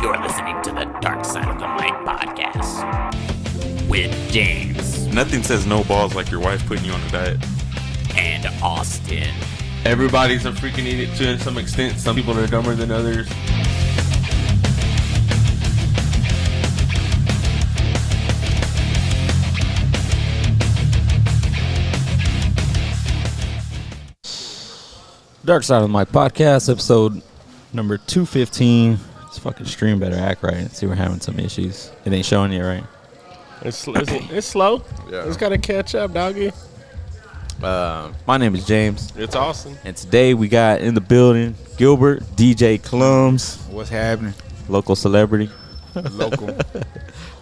You're listening to the Dark Side of the Mic podcast with James Nothing says no balls like your wife putting you on a diet. and Austin. Everybody's a freaking idiot to some extent. Some people are dumber than others. Dark Side of the Mic podcast, episode number 215. This fucking stream better act right. See, we're having some issues. It ain't showing yet, right? It's slow. Yeah. It's got to catch up, doggy. My name is James, It's awesome. and today we got in the building Gilbert, DJ KlumZ, What's happening? local celebrity. Local.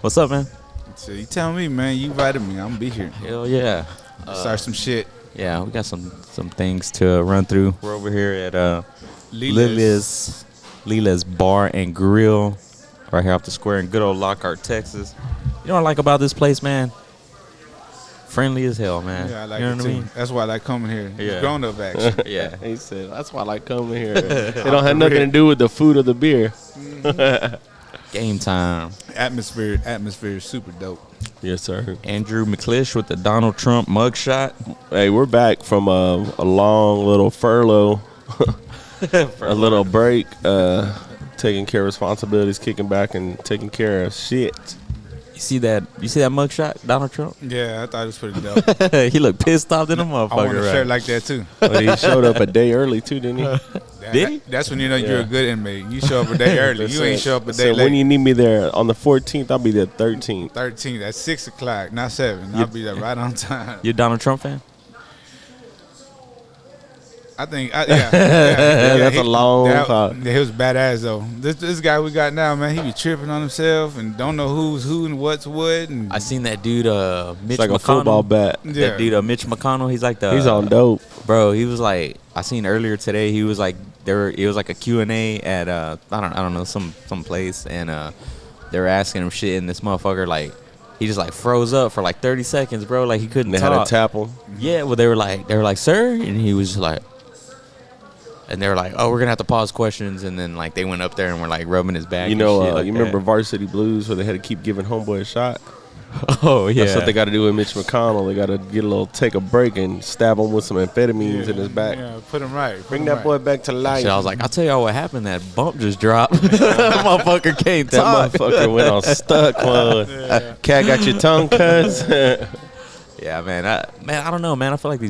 What's up, man? So you tell me, man. You invited me. I'm gonna be here. Hell yeah. Start some shit. Yeah, we got some things to run through. We're over here at Lilly's Bar and Grill, right here off the square in good old Lockhart, Texas. You know what I like about this place, man? Friendly as hell, man. Yeah, I like you know it what too. I mean? That's why I like coming here. Yeah. It's grown up action. Yeah. He said, that's why I like coming here. It don't have nothing to do with the food or the beer. Game time. Atmosphere is super dope. Yes, sir. Andrew McClish with the Donald Trump mugshot. Hey, we're back from a long little furlough, a little break, taking care of responsibilities, kicking back and taking care of shit. You see that mugshot, Donald Trump? Yeah, I thought it was pretty dope. He looked pissed off than a motherfucker. I want a right? shirt like that too. But he showed up a day early too, didn't he? Did he? That's when you know you're a good inmate. You show up a day early. You ain't show up a day When late. you need me there on the 14th, I'll be there 13th. 13 at 6 o'clock, not 7. I'll be there right on time. You a Donald Trump fan? I think, yeah. That's a long time. He was badass though. This guy we got now, man, he be tripping on himself and don't know who's who and what's what. And I seen that dude, Mitch It's like McConnell. a football bat. yeah. That dude, Mitch McConnell. He's like the. He's on dope. Bro, he was like, I seen earlier today. He was like, it was like a Q&A at I don't know some place, and they were asking him shit, and this motherfucker like, he just like froze up for like 30 seconds, bro. Like he couldn't They talk. had to tap him. Yeah, well they were like, sir, and he was just like, and they were like, oh, we're gonna have to pause questions, and then like they went up there and were like rubbing his back. You and know, shit like you that. remember Varsity Blues where they had to keep giving homeboy a shot? Oh yeah, That's what they got to do with Mitch McConnell. They got to take a break and stab him with some amphetamines in his back. Yeah, put him right. Bring that boy back to life. Shit, I was like, I'll tell y'all what happened. That bump just dropped. Motherfucker can't that talk. motherfucker went on stuck mode. Cat got your tongue, cuz. Yeah, man. I don't know, man. I feel like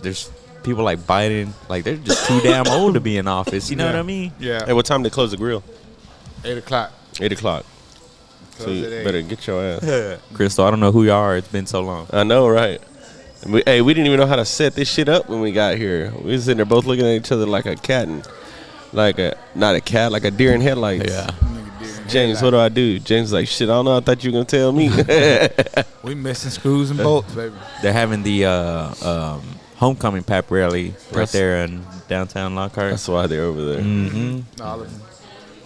there's people like Biden, like they're just too damn old to be in office. You know what I mean? Yeah. Hey, what time they close the grill? 8 o'clock. 8 o'clock. So Close you at 8. better get your ass. Crystal, I don't know who y'all are. It's been so long. I know, right? We didn't even know how to set this shit up when we got here. We was sitting there both looking at each other like a cat and not a cat, like a deer in headlights. Yeah. James, what do I do? James was like, shit, I don't know. I thought you were gonna tell me. We missing screws and bolts, baby. They're having the homecoming pep rally right That's- there in downtown Lockhart. That's why they're over there. Mm-hmm. All of them.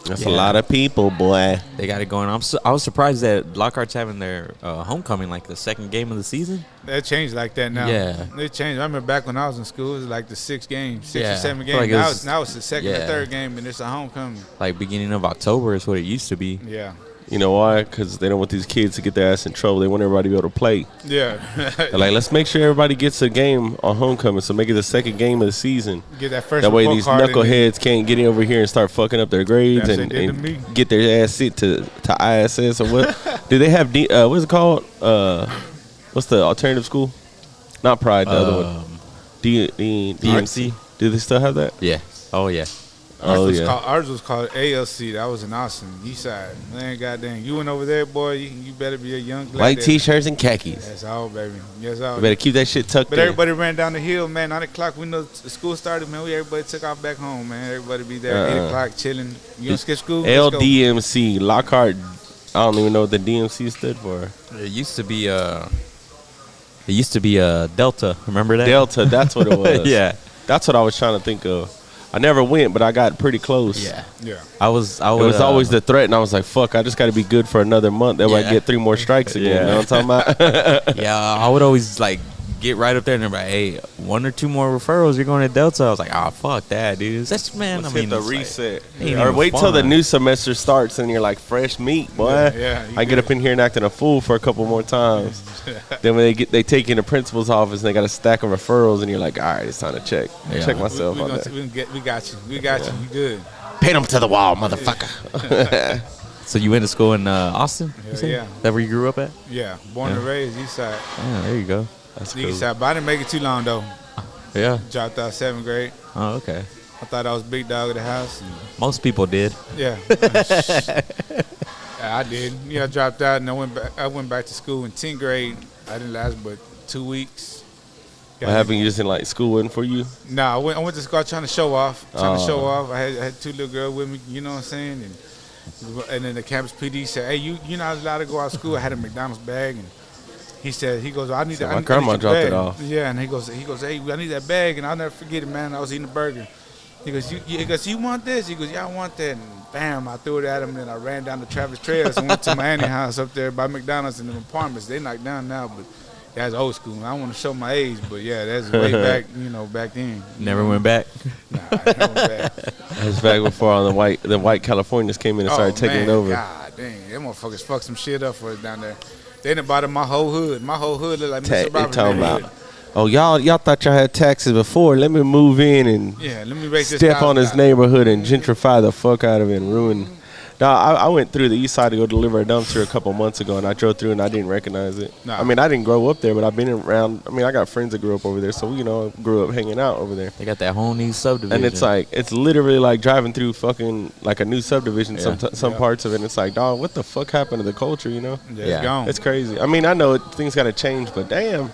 That's a lot of people, boy. They got it going. I was surprised that Lockhart's having their homecoming like the second game of the season. They changed like that now. Yeah. They changed. I remember back when I was in school, it was like the 6th game, 6 Yeah. or 7 I feel game. like Now it's the second yeah. or third game, and it's a homecoming. Like beginning of October is what it used to be. Yeah. You know why? Because they don't want these kids to get their ass in trouble. They want everybody to be able to play. Yeah. They're like, let's make sure everybody gets a game on homecoming, so make it the second game of the season. Get that first That way report these card in knuckleheads can't get in over here and start fucking up their grades That's and, what they did to me. and get their ass sent to ISS or what? Do they have, what's it called? What's the alternative school? Not Pride, the other one. DMC. Do they still have that? Yeah. Oh yeah. Ours was called ALC. That was in Austin, East Side. Man, goddamn, you went over there, boy. You better be a young black. White there. T-shirts and khakis. That's all, baby. Yes, all. You better keep that shit tucked But in. everybody ran down the hill, man. 9 o'clock, we know the school started, man. Everybody took off back home, man. Everybody be there at 8 o'clock chilling. You gonna skip school? Let's go. LDMC, Lockhart. I don't even know what the DMC stood for. It used to be Delta. Remember that? Delta, that's what it was. Yeah. That's what I was trying to think of. I never went, but I got pretty close. Yeah. Yeah. I was It was always the threat, and I was like, fuck, I just got to be good for another month. That way I Yeah. get 3 more strikes again. Yeah. You know what I'm talking about? Yeah, I would always like get right up there and they're like, hey, 1 or 2 more referrals, you're going to Delta. I was like, oh, fuck that, dude. That's, man, Let's I mean, hit the it's reset. ain't Or even wait till the fun. new semester starts and you're like fresh meat, boy. Yeah, I get up in here and acting a fool for a couple more times. Then when they take you in the principal's office and they got a stack of referrals and you're like, all right, it's time to check myself we on gonna- that. we got you. We got you. You good. Pin them to the wall, motherfucker. So you went to school in Austin? you said? yeah. Is that where you grew up at? Yeah, born and raised East Side. Yeah, there you go. That's cool. East Side, but I didn't make it too long though. Yeah. Dropped out 7th grade. Oh, okay. I thought I was big dog of the house. And Most people did. yeah. Yeah, I did. Yeah, I dropped out and I went back to school in 10th grade. I didn't last but 2 weeks. What happened? You just didn't like school wasn't for you? Nah, I went to school trying to show off. I had 2 little girls with me, you know what I'm saying? And then the campus PD said, hey, you're not allowed to go out of school. I had a McDonald's bag. And he goes, I need So that. my grandma dropped it off. Yeah, and he goes, hey, I need that bag. And I'll never forget it, man. I was eating a burger. He goes, you want this? He goes, yeah, I want that. And bam, I threw it at him. And then I ran down the Travis Trails and went to my auntie house up there by McDonald's and the apartments. They knocked down now, but that's old school. I don't want to show my age, but yeah, that's way back, back then. Never went back. Nah, I never went back. That was back before all the white Californians came in and started taking it over. God dang, them motherfuckers fucked some shit up for us down there. They done bought up my whole hood. My whole hood look like Mr. Roberts' neighborhood. Oh, y'all thought y'all had taxes before. Let me move in and Yeah, let me break this step house on his down. neighborhood and gentrify the fuck out of it and ruin. No, I went through the east side to go deliver a dumpster a couple months ago, and I drove through and I didn't recognize it. Nah. I mean, I didn't grow up there, but I've been around. I mean, I got friends that grew up over there, so grew up hanging out over there. They got that whole new subdivision. And it's literally like driving through fucking like a new subdivision. Yeah. Some parts of it, and it's like, dog, what the fuck happened to the culture? Yeah, Yeah. it's gone. It's crazy. I mean, I know things got to change, but damn.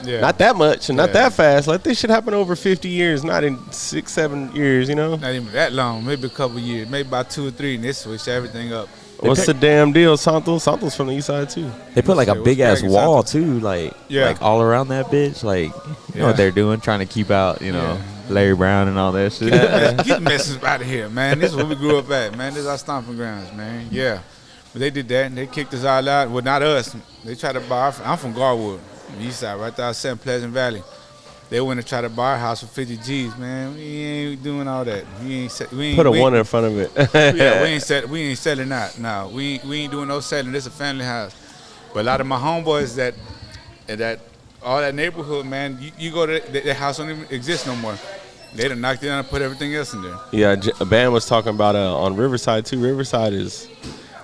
yeah. Not that much and not Yeah. that fast. Let this shit happen over 50 years, not in 6-7 years, Not even that long. Maybe a couple years. Maybe about 2 or 3, and they switched everything up. What's the damn deal, Santos? Santos from the east side, too. They put like a What's big ass cracking, wall Santos? too, like Yeah. all around that bitch. Like you know what Yeah. they're doing, trying to keep out, Yeah. Larry Brown and all that shit. Get the messes out of here, man. This is where we grew up at, man. This is our stomping grounds, man. Yeah. But they did that, and they kicked us all out. Well, not us. They tried to buy. I'm from Garwood, the east side, right there outside Pleasant Valley. They went and tried to buy our house for 50 G's, man. We ain't doing all that. We ain't Put a we one ain't- in front of it. Yeah, we ain't selling that. No, we ain't doing no selling. This is a family house. But a lot of my homeboys that all that neighborhood, man, you go to that house don't even exist no more. They done knocked it down and put everything else in there. Yeah, Bam was talking about on Riverside, too.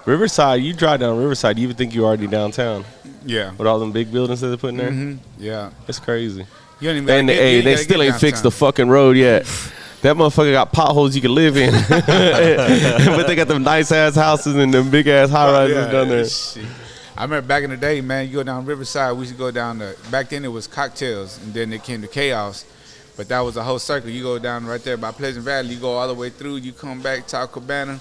Riverside, you drive down Riverside, you would think you're already downtown. Yeah. With all them big buildings that they're putting there. Mm-hmm. Yeah. It's crazy. You don't even And gotta get- you they gotta still get ain't fixed the downtown. fucking road yet. That motherfucker got potholes you can live in. But they got them nice ass houses and them big ass high rises Yeah, down there. shit. I remember back in the day, man, you go down Riverside, we used to go down back then it was Cocktails, and then it came to Chaos. But that was a whole circle. You go down right there by Pleasant Valley, you go all the way through, you come back, South Cabana,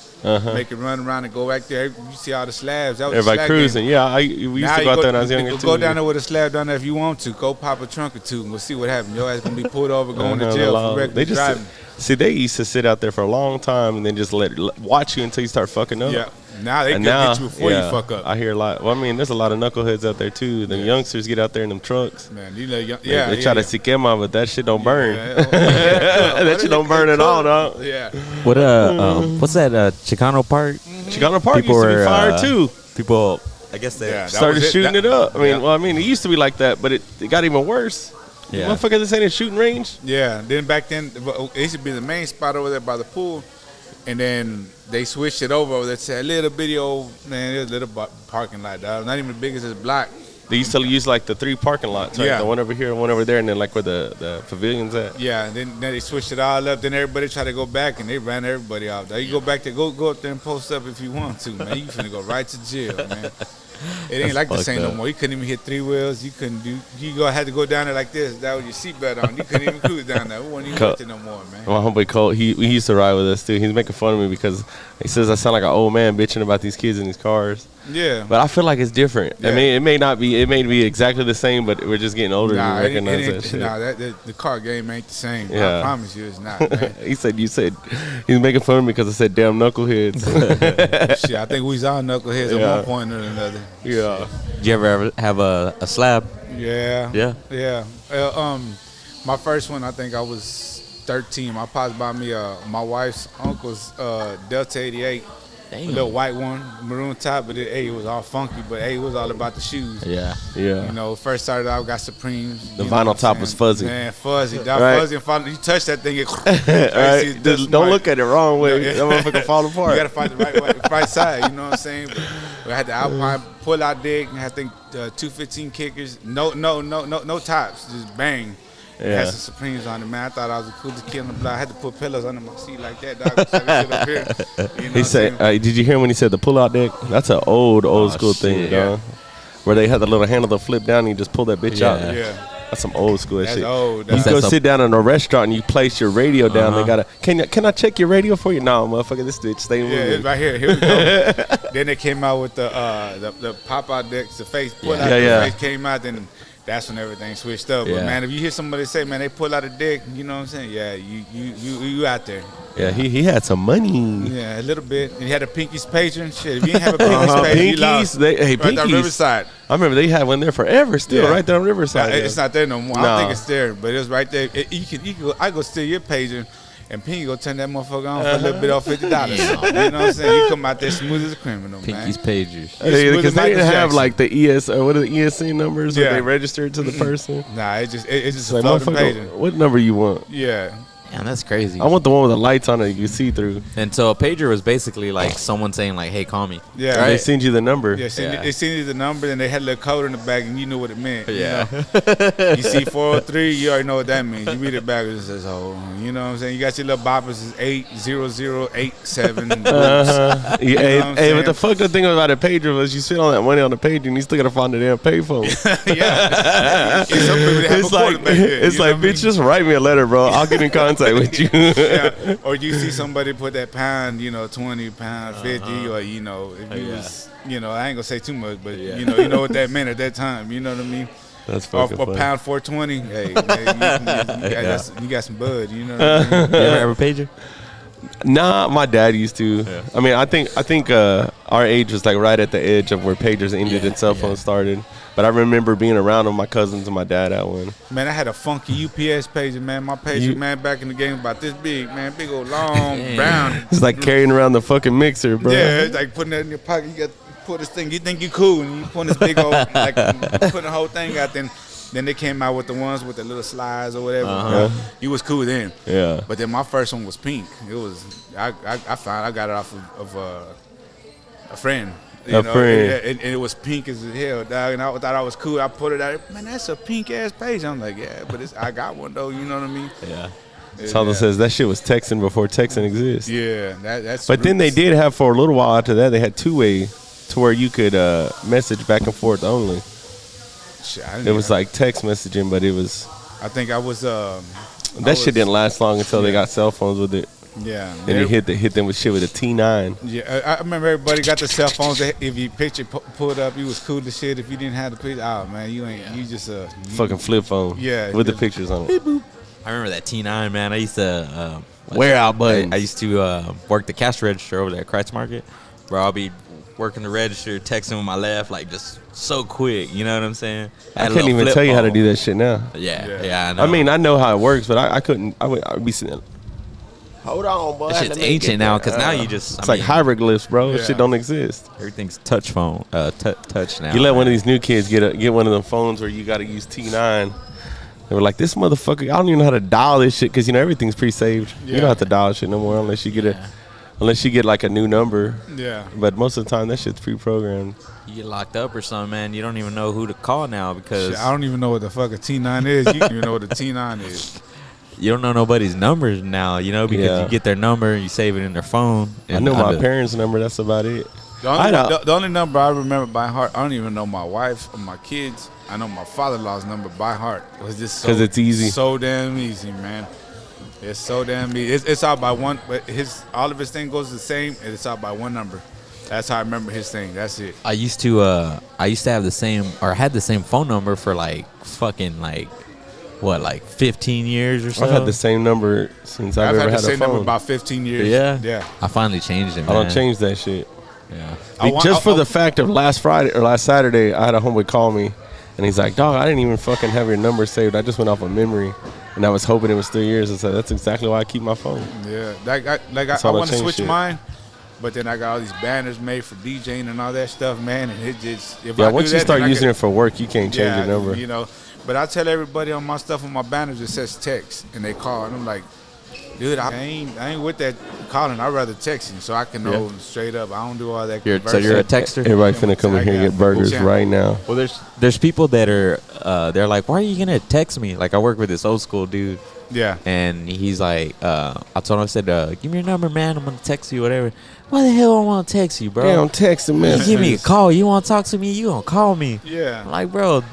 make it run around and go back there. You see all the slabs. That was Everybody the slab cruising. game. Yeah, we used Now to you go out there when I was younger, you too. Go down there with a slab down there if you want to. Go pop a trunk or two and we'll see what happens. Your ass going to be pulled over, going to jail for They reckless just driving. see they used to sit out there for a long time and then just watch you until you start fucking up. Yeah. Now they And can now, get you before yeah, you fuck up. I hear a lot. Well, I mean, there's a lot of knuckleheads out there too. The youngsters get out there in them trucks. Man, you know, They try to sikema, but that shit don't burn. Yeah. That shit don't burn at all, dog. Yeah. What what's that Chicano Park? Chicano Park People used to be were, fire too. People, I guess they. Yeah, that Started was it. shooting That- it up. Yeah. I mean, it used to be like that, but it got even worse. Yeah. Motherfucker, this ain't a shooting range. Yeah, then back then, it used to be the main spot over there by the pool, and then they switched it over. They said a little bitty old, man, it was a little parking lot, dog. Not even the biggest as block. They used to use like the 3 parking lots, right? Yeah. The one over here, one over there, and then like where the pavilion's at. Yeah, and then they switched it all up. Then everybody tried to go back, and they ran everybody off. Now you go back there, go up there and post up if you want to, man. You finna go right to jail, man. It ain't like the fucked same no up. more. You couldn't even hit 3 wheels. You couldn't do. Had to go down there like this. That was your seatbelt on. You couldn't even cruise down there. We wasn't even with it no more, man. My homeboy Cole, he used to ride with us too. He's making fun of me because he says I sound like an old man bitching about these kids in these cars. Yeah. But I feel like it's different. I Yeah. mean, it may be exactly the same, but we're just getting older Nah, to it ain't- recognize it that ain't- shit. nah, the car game ain't the same. Yeah. I promise you, it's not, man. You said he's making fun of me because I said damn knuckleheads. Shit, I think we was all knuckleheads Yeah. at one point or another. Yeah. Did you ever have a slab? Yeah. Yeah. My first one, I think I was 13. My pops bought me my wife's uncle's Delta 88. A little white one, maroon top, but it was all funky. But it was all about the shoes. Yeah. Yeah. You know, first started out, got Supremes. The you know what vinyl I'm top saying? was fuzzy. Man, fuzzy. That Right. fuzzy. And finally, you touch that thing, it Right? Just don't look at it wrong way. That motherfucker fall apart. You gotta find the right side. You know what I'm saying? But we had the Alpine pull-out dig. And I think 215 kickers. No tops. Just bang. Yeah. Had some Supremes on it, man. I thought I was the coolest kid on the block. I had to put pillows under my seat like that, dog. So I could sit up here. You know He said, did you hear him when he said the pull-out deck? That's an old school thing, shit. dog. Where they had the little handle to flip down and you just pull that bitch out. Yeah. That's some old school That's shit. old, You dog. go That's sit down in a restaurant and you place your radio down. Uh-huh. They gotta, can I check your radio for you? No, motherfucker, this bitch stay Yeah, moving. it's right here. Here we go. Then they came out with the pop-out decks, the face pull-out. Yeah, the yeah. face came out, then that's when everything switched up. Yeah. But man, if you hear somebody say, man, they pull out a dick, you know what I'm saying? Yeah, you out there. Yeah, he had some money. Yeah, a little bit. And he had a Pinky's pager. Shit, if you didn't have a Pinky's pager, you lost. Hey, Right there, Pinkies. Riverside. I remember they had one there forever still, Yeah. right there on Riverside. Nah, it's not there no more. I No. don't think it's there, but it's right there. You could I go steal your pager, and Pinky go turn that motherfucker on for a little bit off $50. You know what I'm saying? You come out there smooth as a criminal, Pinky's man. pagers. Hey, Smooth because as they Michael didn't have Jackson. like the ES or what are the ESC numbers Yeah. that they registered to the person. Nah, it's just It's a like, floating motherfucker, pager. what number you want? Yeah. Damn, that's crazy. I want the one with the lights on it you can see through. And so a pager was basically like someone saying like, "Hey, call me." Yeah. They Right. send you the number. Yeah, they sent you the number, and they had a little code in the back, and you knew what it meant. Yeah. You know? You see 403, you already know what that means. You read it backwards, it says, oh, you know what I'm saying? You got your little boppers, it's 80087. Yeah, You know what I'm hey, saying? but the fucked up thing about a pager was you spend all that money on the pager and you still gotta find the damn payphone. Yeah. And some people, they have It's a like, quarterback there, it's you know like, what I mean? bitch, just write me a letter, bro. I'll get in contact with you. Yeah. Or you see somebody put that pound, 20, pound 50, or, if you was, I ain't gonna say too much, but, you know what that meant at that time. You know what I mean? That's Or fucking a funny. pound 420. Hey, man, you got some bud. You know what I mean? You ever have a pager? Nah, my dad used to. I mean, I think our age was like right at the edge of where pagers ended and cell phones started. But I remember being around with my cousins and my dad had one. Man, I had a funky UPS pager, man. My pager, man, back in the game about this big, man. Big old long, brown. It's like carrying around the fucking mixer, bro. Yeah, it's like putting that in your pocket. You got to put this thing. You think you cool, and you put this big old, like, putting the whole thing out. Then they came out with the ones with the little slides or whatever. You was cool then. Yeah. But then my first one was pink. It was, I got it off of a friend. You know, friend. And it was pink as hell, dog. And I thought I was cool. I put it out. Man, that's a pink ass page. I'm like, yeah, but I got one though. You know what I mean? Yeah. Saldo says that shit was texting before texting exists. Yeah, that's. But then they did have for a little while after that, they had two-way to where you could message back and forth only. Shit, I didn't It was even- like text messaging, but it was I think I was. that shit didn't last long until they got cell phones with it. Yeah. And they hit them with shit with a T9. Yeah, I remember everybody got the cell phones. If your picture pulled up, you was cool to shit. If you didn't have the picture, oh man, you ain't. You just Fucking flip phone. Yeah, With the it- pictures on it. I remember that T9, man. I used to Wear out buttons. I used to work the cash register over there at Christ Market, where I'll be working the register, texting with my left, like just so quick. You know what I'm saying? I couldn't even tell you how to do that shit now. Yeah, I know. I mean, I know how it works, but I couldn't. I would be sitting. Hold on, boy. that shit's ancient now, because now you just. It's like hieroglyphs, bro. That Yeah. shit don't exist. Everything's touch phone, touch now. You let one of these new kids get one of them phones where you got to use T9. They were like, this motherfucker, I don't even know how to dial this shit because, everything's pre-saved. You don't have to dial shit no more unless you get like a new number. Yeah. But most of the time, that shit's pre-programmed. You get locked up or something, man. You don't even know who to call now because Shit, I don't even know what the fuck a T9 is. You don't even know what a T9 is. you don't know nobody's numbers now, because Yeah. you get their number, you save it in their phone. I know my parents' number. That's about it. The only number I remember by heart, I don't even know my wife or my kids. I know my father-in-law's number by heart. It was just 'Cause it's easy. So damn easy, man. It's so damn easy. It's out by one, but all of his thing goes the same, and it's out by one number. That's how I remember his thing. That's it. I used to have the same, or I had the same phone number for like fucking like 15 years or so. I've had the same number since I've I've ever had had the a same number phone. about 15 years. Yeah. Yeah. I finally changed it, man. I don't change that shit. Yeah. Just for the fact of last Saturday, I had a homeboy call me, and he's like, "Dog, I didn't even fucking have your number saved. I just went off of memory, and I was hoping it was 3 years." I said, "That's exactly why I keep my phone." Yeah, I want to switch mine, but then I got all these banners made for DJing and all that stuff, man. And it just once you start using it for work, you can't change your number. You know, but I tell everybody on my stuff on my banners it says text, and they call, and I'm like, dude, I ain't with that calling. I'd rather text you so I can know straight up. I don't do all that. So you're a texter. Everybody finna come in here and get burgers right now. Well, there's people that are they're like, why are you gonna text me? Like I work with this old school dude. Yeah. And he's like, I told him, I said, give me your number, man. I'm gonna text you, whatever. Why the hell I want to text you, bro? Yeah, I'm texting, man. You give me a call. You want to talk to me? You gonna call me? Yeah. I'm like, bro.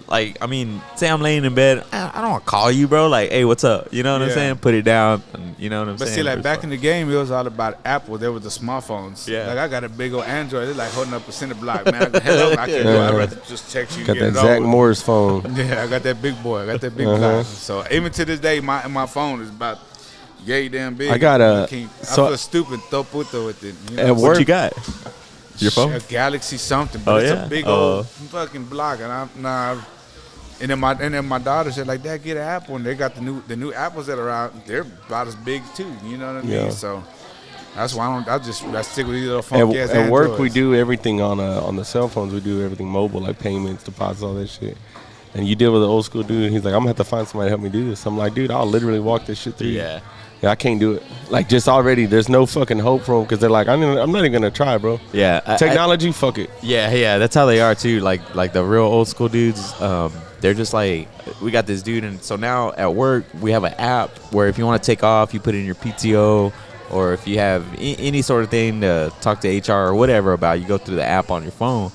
Like, I mean, say I'm laying in bed. I don't want to call you, bro. Like, hey, what's up? You know what I'm saying? Put it down. You know what I'm saying? But see, like back in the game, it was all about Apple. There was the smartphones. Yeah. Like I got a big old Android. It's like holding up a cinder block, man. Hello, I can do it. I'd rather just text you. Got get that it Zach over. Morris phone. Yeah, I got that big boy. I got that big block. So even to this day, my phone is about yay damn big. I got I feel stupid puto with it. You know? At work, What you got? Your phone? A Galaxy something, but it's yeah? a big old fucking block, and And then my daughter said, like, Dad, get an Apple, and they got the new Apples that are out. They're about as big too. You know what I mean? Yeah. So that's why I stick with these little funky ass at work, Androids. we do everything on the cell phones. We do everything mobile, like payments, deposits, all that shit. And you deal with an old school dude. He's like, I'm gonna have to find somebody to help me do this. I'm like, dude, I'll literally walk this shit through. Yeah. Yeah, I can't do it. Like, just already, there's no fucking hope for them because they're like, I'm not even gonna try, bro. Yeah. Technology, fuck it. Yeah. That's how they are too. Like the real old school dudes. They're just like, we got this dude, and so now at work we have an app where if you want to take off, you put in your PTO, or if you have any sort of thing to talk to HR or whatever about, you go through the app on your phone.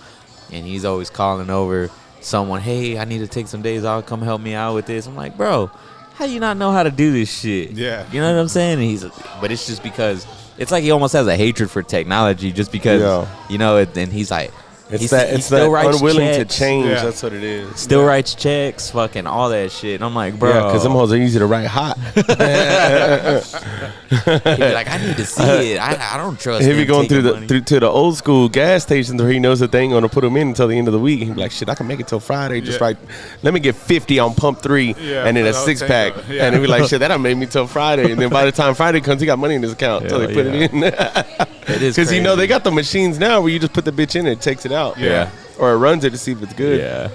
And he's always calling over someone, hey, I need to take some days off, come help me out with this. I'm like, bro, how do you not know how to do this shit? Yeah. You know what I'm saying? And but it's just because it's like he almost has a hatred for technology just because, you know, and he's like, It's that unwilling checks. to change. Yeah. That's what it is. Still writes checks, fucking all that shit. And I'm like, bro. Yeah, because them hoes are easy to write hot. He'd be like, I need to see it. I don't trust He'd him be going taking money. to the old school gas stations where he knows that they ain't gonna put him in until the end of the week. He'd be like, shit, I can make it till Friday. Just write, let me get 50 on pump 3 and then a 6-pack. Yeah. And he'd be like, shit, that'll make me till Friday. And then by the time Friday comes, he got money in his account. So they put it in. It is Because you know crazy. they got the machines now where you just put the bitch in and it takes it out. Yeah. Or it runs it to see if it's good. Yeah.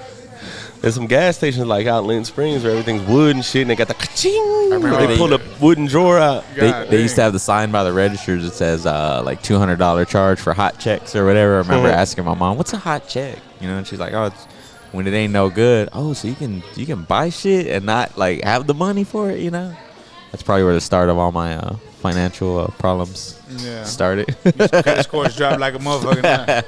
There's some gas stations like out in Linton Springs where everything's wood and shit, and they got the ka-ching. remember They pull the wooden drawer out. They used to have the sign by the registers that says like $200 charge for hot checks or whatever. I remember asking my mom, what's a hot check? You know, and she's like, oh, it's when it ain't no good. Oh, so you can buy shit and not like have the money for it, you know? That's probably where the start of all my financial problems started. Credit scores drop like a motherfucker now.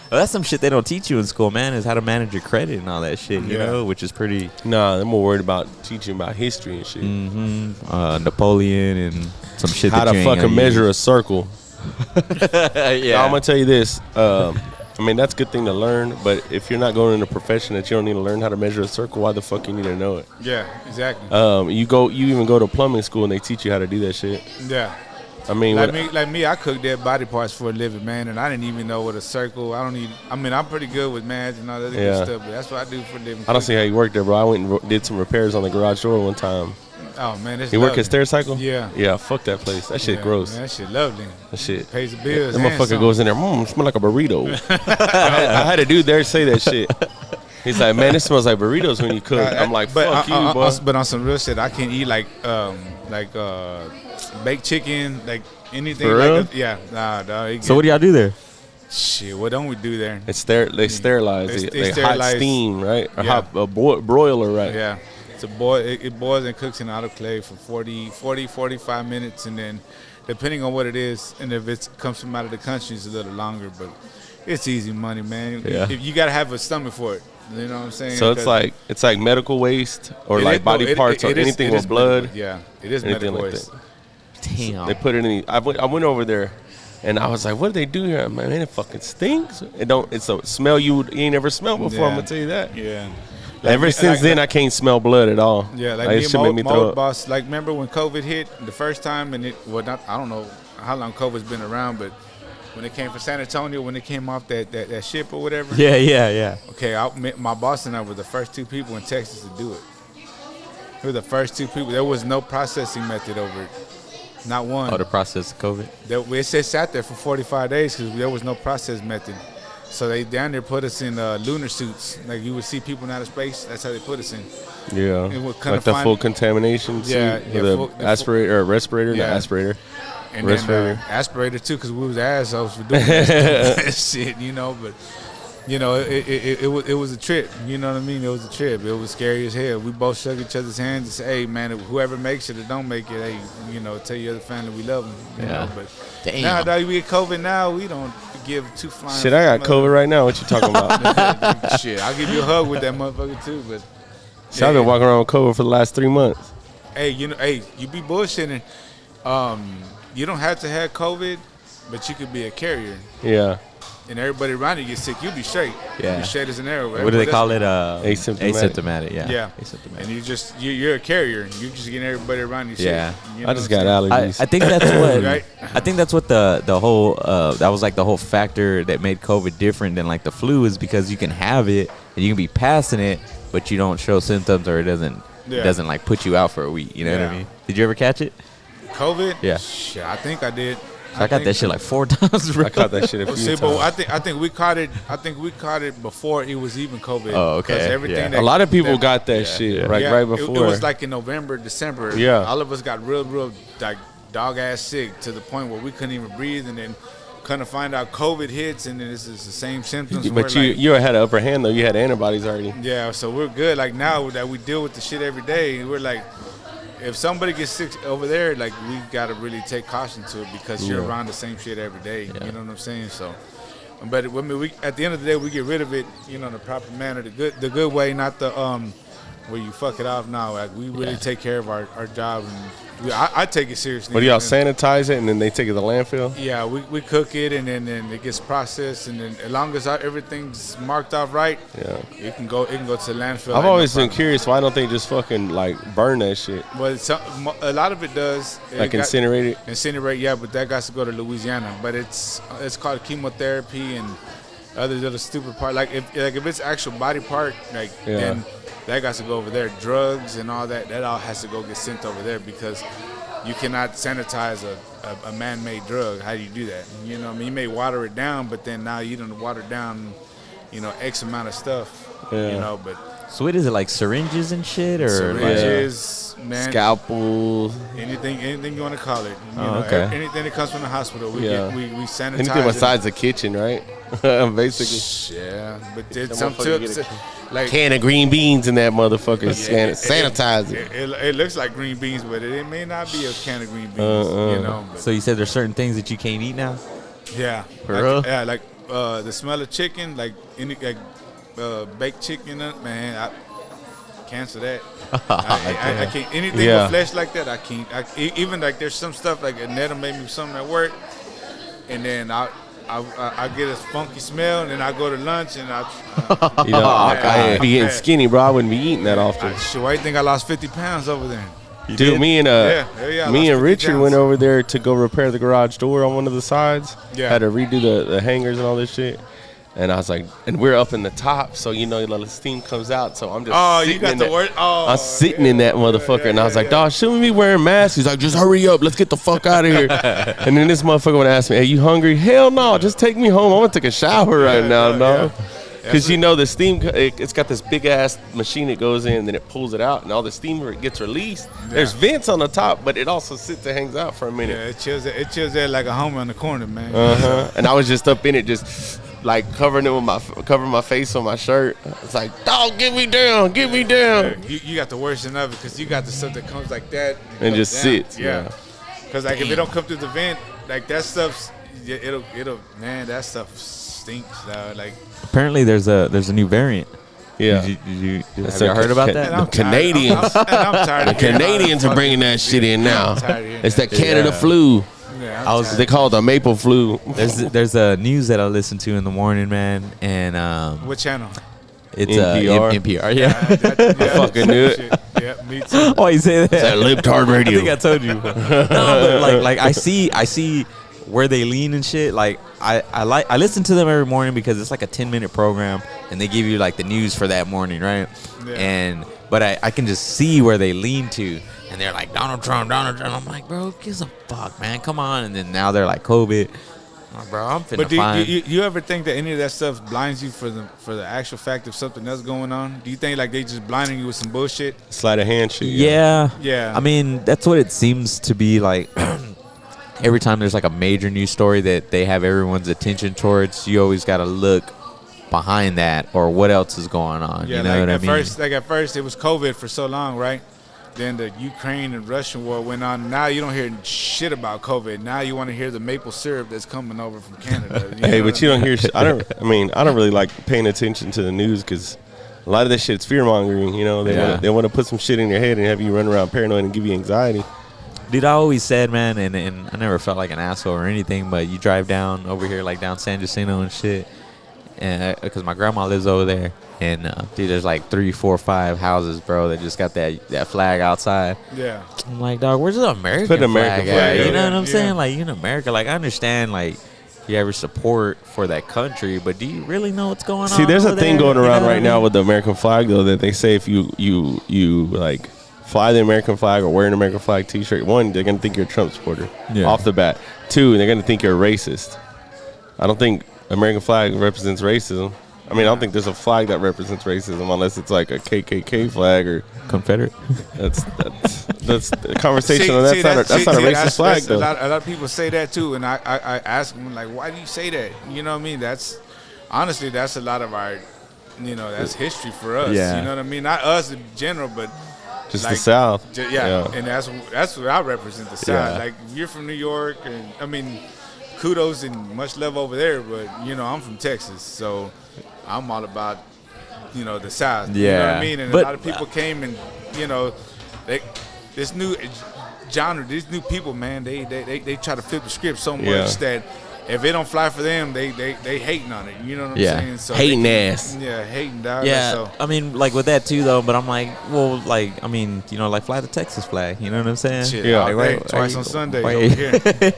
Well, that's some shit they don't teach you in school, man, is how to manage your credit and all that shit, you know, which is pretty... Nah, they're more worried about teaching about history and shit. Napoleon and some shit How that to you ain't fucking gonna measure a use. circle. Yeah. Now, I'm going to tell you this. I mean, that's a good thing to learn, but if you're not going in a profession that you don't need to learn how to measure a circle, why the fuck you need to know it? Yeah, exactly. You even go to plumbing school and they teach you how to do that shit. Yeah. I mean, Like me, I cook dead body parts for a living, man, and I didn't even know what a circle. I'm pretty good with math and all that good stuff, but that's what I do for a living. I don't see how you work there, bro. I went and did some repairs on the garage door one time. Oh man, that's You work lovely. at Stericycle? Yeah. Yeah, fuck that place. That shit gross. Man, that shit lovely. That shit. Pays the bills. That and motherfucker some. goes in there, smell like a burrito. I had a dude there say that shit. He's like, man, it smells like burritos when you cook. I'm like, fuck you, boy. But on some real shit, I can't eat like baked chicken, like anything. For like real? Nah, dog. So what do y'all do there? Shit, what don't we do there? They sterilize it. They They hot sterilize- steam, right? Or Yeah. hot broiler, right? Yeah. It's it boils and cooks in autoclave for 45 minutes, and then depending on what it is, and if it comes from out of the country, it's a little longer, but it's easy money, man. Yeah. If you gotta have a stomach for it. You know what I'm saying? So it's like medical waste or like body parts or anything with blood. Yeah, it is Anything medical like waste. that. Damn. They put it in. I went over there, and I was like, "What do they do here, man? It fucking stinks. It's a smell you ain't never smelled before. I'm gonna tell you that. Yeah. Ever since then, I can't smell blood at all. Yeah, like it me should and make me my throw old up. boss. Like, remember when COVID hit the first time, and I don't know how long COVID's been around, but when it came from San Antonio, when it came off that ship or whatever. Yeah. Okay, my boss and I were the first 2 people in Texas to do it. We were the first 2 people. There was no processing method over it. Not one. Oh, the process of COVID. It sat there for 45 days because there was no process method. So they down there put us in lunar suits. Like you would see people in outer space. That's how they put us in. Yeah. Like the full contamination suit. Yeah. The aspirator or respirator, Yeah. not aspirator. And respirator. then aspirator too, because we was assholes for doing that shit, you know. But you know, it was a trip. You know what I mean? It was a trip. It was scary as hell. We both shook each other's hands and said, "Hey, man, whoever makes it or don't make it, hey, you know, tell your other family we love them." You know, but Damn. now that we get COVID, now we don't give 2 flying. Shit, I got COVID right now. What you talking about? Shit, I'll give you a hug with that motherfucker too. But So I've been walking around with COVID for the last 3 months. Hey, you know, you be bullshitting. You don't have to have COVID, but you could be a carrier. Yeah. And everybody around you gets sick, you'll be straight. Yeah. You'll be straight as an arrow. What do they call it? Asymptomatic. Yeah. And you're a carrier. You're just getting everybody around you sick. Yeah. You know I just what got I'm saying? allergies. I think that's what Right. I think that's what the whole that was like the whole factor that made COVID different than like the flu is because you can have it and you can be passing it, but you don't show symptoms or it doesn't like put you out for a week. You know what I mean? Did you ever catch it? COVID? Yeah. Shit, I think I did. So I got that shit like 4 times. Bro. I caught that shit a few See, times. but I think we caught it. I think we caught it before it was even COVID. Oh, okay. 'Cause everything Yeah. A lot of people got that shit yeah. right it before. was like in November, December. Yeah. All of us got real like dog ass sick to the point where we couldn't even breathe, and then kind of find out COVID hits, and then it's the same symptoms. But We're you had an upper hand though. You had antibodies already. yeah, so we're good. Like now that we deal with the shit every day, we're like, if somebody gets sick over there, like we gotta really take caution to it because you're around the same shit every day. You know what I'm saying? So, but I mean, we at the end of the day, we get rid of it, you know, in the proper manner, the good way, not the where you fuck it off. Now, like we really take care of our job, and I take it seriously. What do y'all And- sanitize it and then they take it to the landfill? Yeah, we cook it and then it gets processed, and then as long as everything's marked off right, Yeah. it can go to the landfill. I've like, always no been problem. curious why don't they just fucking like burn that shit? Well, a lot of it does. Like incinerate it? Incinerate, yeah, but that got to go to Louisiana. But it's called chemotherapy and other little stupid part. Like if it's actual body part, like then that got to go over there. Drugs and all that all has to go get sent over there because you cannot sanitize a man-made drug. How do you do that? You know, what I mean, you may water it down, but then now you don't water down, you know, X amount of stuff. Yeah. You know, but So what is it, like syringes and shit, or syringes, man, Scalpels. anything you want to call it. You Oh, know, okay. anything that comes from the hospital, we sanitize. Anything it. besides the kitchen, right? Basically. Yeah, but there's That some motherfucker tips. get Like Can of green beans in that motherfucker. Sanitize it. It looks like green beans, but it may not be a can of green beans. You know. But so you said there's certain things that you can't eat now? yeah. For like, real? Yeah, like the smell of chicken, like any baked chicken, man. I cancel that. I can't anything Yeah. with flesh like that. I can't. Even like there's some stuff like Netta made me something at work, and then I get a funky smell, and then I go to lunch, and You know, I be getting skinny, bro. I wouldn't be eating that often. shit, why you think I lost 50 pounds over there? Dude, me and Yeah, I lost me 50 and Richard pounds. went over there to go repair the garage door on one of the sides. Yeah. Had to redo the hangers and all this shit. And I was like, and we're up in the top, so you know the steam comes out. So I'm just You sitting got in the that- word. Oh, I'm sitting in that motherfucker, and I was like, dog, shouldn't we be wearing masks? He's like, just hurry up, let's get the fuck out of here. And then this motherfucker would ask me, hey, you hungry? Hell no, just take me home. I want to take a shower right now, dog. Because you know the steam, it's got this big ass machine that goes in, and then it pulls it out, and all the steam gets released. There's vents on the top, but it also sits and hangs out for a minute. Yeah, it chills there like a homer on the corner, man. And I was just up in it, just like covering my face on my shirt. It's like, dog, get me down. You got the worst end of it because you got the stuff that comes like that And comes just down. sits, Yeah, yeah. because like if it don't come through the vent, like that stuff's it'll man, that stuff stinks. Like Apparently there's a new variant. Yeah. Did you That's have you heard about okay. that? And I'm Canadians. I'm tired. The of hearing all Canadians that are bringing that shit in now. I'm tired of hearing It's that that. Canada Yeah. flu. Yeah, I was They call it the maple flu. There's a news that I listen to in the morning, man, and What channel? it's NPR. NPR. Yeah. fucking knew it. Yeah, me too. Why you say that? That libtard radio. I think I told you. No, but like I see where they lean and shit. Like I listen to them every morning because it's like a 10-minute program and they give you like the news for that morning, right? Yeah. But I can just see where they lean to, and they're like Donald Trump. I'm like, bro, who gives a fuck, man? Come on. And then now they're like COVID. Oh, bro, I'm finna But do you ever think that any of that stuff blinds you for the actual fact of something else going on? Do you think like they just blinding you with some bullshit? Sleight of hand shit. Yeah. I mean, that's what it seems to be like. Every time there's like a major news story that they have everyone's attention towards, you always got to look behind that or what else is going on. Yeah, you know like what I mean? At first it was COVID for so long, right? Then the Ukraine and Russian war went on. Now you don't hear shit about COVID. Now you want to hear the maple syrup that's coming over from Canada. Hey, but you don't hear. I don't really like paying attention to the news because a lot of that shit's fear mongering. You know, they want to put some shit in your head and have you run around paranoid and give you anxiety. Dude, I always said, man, and I never felt like an asshole or anything, but you drive down over here, like down San Jacinto and shit, and because my grandma lives over there, and dude, there's like 3, 4, 5 houses, bro, that just got that flag outside. Yeah. I'm like, dog, where's the American flag at? You know what I'm saying? Like, in America, like, I understand, like, you have your support for that country, but do you really know what's going on? See, there's a thing going around right now with the the American flag, though, that they say if you like fly the American flag or wear an American flag T-shirt, one, they're gonna think you're a Trump supporter off the bat. Two, they're gonna think you're a racist. I don't think American flag represents racism. I mean, I don't think there's a flag that represents racism unless it's like a KKK flag or Confederate. That's the conversation. That's not a racist flag, though. A lot of people say that too, and I ask them like, why do you say that? You know what I mean? That's honestly, that's a lot of our, that's history for us. Yeah. You know what I mean? Not us in general, but just like, the South. And that's what I represent, the South. Yeah. Like, you're from New York, and I mean, kudos and much love over there, but I'm from Texas, so I'm all about the South. You know what I mean? And a lot of people came and this new genre, these new people, man, they try to flip the script so much that if it don't fly for them, they hating on it. You know what I'm saying? So hating ass. Yeah, hating dog. Yeah, so. I mean, like with that too, though. But I'm like, well, like, I mean, like fly the Texas flag. You know what I'm saying? Shit, yeah, like, twice on Sundays over here,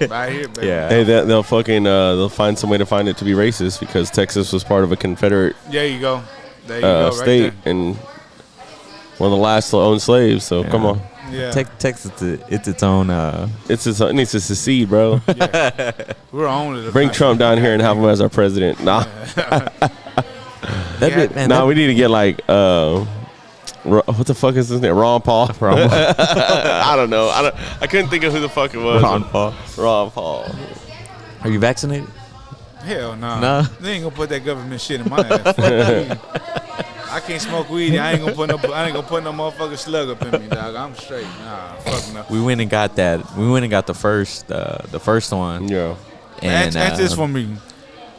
right here, baby. Yeah. Hey, they'll find some way to find it to be racist because Texas was part of a Confederate. There you go. There you go. Right state there. and one of the last owned slaves. So come on. Yeah. Texas, it's its own. It needs to secede, bro. We're on it. Bring Trump down here and have him as our president. Nah. We need to get like what the fuck is his name? Ron Paul. I don't know. I couldn't think of who the fuck it was. Ron Paul. Are you vaccinated? Hell no. No. They ain't gonna put that government shit in my ass. Fuck I can't smoke weed. I ain't gonna put no motherfucking slug up in me, dog. I'm straight. Nah, fuck no. We went and got that. We went and got the first one. Yeah. And answer this for me.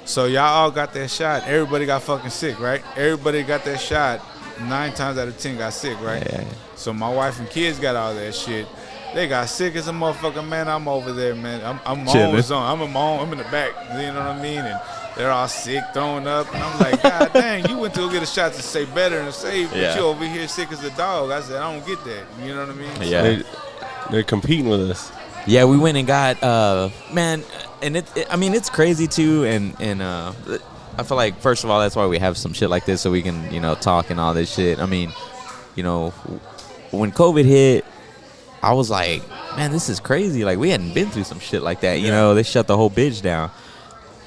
So y'all all got that shot. Everybody got fucking sick, right? Everybody got that shot. 9 times out of 10 got sick, right? Yeah. So my wife and kids got all that shit. They got sick as a motherfucker, man. I'm over there, man. I'm my own zone. I'm in the back. You know what I mean? And they're all sick, throwing up. And I'm like, God dang, you went to go get a shot to say better and safe, but you over here sick as a dog. I said, I don't get that. You know what I mean? Yeah. They're competing with us. Yeah, we went and got, man, and it's crazy too. And I feel like, first of all, that's why we have some shit like this so we can, talk and all this shit. I mean, when COVID hit, I was like, man, this is crazy. Like, we hadn't been through some shit like that. They shut the whole bitch down.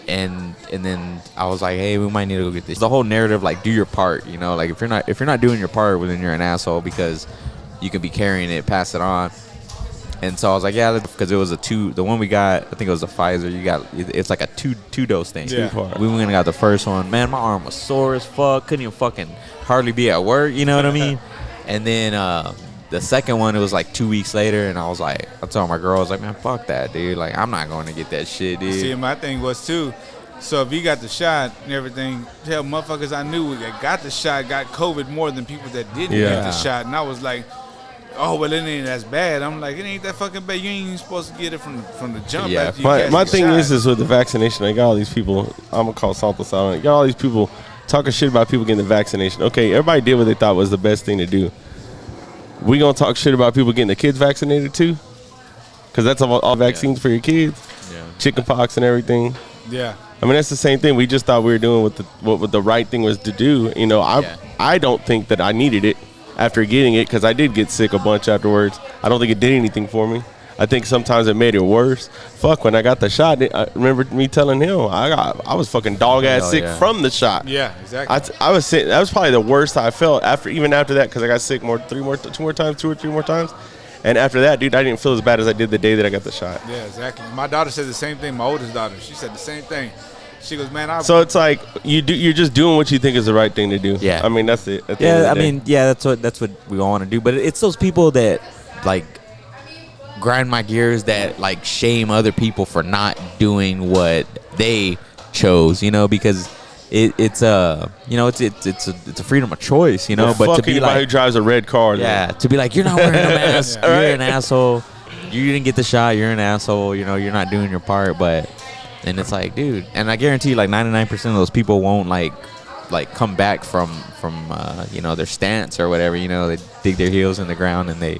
And then I was like, hey, we might need to go get this. The whole narrative, like, do your part, like if you're not doing your part, well, then you're an asshole because you could be carrying it, pass it on. And so I was like, yeah, because it was the one we got, I think it was a Pfizer. It's like a two dose thing. Yeah. We went and got the first one. Man, my arm was sore as fuck. Couldn't even fucking hardly be at work. You know what I mean? And then the second one, it was like 2 weeks later, and I told my girl, I was like, man, fuck that, dude. Like, I'm not going to get that shit, dude. See, my thing was too, so if you got the shot and everything, tell motherfuckers I knew that got the shot got COVID more than people that didn't get the shot. And I was like, oh, well, it ain't as bad. I'm like, it ain't that fucking bad. You ain't even supposed to get it from the jump. Yeah. My thing is with the vaccination, I got all these people, I'm going to call Salto Silent. I got all these people talking shit about people getting the vaccination. Okay, everybody did what they thought was the best thing to do. We gonna talk shit about people getting the kids vaccinated too? Because that's all vaccines for your kids. Yeah. chicken pox and everything. Yeah. I mean, that's the same thing. We just thought we were doing what the right thing was to do. You know, I don't think that I needed it after getting it because I did get sick a bunch afterwards. I don't think it did anything for me. I think sometimes it made it worse. Fuck, when I got the shot, I remember me telling him I was fucking dog ass sick from the shot. Yeah, exactly. I was sick. That was probably the worst I felt even after that because I got sick two or three more times. And after that, dude, I didn't feel as bad as I did the day that I got the shot. Yeah, exactly. My daughter said the same thing. My oldest daughter, she said the same thing. She goes, man, So it's like you're just doing what you think is the right thing to do. Yeah. I mean, that's it. Yeah, I mean, yeah, that's what we all want to do. But it's those people that like grind my gears that like shame other people for not doing what they chose, you know, because it's a freedom of choice, you know. But to be like who drives a red car, to be like you're not wearing a mask, you're an asshole. You didn't get the shot, you're an asshole. You know, you're not doing your part. But and it's like, dude, and I guarantee like 99% of those people won't like come back from you know, their stance or whatever. You know, they dig their heels in the ground and they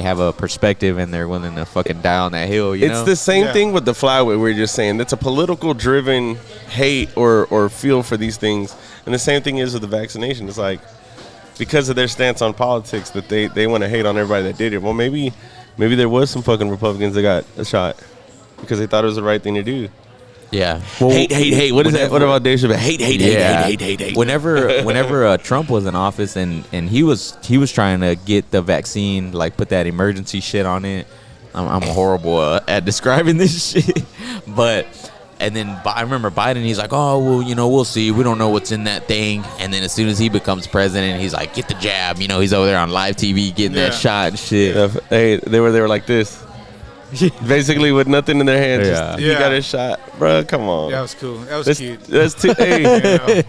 have a perspective and they're willing to fucking die on that hill, you know? It's the same thing with the flyweight we were just saying. That's a political driven hate or feel for these things. And the same thing is with the vaccination. It's like because of their stance on politics that they want to hate on everybody that did it. Well, maybe there was some fucking Republicans that got a shot because they thought it was the right thing to do. Yeah. Well, hate. What is that? What about Dave Chappelle? Hate. Whenever Trump was in office and he was trying to get the vaccine, like put that emergency shit on it. I'm horrible at describing this shit, but and then I remember Biden. He's like, oh well, you know, we'll see. We don't know what's in that thing. And then as soon as he becomes president, he's like, get the jab. You know, he's over there on live TV getting that shot and shit. Yeah, hey, they were like this. Basically with nothing in their hands. He got a shot. Bro, come on. That was cool. That was cute.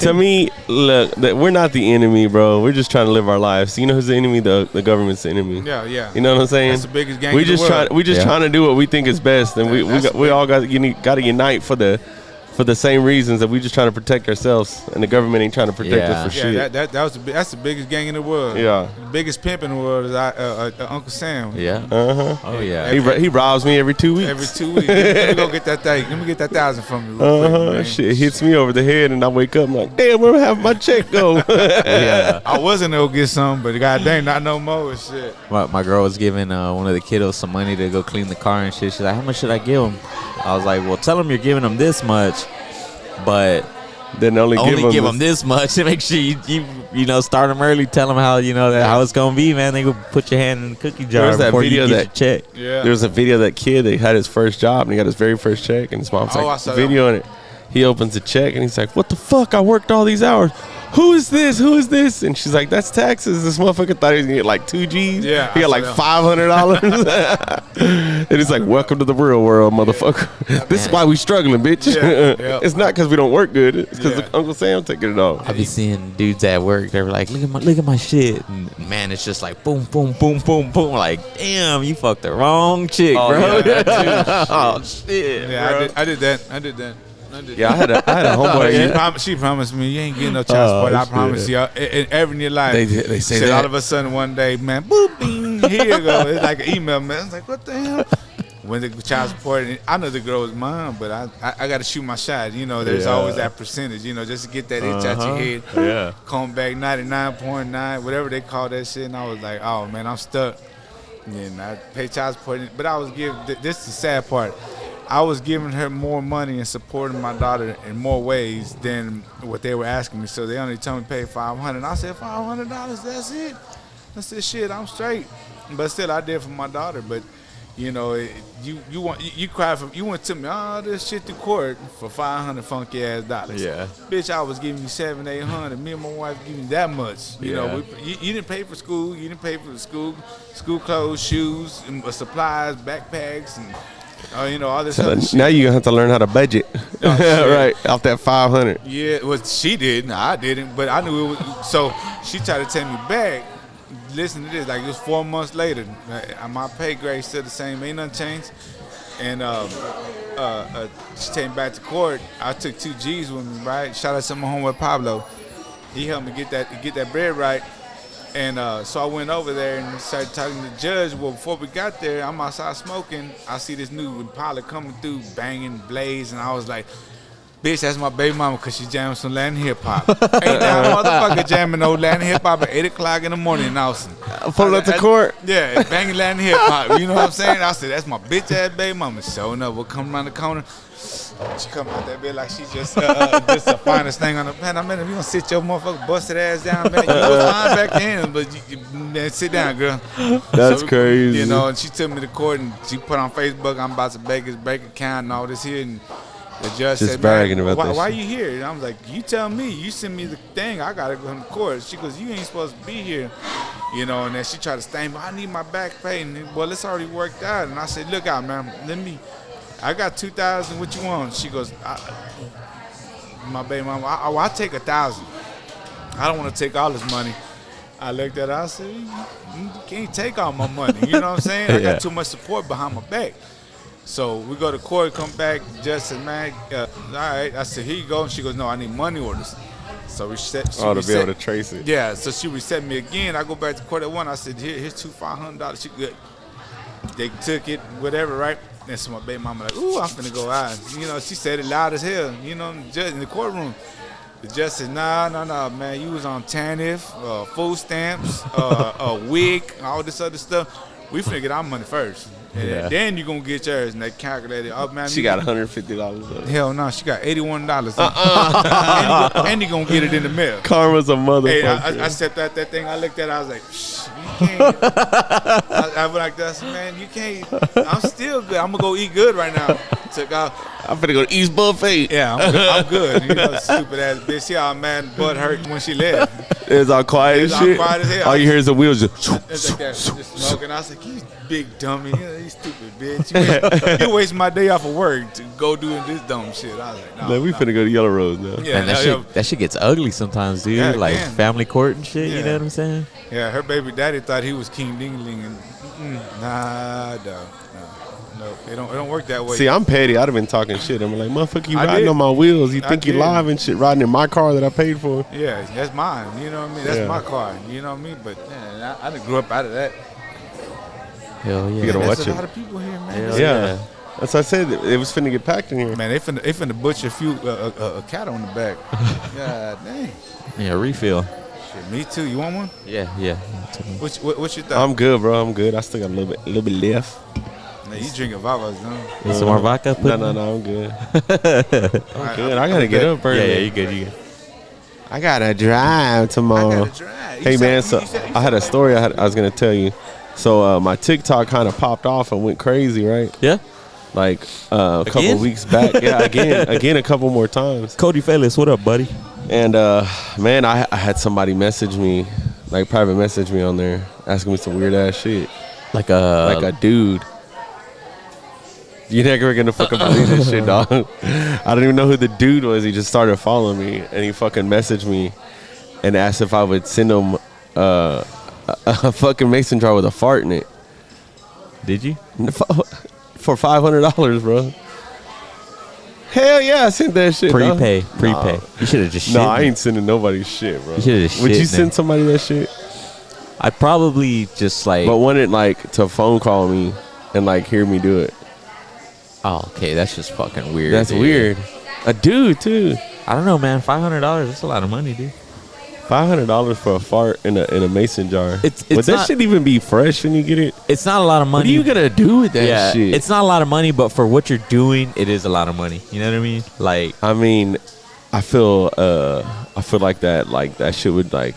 To me, look, we're not the enemy, bro. We're just trying to live our lives. You know who's the enemy? The government's the enemy. Yeah. You know what I'm saying? That's the biggest gang in the world. We just trying to do what we think is best, and we all got to unite for the same reasons that we just trying to protect ourselves, and the government ain't trying to protect us for shit. Yeah, that's the biggest gang in the world. Yeah. The biggest pimp in the world is Uncle Sam. Yeah. Oh yeah. He robs me every 2 weeks. Every 2 weeks. Let me go get that thing. Let me get that 1,000 from you. Real quick, man. Shit hits me over the head, and I wake up. I'm like, damn, where have my check go? Yeah. I wasn't gonna get some, but god dang, not no more and shit. My girl was giving one of the kiddos some money to go clean the car and shit. She's like, how much should I give him? I was like, well, tell him you're giving him this much, but then only give them this much and make sure you know, start them early. Tell them how, you know, how it's gonna be, man. They go put your hand in the cookie jar before you get your check. Yeah. There was a video of that kid that had his first job and he got his very first check, and his mom's I like saw video on it. He opens the check and he's like, what the fuck? I worked all these hours. Who is this? And she's like, that's taxes. This motherfucker thought he was gonna get like 2 G's. Yeah, he got like $500. And he's like, welcome to the real world, motherfucker. This is why we struggling, bitch. Yeah. It's not because we don't work good. It's because Uncle Sam taking it off. I be seeing dudes at work. They're like, look at my shit. And man, it's just like boom, boom, boom, boom, boom. Like, damn, you fucked the wrong chick, bro. Yeah, oh shit. Yeah, bro. I did that. Yeah, I had a homeboy. She promised me you ain't getting no child support. I promise you. Ever in your life. They say that. All of a sudden one day, man, boop, bing, here you go. It's like an email, man. I was like, what the hell? When the child support, I know the girl was mine, but I got to shoot my shot. You know, there's always that percentage, you know, just to get that itch out your head. Yeah. Come back 99.9, whatever they call that shit. And I was like, oh, man, I'm stuck. And I pay child support. But I was giving, this is the sad part. I was giving her more money and supporting my daughter in more ways than what they were asking me. So they only told me to pay $500. I said, $500, that's it. I said, shit, I'm straight. But still, I did for my daughter. But, you know, you cried for, you went to me, this shit to court for $500 funky ass dollars. Yeah. Bitch, I was giving you $700, $800. Me and my wife giving you that much. You know, you didn't pay for school. You didn't pay for the school clothes, shoes, and supplies, backpacks, and you know, all this other shit. Now you're going to have to learn how to budget. Right, off that $500. Yeah, well, she did. No, I didn't, but I knew it was. So she tried to take me back. Listen to this. Like, it was 4 months later. My pay grade still the same. Ain't nothing changed. And she take me back to court. I took 2 G's with me, right? Shout out to my homeboy Pablo. He helped me get that bread right. And so I went over there and started talking to the judge. Well, before we got there, I'm outside smoking. I see this new Impala coming through, banging, blaze, and I was like, bitch, that's my baby mama because she jamming some Latin hip-hop. Ain't that motherfucker jamming no Latin hip-hop at 8 o'clock in the morning in Austin. Pull up to court. Yeah, banging Latin hip-hop. You know what I'm saying? I said, that's my bitch-ass baby mama. Showing up, we'll come around the corner. She come out that bit like she just the finest thing on the planet. Man, if you gonna sit your motherfucker busted ass down, man, you was fine back then, but man, sit down, girl. That's crazy. You know, and she took me to court and she put on Facebook, I'm about to beg his bank account and all this here. And the judge Just said, bragging man, about why that you here? And I was like, you tell me. You send me the thing. I got to go to court. She goes, you ain't supposed to be here. You know, and then she tried to stain me. I need my back pay. And, well, it's already worked out. And I said, look out, man. I got $2,000. What you want? She goes, my baby mama, I'll take $1,000. I don't want to take all this money. I looked at her. I said, you can't take all my money. You know what I'm saying? I got too much support behind my back. So we go to court, come back. Judge said, man, all right. I said, here you go. And she goes, no, I need money orders. So we set. To be able to trace it. Yeah. So she reset me again. I go back to court at 1. I said, here's $500. She good. They took it, whatever, right? And so my baby mama like, ooh, I'm finna go out. You know, she said it loud as hell. You know, in the courtroom. The judge said, nah, man. You was on TANF, food stamps, a wig, all this other stuff. We finna get our money first. And then you gonna get yours. And they calculated, oh, man. She got $150. Hell no, she got $81. And you gonna get it in the mail. Karma's a motherfucker. Hey, I stepped out that thing. I looked at it. I was like, you can't. I was like, that's, man, you can't. I'm still good. I'm gonna go eat good right now. Took off. I'm finna go to East Buffet. Yeah, I'm good. You know, stupid ass bitch. She all mad and butt hurt when she left. It's all quiet as shit. All quiet as hell. All you hear is the wheels just. It's like that, just smoking. I was like, you big dummy. You stupid bitch. You waste my day off of work to go doing this dumb shit. I was like, no. Man, we finna go to Yellow Rose now. Yeah, Man, that shit gets ugly sometimes, dude. Yeah, like man. family court and shit. Yeah. You know what I'm saying? Yeah, her baby daddy thought he was King Ding-a-ling, and nah, no, it don't work that way. See, I'm petty. I'd have been talking shit. I'm like, motherfucker, you I riding did. on my wheels. You I think you did. live and shit, riding in my car that I paid for. Yeah, that's mine. You know what I mean? That's Yeah. my car. You know what I mean? But man, I done grew up out of that. Hell yeah. You gotta There's watch a it. lot of people here, man. Hell Yeah. That's what I said. It was finna get packed in here. Man, they finna butcher a cat on the back. God dang. Yeah, refill. Shit, me too. You want one? Yeah. What's your thought? I'm good, bro. I'm good. I still got a little bit left. Man, you drinking Vavas, no? Need some more vodka? No, I'm good. I'm good. I gotta get up early. Yeah, you good. I gotta drive tomorrow. I gotta drive. Hey man, so I had a story I was gonna tell you. So my TikTok kind of popped off and went crazy, right? Yeah. Like a couple Again? weeks back. Yeah, again a couple more times. Cody Felix, what up, buddy? And man, I had somebody message me, like private message me on there, asking me some weird ass shit. Like a Dude. You're never gonna fucking believe this shit, dog. I don't even know who the dude was. He just started following me, and he fucking messaged me and asked if I would send him a fucking mason jar with a fart in it. Did you? For $500, bro. Hell yeah, I sent that shit. Prepay. Nah. You should have just shit. No, I ain't sending nobody shit, bro. You should've just Would shit you in send it. somebody that shit? I probably just like. But wanted like to phone call me and like hear me do it. Oh, okay, that's just fucking weird. That's dude. weird. A dude too. I don't know, man. $500. That's a lot of money, dude. $500 for a fart in a mason jar. Would It's that not- shit even be fresh when you get it? It's not a lot of money. What are you gonna do with that yeah, shit? it's not a lot of money, but for what you're doing, it is a lot of money. You know what I mean? Like, I mean, I feel like that shit would like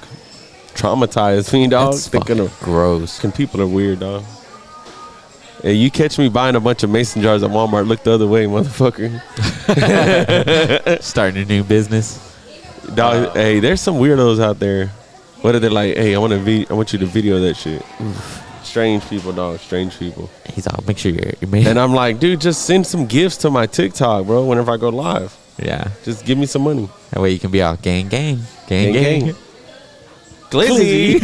traumatize me, dog. that's fucking gross. People are weird, dog. Hey, you catch me buying a bunch of mason jars at Walmart, look the other way, motherfucker. Starting a new business. Dog, hey, there's some weirdos out there. What are they like? Hey, I want you to video that shit. Strange people, dog. Strange people. He's all, make sure you're made. And I'm like, dude, just send some gifts to my TikTok, bro. Whenever I go live, Yeah. just give me some money. That way you can be all gang. Gang. Glizzy.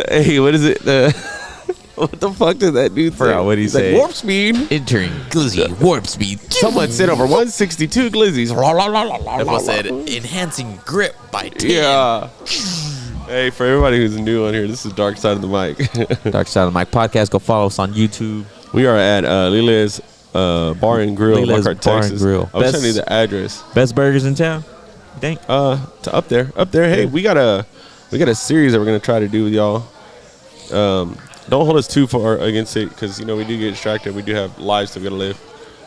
Hey, what is it? What the fuck did that dude say? Forgot what he He's said. like, warp speed. Entering Glizzy warp speed. Someone said over 162 glizzies. Everyone said enhancing grip by 10. Yeah. Hey, for everybody who's new on here, this is Dark Side of the Mic. Dark Side of the Mic podcast. Go follow us on YouTube. We are at Lilly's Bar and Grill, Lilly's Lockhart, Bar and Texas. Grill. I was telling you the address. Best burgers in town. You think? To up there. Hey, we got a series that we're gonna try to do with y'all. Don't hold us too far against it, because we do get distracted. We do have lives that we gotta live.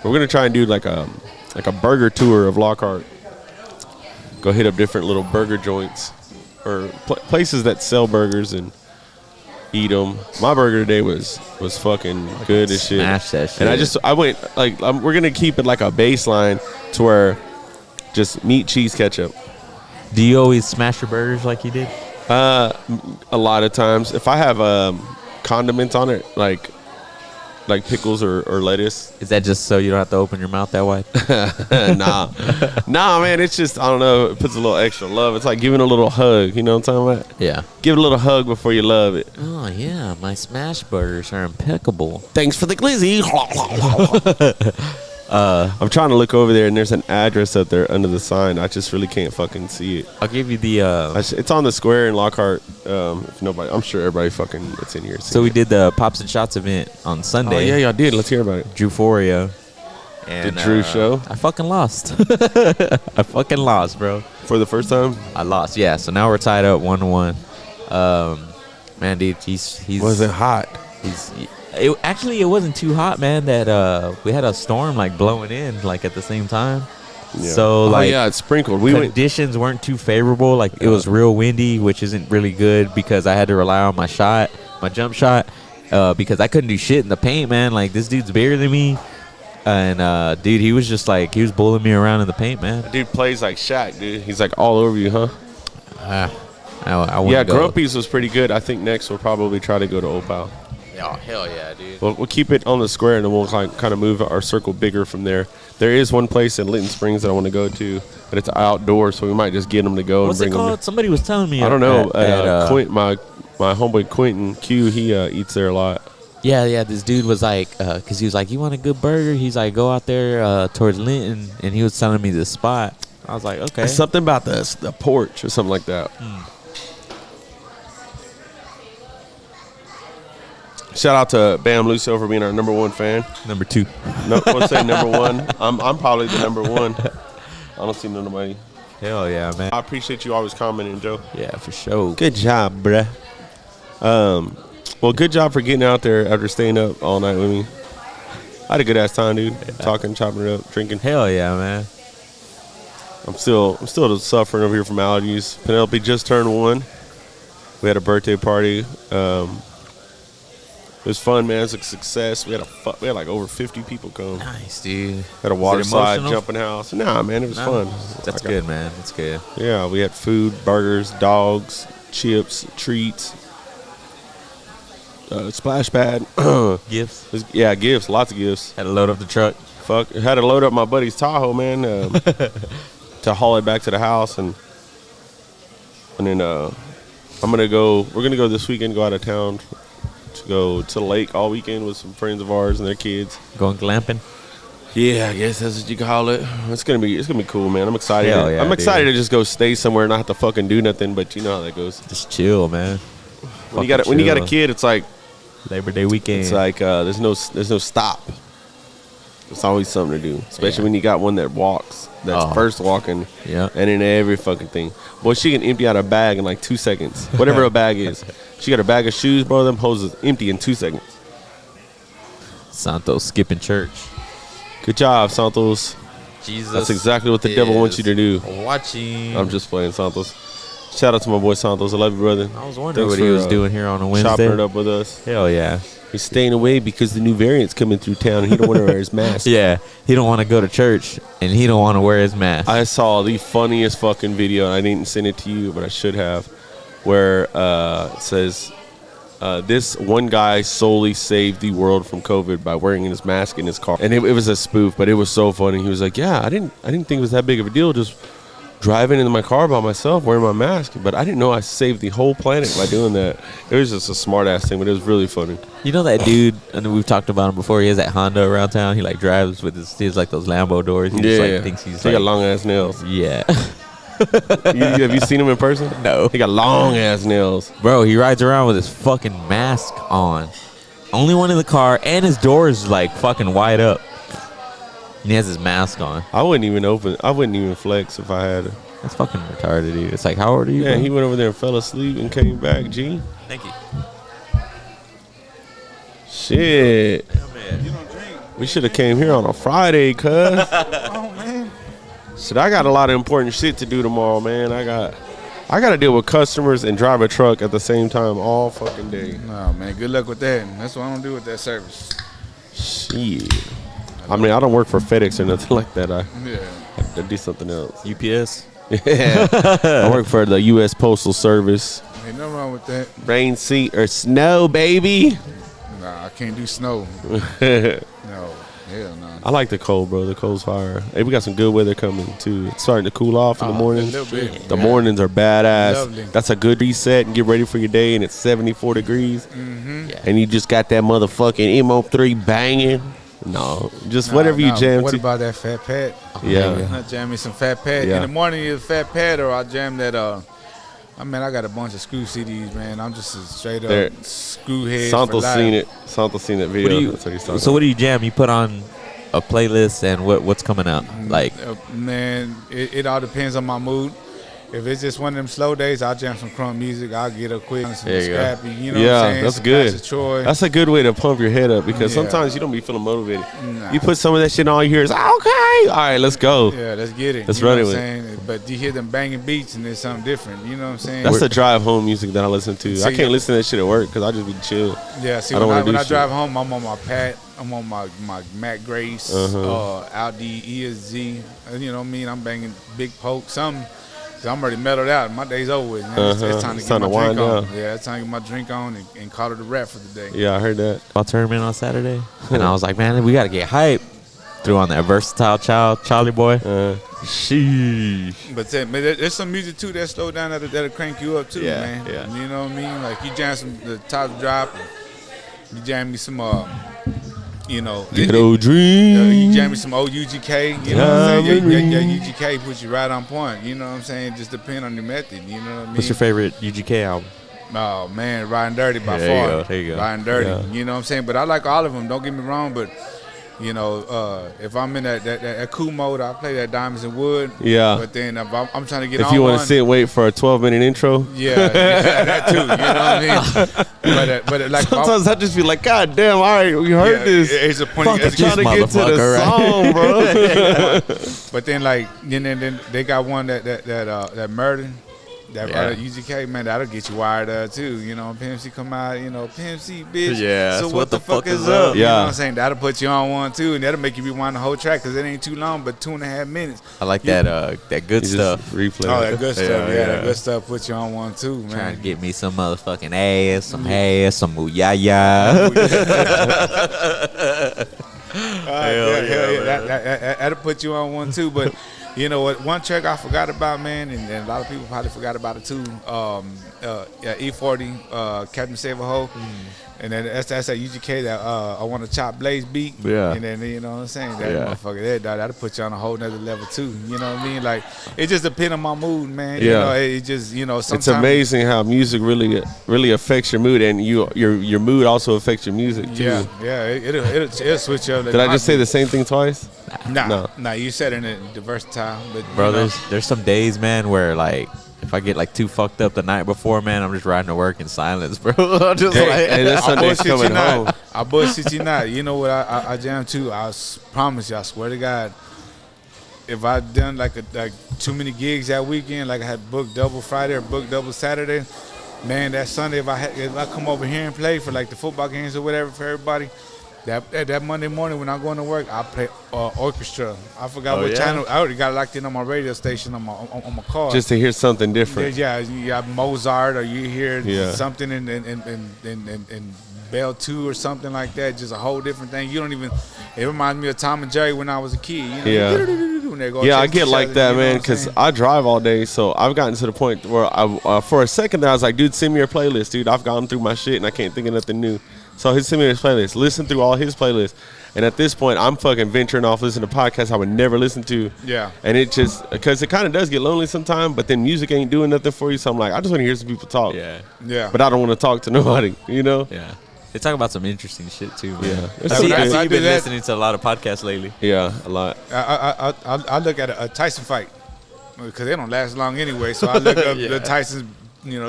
We're gonna try and do like a burger tour of Lockhart. Go hit up different little burger joints or places that sell burgers and eat them. My burger today was fucking good as shit. Smash that shit. And I went like we're gonna keep it like a baseline to where just meat, cheese, ketchup. Do you always smash your burgers like you did? A lot of times, if I have condiments on it, like pickles or lettuce. Is that just so you don't have to open your mouth that wide? Nah, man. It's just, I don't know. It puts a little extra love. It's like giving a little hug. You know what I'm talking about? Yeah. Give it a little hug before you love it. Oh yeah, my smash burgers are impeccable. Thanks for the glizzy. I'm trying to look over there, and there's an address up there under the sign. I just really can't fucking see it. I'll give you the. It's on the square in Lockhart. If nobody, I'm sure everybody fucking that's in here. So we did the Pops and Shots event on Sunday. Oh yeah, y'all did. Let's hear about it. Drew-foria. And, Did Drew show? I fucking lost. I fucking lost, bro. For the first time? I lost. Yeah. So now we're tied up 1-1. Man, dude, he's Wasn't hot. It wasn't too hot, man. That we had a storm like blowing in like at the same time. Yeah. So like it sprinkled. Conditions weren't too favorable. Like it was real windy, which isn't really good because I had to rely on my jump shot, because I couldn't do shit in the paint, man. Like this dude's bigger than me, and dude, he was just like he was bullying me around in the paint, man. That dude plays like Shaq, dude. He's like all over you, huh? I wouldn't go. Grumpy's was pretty good. I think next we'll probably try to go to Opal. Oh hell yeah, dude. We'll keep it on the square, and then we'll kind of move our circle bigger from there. There is one place in Linton Springs that I want to go to, but it's outdoors, so we might just get them to go What's and bring it called? them. Somebody was telling me. I don't know. my My homeboy Quentin Q, he eats there a lot. Yeah. This dude was like, because he was like, you want a good burger? He's like, go out there towards Linton, and he was telling me the spot. I was like, okay. It's something about the porch or something like that. Shout out to Bam Lucio for being our number one fan. Number 2. No, I want to say number one. I'm probably the number one. I don't see nobody. Hell yeah, man. I appreciate you always commenting, Joe. Yeah, for sure. Good job, bruh. Well, good job for getting out there after staying up all night with me. I had a good ass time, dude. Talking, chopping it up, drinking. Hell yeah, man. I'm still suffering over here from allergies. Penelope just turned 1. We had a birthday party. It was fun, man. It was a success. We had like over 50 people come. Nice, dude. Had a water slide, emotional? jumping house. Nah, man, it was fun. That's good, man. That's good. Yeah, we had food, burgers, dogs, chips, treats, splash pad. Gifts. Yeah, gifts, lots of gifts. Had to load up the truck. Fuck, had to load up my buddy's Tahoe, man, to haul it back to the house, and then we're gonna go this weekend, go out of town to go to the lake all weekend with some friends of ours and their kids. Going glamping. Yeah, I guess that's what you call it. It's gonna be cool, man. I'm excited. Hell yeah, I'm excited to just go stay somewhere and not have to fucking do nothing. But you know how that goes. Just chill, man. When you got a kid, it's like Labor Day weekend. It's like there's no stop. It's always something to do, especially when you got one that walks. That's first walking. Yeah. And in every fucking thing. Boy, she can empty out a bag in like 2 seconds. Whatever a bag is. She got a bag of shoes, bro. Them hoses empty in 2 seconds. Santos skipping church. Good job, Santos. Jesus. That's exactly what the devil wants you to do. Watching. I'm just playing, Santos. Shout out to my boy Santos. I love you, brother. I was wondering what he was doing here on a Wednesday. Chopping it up with us. Hell yeah. He's staying away because the new variant's coming through town and he don't want to wear his mask. Yeah. He don't want to go to church and he don't want to wear his mask. I saw the funniest fucking video, and I didn't send it to you, but I should have, where it says, this one guy solely saved the world from COVID by wearing his mask in his car. And it was a spoof, but it was so funny. He was like, yeah, I didn't think it was that big of a deal. Just driving in my car by myself wearing my mask, but I didn't know I saved the whole planet by doing that. It was just a smart ass thing, but it was really funny. You know that dude, and we've talked about him before. He has that Honda around town. He like drives with his like those Lambo doors. He just like thinks he's he like got long ass nails. Yeah. Have you seen him in person? No. He got long ass nails. Bro, he rides around with his fucking mask on. Only one in the car, and his door is like fucking wide up. And he has his mask on. I wouldn't even flex if I had it. That's fucking retarded, dude. It's like, how old are you? Yeah, bro? he went over there and fell asleep and came back, G. Thank you. Shit. You don't drink. We should have came here on a Friday, cuz. Oh man. Shit, I got a lot of important shit to do tomorrow, man. I got to deal with customers and drive a truck at the same time all fucking day. No man, good luck with that. That's what I don't do with that service. Shit. I mean, I don't work for FedEx or nothing like that. I do something else. UPS. Yeah. I work for the U.S. Postal Service. Ain't nothing wrong with that. Rain, sleet, or snow, baby. Nah, I can't do snow. No, hell no. I like the cold, bro. The cold's fire. Hey, we got some good weather coming, too. It's starting to cool off in the mornings. A little bit. The mornings are badass. Lovely. That's a good reset and get ready for your day, and it's 74 degrees. Mm-hmm. And you just got that motherfucking MO3 banging. No, just whatever you jam What to. about that fat pad? Yeah. I jam me some fat pad. Yeah. In the morning, it's fat pad, or I jam that. I mean, I got a bunch of screw CDs, man. I'm just a straight There. up screw head. Santos seen it. Santos seen that video. That's what he's talking So what do you jam? You put on a playlist and what's coming out? Like, Man, it all depends on my mood. If it's just one of them slow days, I'll jam some KlumZ music. I'll get up quick, some There you go. scrappy. You know Yeah, what I'm saying? that's Some good. Pastor Troy. That's a good way to pump your head up because Yeah. sometimes you don't be feeling motivated. Nah. You put some of that shit on, you hear it's okay. All right, let's go. Yeah, let's get it. Let's you know run what it I'm saying? But you hear them banging beats and it's something different. You know what I'm saying? That's the drive home music that I listen to. See, I can't listen to that shit at work because I just be chill. Yeah, see, I don't when wanna do I shit. drive home, I'm on my Pat, I'm on my Mac Grace, Audi ESZ. You know what I mean? I'm banging Big Poke, something. Cause I'm already mellowed out. My day's over with, man. It's time to It's get time my to wind drink on. down. Yeah, it's time to get my drink on and call it a wrap for the day. Yeah, I heard that. my tournament on Saturday, and I was like, man, we gotta get hype. Threw on that versatile Charlie boy. Sheesh. But there's some music too that slow down that'll crank you up too, Yeah, man. yeah. You know what I mean? Like you jam the top drop, and you jam me some Ghetto dream. you jam me some old UGK, you know what I'm saying? Yeah, UGK puts you right on point. You know what I'm saying? Just depend on your method. You know what I mean? What's your favorite UGK album? Oh man, Riding Dirty by There you far. go, there you go. Riding Dirty. Yeah. You know what I'm saying? But I like all of them. Don't get me wrong, but you know, if I'm in that cool mode, I play that Diamonds and Wood. Yeah. But then if I'm trying to get If on you want one, to sit and wait for a 12-minute intro, yeah, that too. You know what I mean? But like sometimes I just be like, God damn, all right, we heard this. It's a point. Fuck It's this Trying to get to the motherfucker, right? song, bro. But then like then they got one that Murder. That UGK, man, that'll get you wired up too. You know, PMC come out, you know, PMC, bitch. Yeah, So so what the fuck is up? You Yeah. know what I'm saying? That'll put you on one too, and that'll make you rewind the whole track because it ain't too long, but 2.5 minutes. I like that good You stuff. just replay. Oh, it. that good stuff. Yeah, Yeah, yeah. that good stuff puts you on one too, Trying man. to get me some motherfucking ass, some ass, some ooh ya ya. That'll put you on one too. But you know what? One track I forgot about, man, and a lot of people probably forgot about it too. E40, Captain Save a Ho. And then that's that UGK that I want to chop Blaze beat. Yeah. And then you know what I'm saying? That Yeah. motherfucker that'll put you on a whole nother level too. You know what I mean? Like it just depends on my mood, man. You Yeah. know, it just sometimes It's amazing how music really affects your mood, and your mood also affects your music too. Yeah, it'll switch up. Did I just say the same thing twice? Nah, No. you said it in the versatile, but Bro, you know, there's some days, man, where like if I get like too fucked up the night before, man, I'm just riding to work in silence, bro. I'm just like, Hey, that's I Sunday's bullshit you coming home. not. I bullshit you not. You know what I jam too? Promise you, I swear to God, if I done like too many gigs that weekend, like I had booked double Friday or booked double Saturday, man, that Sunday if I come over here and play for like the football games or whatever for everybody, that Monday morning when I'm going to work, I play orchestra. I forgot what channel. I already got it locked in on my radio station on my car. Just to hear something different. Yeah, you got Mozart or you hear Yeah. something in Bell 2 or something like that. Just a whole different thing. You don't even. It reminds me of Tom and Jerry when I was a kid. You know? Yeah. when they go. Yeah, I chase get each like other, that, you know man, what I'm because saying? I drive all day. So I've gotten to the point where for a second there, I was like, dude, send me your playlist, dude. I've gone through my shit and I can't think of nothing new. So he sent me his playlist. Listen through all his playlists. And at this point, I'm fucking venturing off listening to podcasts I would never listen to. Yeah. And it just, because it kind of does get lonely sometimes, but then music ain't doing nothing for you. So I'm like, I just want to hear some people talk. Yeah. Yeah. But I don't want to talk to nobody, you know? Yeah. They talk about some interesting shit too, man. Yeah. I It's see, okay. I see I you've do been that. listening to a lot of podcasts lately. Yeah, a lot. I look at a Tyson fight because they don't last long anyway. So I look up the Tyson's,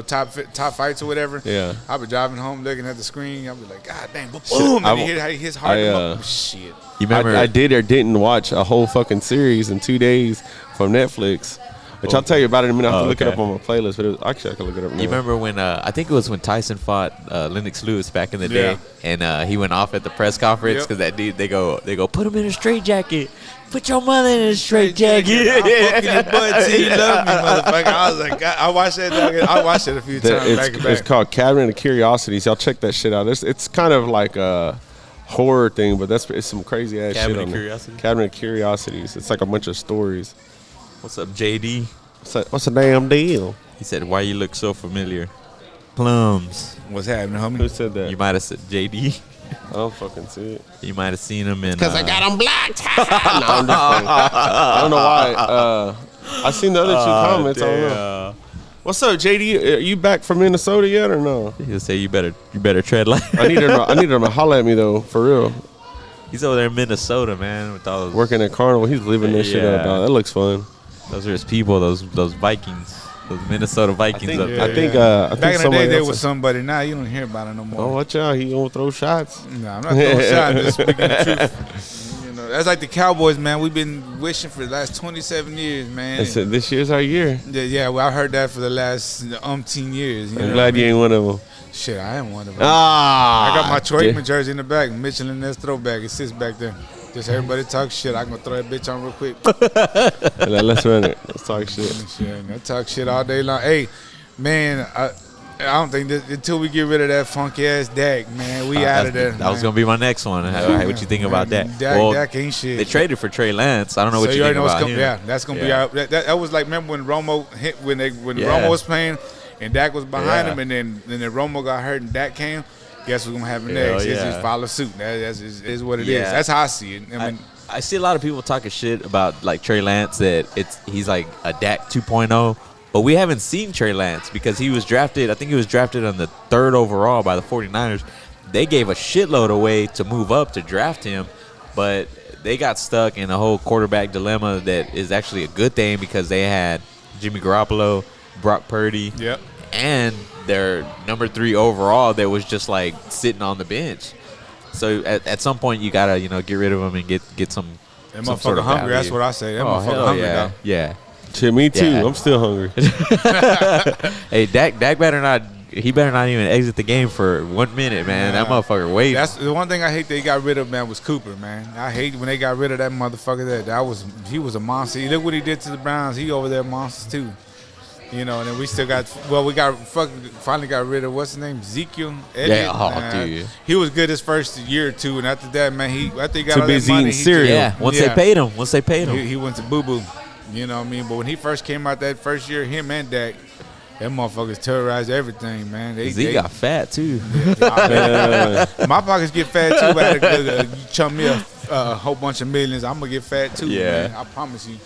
top fights or whatever. Yeah. I'll be driving home looking at the screen. I'll be like, God dang, boom! And you hear how he hits hard. Shit. You remember? I did or didn't watch a whole fucking series in 2 days from Netflix, which I'll tell you about in a minute. I have to look it up on my playlist, but actually I can look it up now. You remember when I think it was when Tyson fought Lennox Lewis back in the day, and he went off at the press conference because that dude they go put him in a straitjacket, put your mother in a straitjacket. I'm fucking your butt till you love me, motherfucker. I was like, God, I watched that. I watched it a few times back to back. It's called Cabinet of Curiosities. Y'all check that shit out. It's kind of like a horror thing, but it's some crazy ass shit Cabinet on of there. Curiosities? Cabinet of Curiosities. It's like a bunch of stories. What's up, JD? What's the damn deal? He said, "Why you look so familiar?" KlumZ. What's happening, homie? Who said that? You might have said JD. I don't fucking see it. You might have seen him in. Because I got him blocked. No, I'm just kidding. I don't know why. I seen the other two comments. I don't know. What's up, JD? Are you back from Minnesota yet or no? He'll say you better tread light. I need him to holler at me though, for real. He's over there in Minnesota, man, with all those. Working at Carnival, he's living that shit up, dog. That looks fun. Those are his people. Those Vikings. Those Minnesota Vikings up there. I think back in the day, there else was somebody. Now you don't hear about it no more. Oh, watch out! He gonna throw shots. No, I'm not throwing shots. Just speaking the truth. That's like the Cowboys, man. We've been wishing for the last 27 years, man. This year's our year. Yeah, well, I heard that for the last umpteen years. I'm glad you ain't one of them. Shit, I am one of them. Ah, I got my Troy Aikman jersey in the back. Mitchell and Ness throwback. It sits back there. Just everybody talk shit. I gonna throw that bitch on real quick. Let's run it. Let's talk shit. I talk shit all day long. Hey, man, I don't think until we get rid of that funky ass Dak, man, we out of there. That was gonna be my next one. What you think about that? Dak ain't shit. They traded for Trey Lance. I don't know what you think about him. Yeah, that's gonna be out. That was like, remember when Romo hit when Romo was playing and Dak was behind him, and then Romo got hurt and Dak came. Guess what's gonna happen next? It's just follow suit. That's is what it is. That's how I see it. I mean, I see a lot of people talking shit about like Trey Lance that he's like a Dak 2.0, but we haven't seen Trey Lance because he was drafted. I think he was drafted on the 3rd overall by the 49ers. They gave a shitload away to move up to draft him, but they got stuck in a whole quarterback dilemma that is actually a good thing because they had Jimmy Garoppolo, Brock Purdy, and their number 3 overall that was just like sitting on the bench. So at some point you gotta get rid of him and get some. That some motherfucker sort of hungry. value. That's what I say. That motherfucker hungry. Yeah, Though. yeah. Shit, me too. Yeah. I'm still hungry. Hey, Dak better not. He better not even exit the game for 1 minute, man. That motherfucker waiting. That's the one thing I hate they got rid of, man, was Cooper, man. I hate when they got rid of that motherfucker. He was a monster. Look what he did to the Browns. He over there monsters too. And then we still got. Well, we finally got rid of what's his name, Ezekiel Elliott. Dude. He was good his first year or two, and after that, man, after he got Too all that busy money, eating cereal. Once they paid him. he went to boo boo. You know what I mean? But when he first came out that first year, him and Dak, that motherfuckers terrorized everything, man. He got fat too. My pockets get fat too. But you chump me a whole bunch of millions, I'm gonna get fat too. Yeah. Man. I promise you.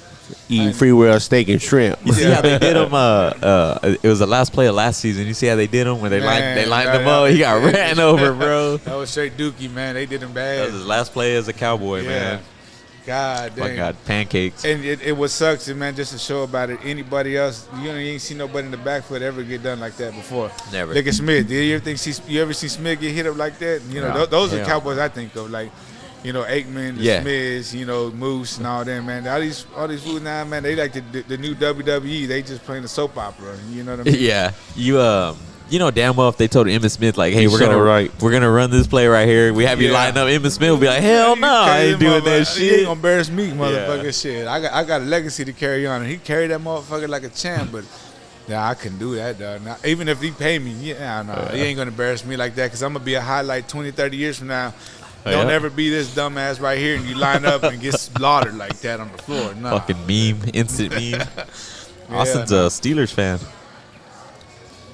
Eating free will steak and shrimp. You see how they did him? It was the last play of last season. You see how they did him when they lined him up. He got ran over, bro. That was straight dookie, man. They did him bad. That was his last play as a Cowboy, man. God damn. My God, pancakes. And it what sucks, man, just to show about it. Anybody else, you ain't seen nobody in the backfoot ever get done like that before. Never. Look at Smith. Did you ever see Smith get hit up like that? Those are Cowboys I think of, like, Aikman, the Smiths, Moose and all that, man. All these fools now, man, they like the new WWE. They just playing the soap opera. You know what I mean? Yeah. You know damn well if they told Emmitt Smith like, hey, we're right. gonna run this play right here. We have you lined up. Emmitt Smith will be like, hell no, I ain't doing that You shit. ain't gonna embarrass me, motherfucker. Shit, I got a legacy to carry on, and he carried that motherfucker like a champ. But I couldn't do that, dog. Now, even if he paid me, he ain't gonna embarrass me like that. Cause I'm gonna be a highlight 20, 30 years from now. Don't yeah. ever be this dumbass right here and you line up and get slaughtered like that on the floor. Nah. Fucking meme, instant meme. Austin's a Steelers fan.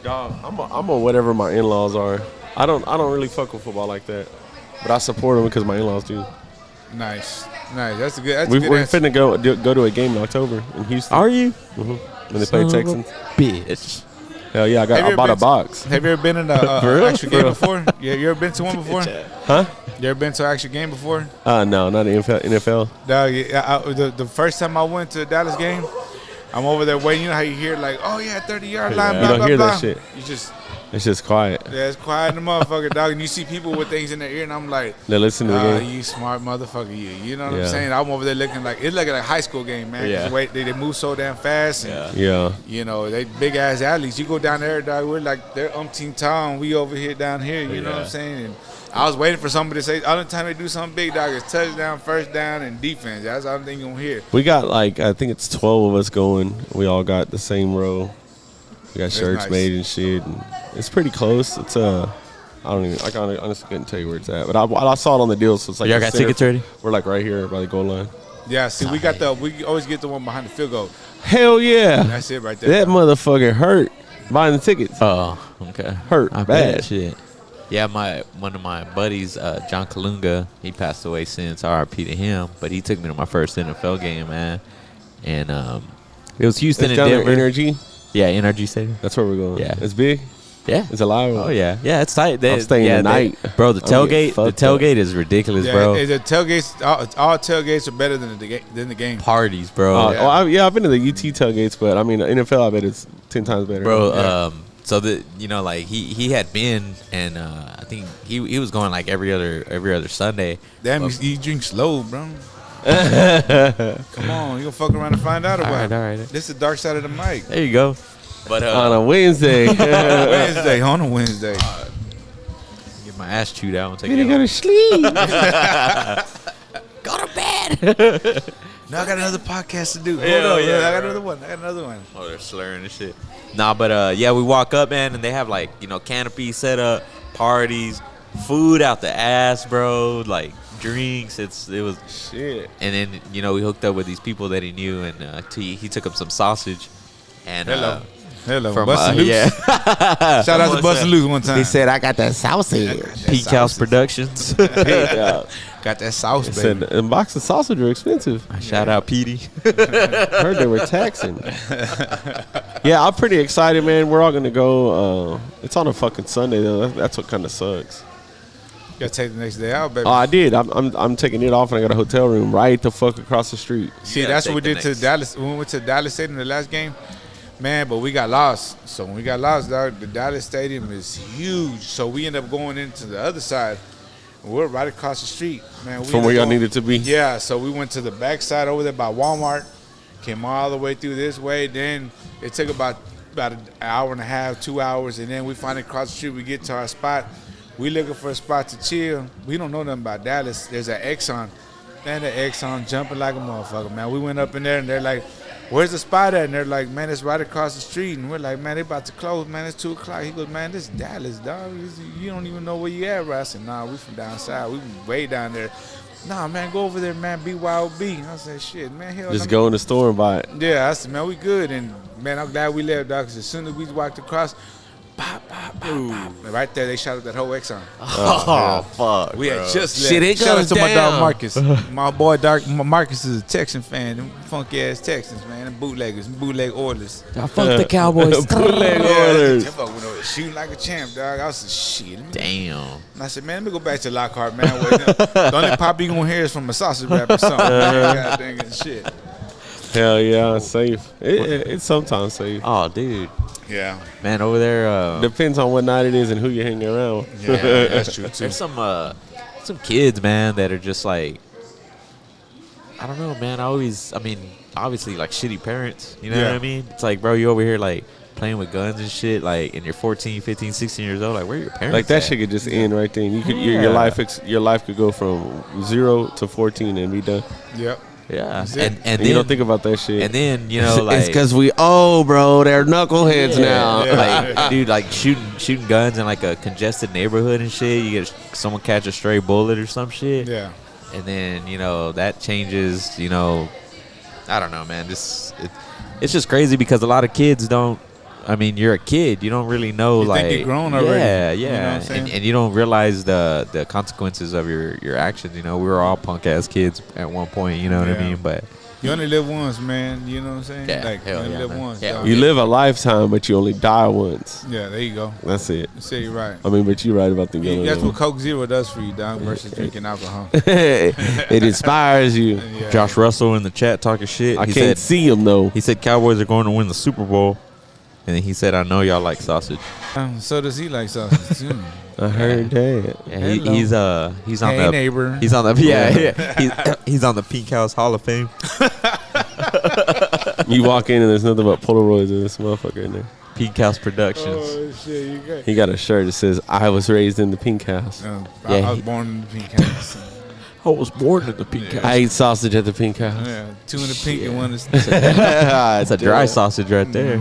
Dog, I'm on whatever my in-laws are. I don't really fuck with football like that, but I support them because my in-laws do. Nice. That's a good. That's a We're good answer. finna go to a game in October in Houston. Are you? When they play Texans. Bitch. Hell yeah, Have you I ever bought a been to- box. Have you ever been in For an real? actual game before? Yeah, you ever been to one before? Huh? You ever been to an actual game before? No, not the NFL. Dog, the first time I went to a Dallas game, I'm over there waiting. You know how you hear like, oh yeah, 30-yard line, You blah don't blah hear blah. that shit. You just It's just quiet. it's quiet in the motherfucker, dog. And you see people with things in their ear, and I'm like, They listen to the game. you smart motherfucker, you. You know what Yeah. I'm saying? I'm over there looking like it's like a high school game, man. 'Cause Yeah. Wait, they move so damn fast. And, Yeah. You know, they big ass alleys. You go down there, dog. We're like they're umpteen town. We over here down here. You know what I'm saying? And I was waiting for somebody to say, all the time they do something big, dog, it's touchdown, first down, and defense. That's the only thing you're gonna hear. We got like I think it's 12 of us going. We all got the same row. We got shirts nice. made and shit. And it's pretty close. It's I honestly couldn't tell you where it's at, but I saw it on the deal. So it's like Y'all the got center- tickets ready? We're like right here by the goal line. Yeah, see, we always get the one behind the field goal. Hell yeah! That's it right there. That motherfucker hurt buying the tickets. Oh, okay. Hurt I bad. bet. Shit. Yeah, one of my buddies, John KlumZ, he passed away since. RIP to him. But he took me to my first NFL game, man. And it was Houston It's and down there, Denver. Energy. Yeah, NRG Stadium. That's where we're going. Yeah. It's big. Yeah. It's alive. Oh yeah, yeah. It's tight. I'm staying yeah, tonight. bro. The I'm getting tailgate, the fucked up. tailgate is ridiculous, Yeah, bro. the tailgates, all tailgates are better than the game. Parties, bro. I've been to the UT tailgates, but I mean NFL. I bet it's 10 times better. Bro, Yeah. so like he had been, and I think he was going like every other Sunday. Damn, But- you drink slow, bro. Come on, you gonna fuck around and find out about it. all right. This is the dark side of the mic. There you go. But on a Wednesday. On a Wednesday. get my ass chewed out and take You it gotta out. sleep. Go to bed. No, I got another podcast to do. Hold Yeah, on, yeah, I got right. another one. Oh, they're slurring and shit. Nah, but yeah, we walk up, man, and they have like canopies set up, parties, food out the ass, bro. Like drinks. It was. Shit. And then we hooked up with these people that he knew, and he took up some sausage. And Hello, from Bustin' Loose. yeah, Shout out to Bustin' Loose one time. He said, "I got that sausage." Peak House Productions. Got that sauce, He baby. said, "A box of sausage are expensive." Shout out Petey. Heard they were taxing. Yeah, I'm pretty excited, man. We're all gonna go. It's on a fucking Sunday though. That's what kind of sucks. Gotta take the next day out, baby. Oh, I did. I'm taking it off, and I got a hotel room right the fuck across the street. See, Yeah, that's take what we the did to next. Dallas. When we went to Dallas Stadium the last game, man, but we got lost. So when we got lost, dog, the Dallas Stadium is huge. So we end up going into the other side. We're right across the street, man. From where y'all needed to be. Yeah, so we went to the backside over there by Walmart, came all the way through this way. Then it took about an hour and a half, 2 hours, and then we finally cross the street. We get to our spot. We looking for a spot to chill. We don't know nothing about Dallas. There's an Exxon. Man, the Exxon jumping like a motherfucker, man. We went up in there, and they're like, where's the spot at? And they're like, man, it's right across the street. And we're like, man, they about to close, man. It's 2 o'clock. He goes, man, this is Dallas, dog. You don't even know where you at, right? I said, nah, we from down south. We from way down there. Nah, man, go over there, man. BYOB. I said, shit, man, hell Just no. go in the store and buy it. Yeah, I said, man, we good. And, man, I'm glad we left, dog, because as soon as we walked across, pop, pop, pop, pop. And right there, they shot up that whole Exxon. Oh fuck. We had just left. Shit, it Shout out goes to my dog down. Marcus. My boy Marcus is a Texan fan. Them funky ass Texans, man. Them bootleggers, them bootleg Oilers. I fuck the Cowboys. Bootleg Yeah, Oilers. that fuck went over shooting like a champ, dog. I was like, shit. Let me- Damn. And I said, man, let me go back to Lockhart, man. The only pop you gonna hear is from a sausage wrap or something. Man. God dang it, shit. Hell yeah, safe. It's sometimes safe. Oh, dude. Yeah, Man, over there. Depends on what night it is and who you're hanging around. yeah, that's true too. There's some kids, man, that are just like, I don't know, man. Obviously, like shitty parents. You know what Yeah. I mean? It's like, bro, you over here like playing with guns and shit, like, and you're 14, 15, 16 years old. Like, where are your parents? Like that at? shit could just end right then. You could Yeah. your life could go from 0 to 14 and be done. Yep. Yeah, That's it. and And then you don't think about that shit. and then like it's because we bro. They're knuckleheads now. like dude, like shooting guns in like a congested neighborhood and shit. You get someone catch a stray bullet or some shit. Yeah. And then that changes. I don't know, man. It's just crazy because a lot of kids don't. I mean, you're a kid. You don't really know, You like, think you're grown already. Yeah, You know what I'm yeah, saying? and you don't realize the consequences of your actions. We were all punk ass kids at one point. You know what I Yeah. mean? But You only live once, man. You know what I'm saying? Yeah, Like, you hell only yeah, live man. once. Yeah. dog. You live a lifetime, but you only die once. Yeah, there you go. That's it. You say you're right. I mean, but you're right about the gun. That's what Coke Zero does for you, dog, versus drinking alcohol. It inspires you. Yeah. Josh Russell in the chat talking shit. I He can't said, see him though. He said Cowboys are going to win the Super Bowl, and then he said, "I know y'all like sausage." So does he like sausage too? I heard that. Yeah, Hello. he's on Hey, the neighbor. he's on the he's on the Pink House Hall of Fame. You walk in and there's nothing but Polaroids in this motherfucker in there. Pink House Productions. Oh shit, you got. He got a shirt that says "I was raised in the Pink House." I Yeah, was born in the pink house. I was born in the Pink Yeah. House. I ate sausage at the Pink House. Yeah, 2 in the pink and 1 in the. It's a dry sausage right there.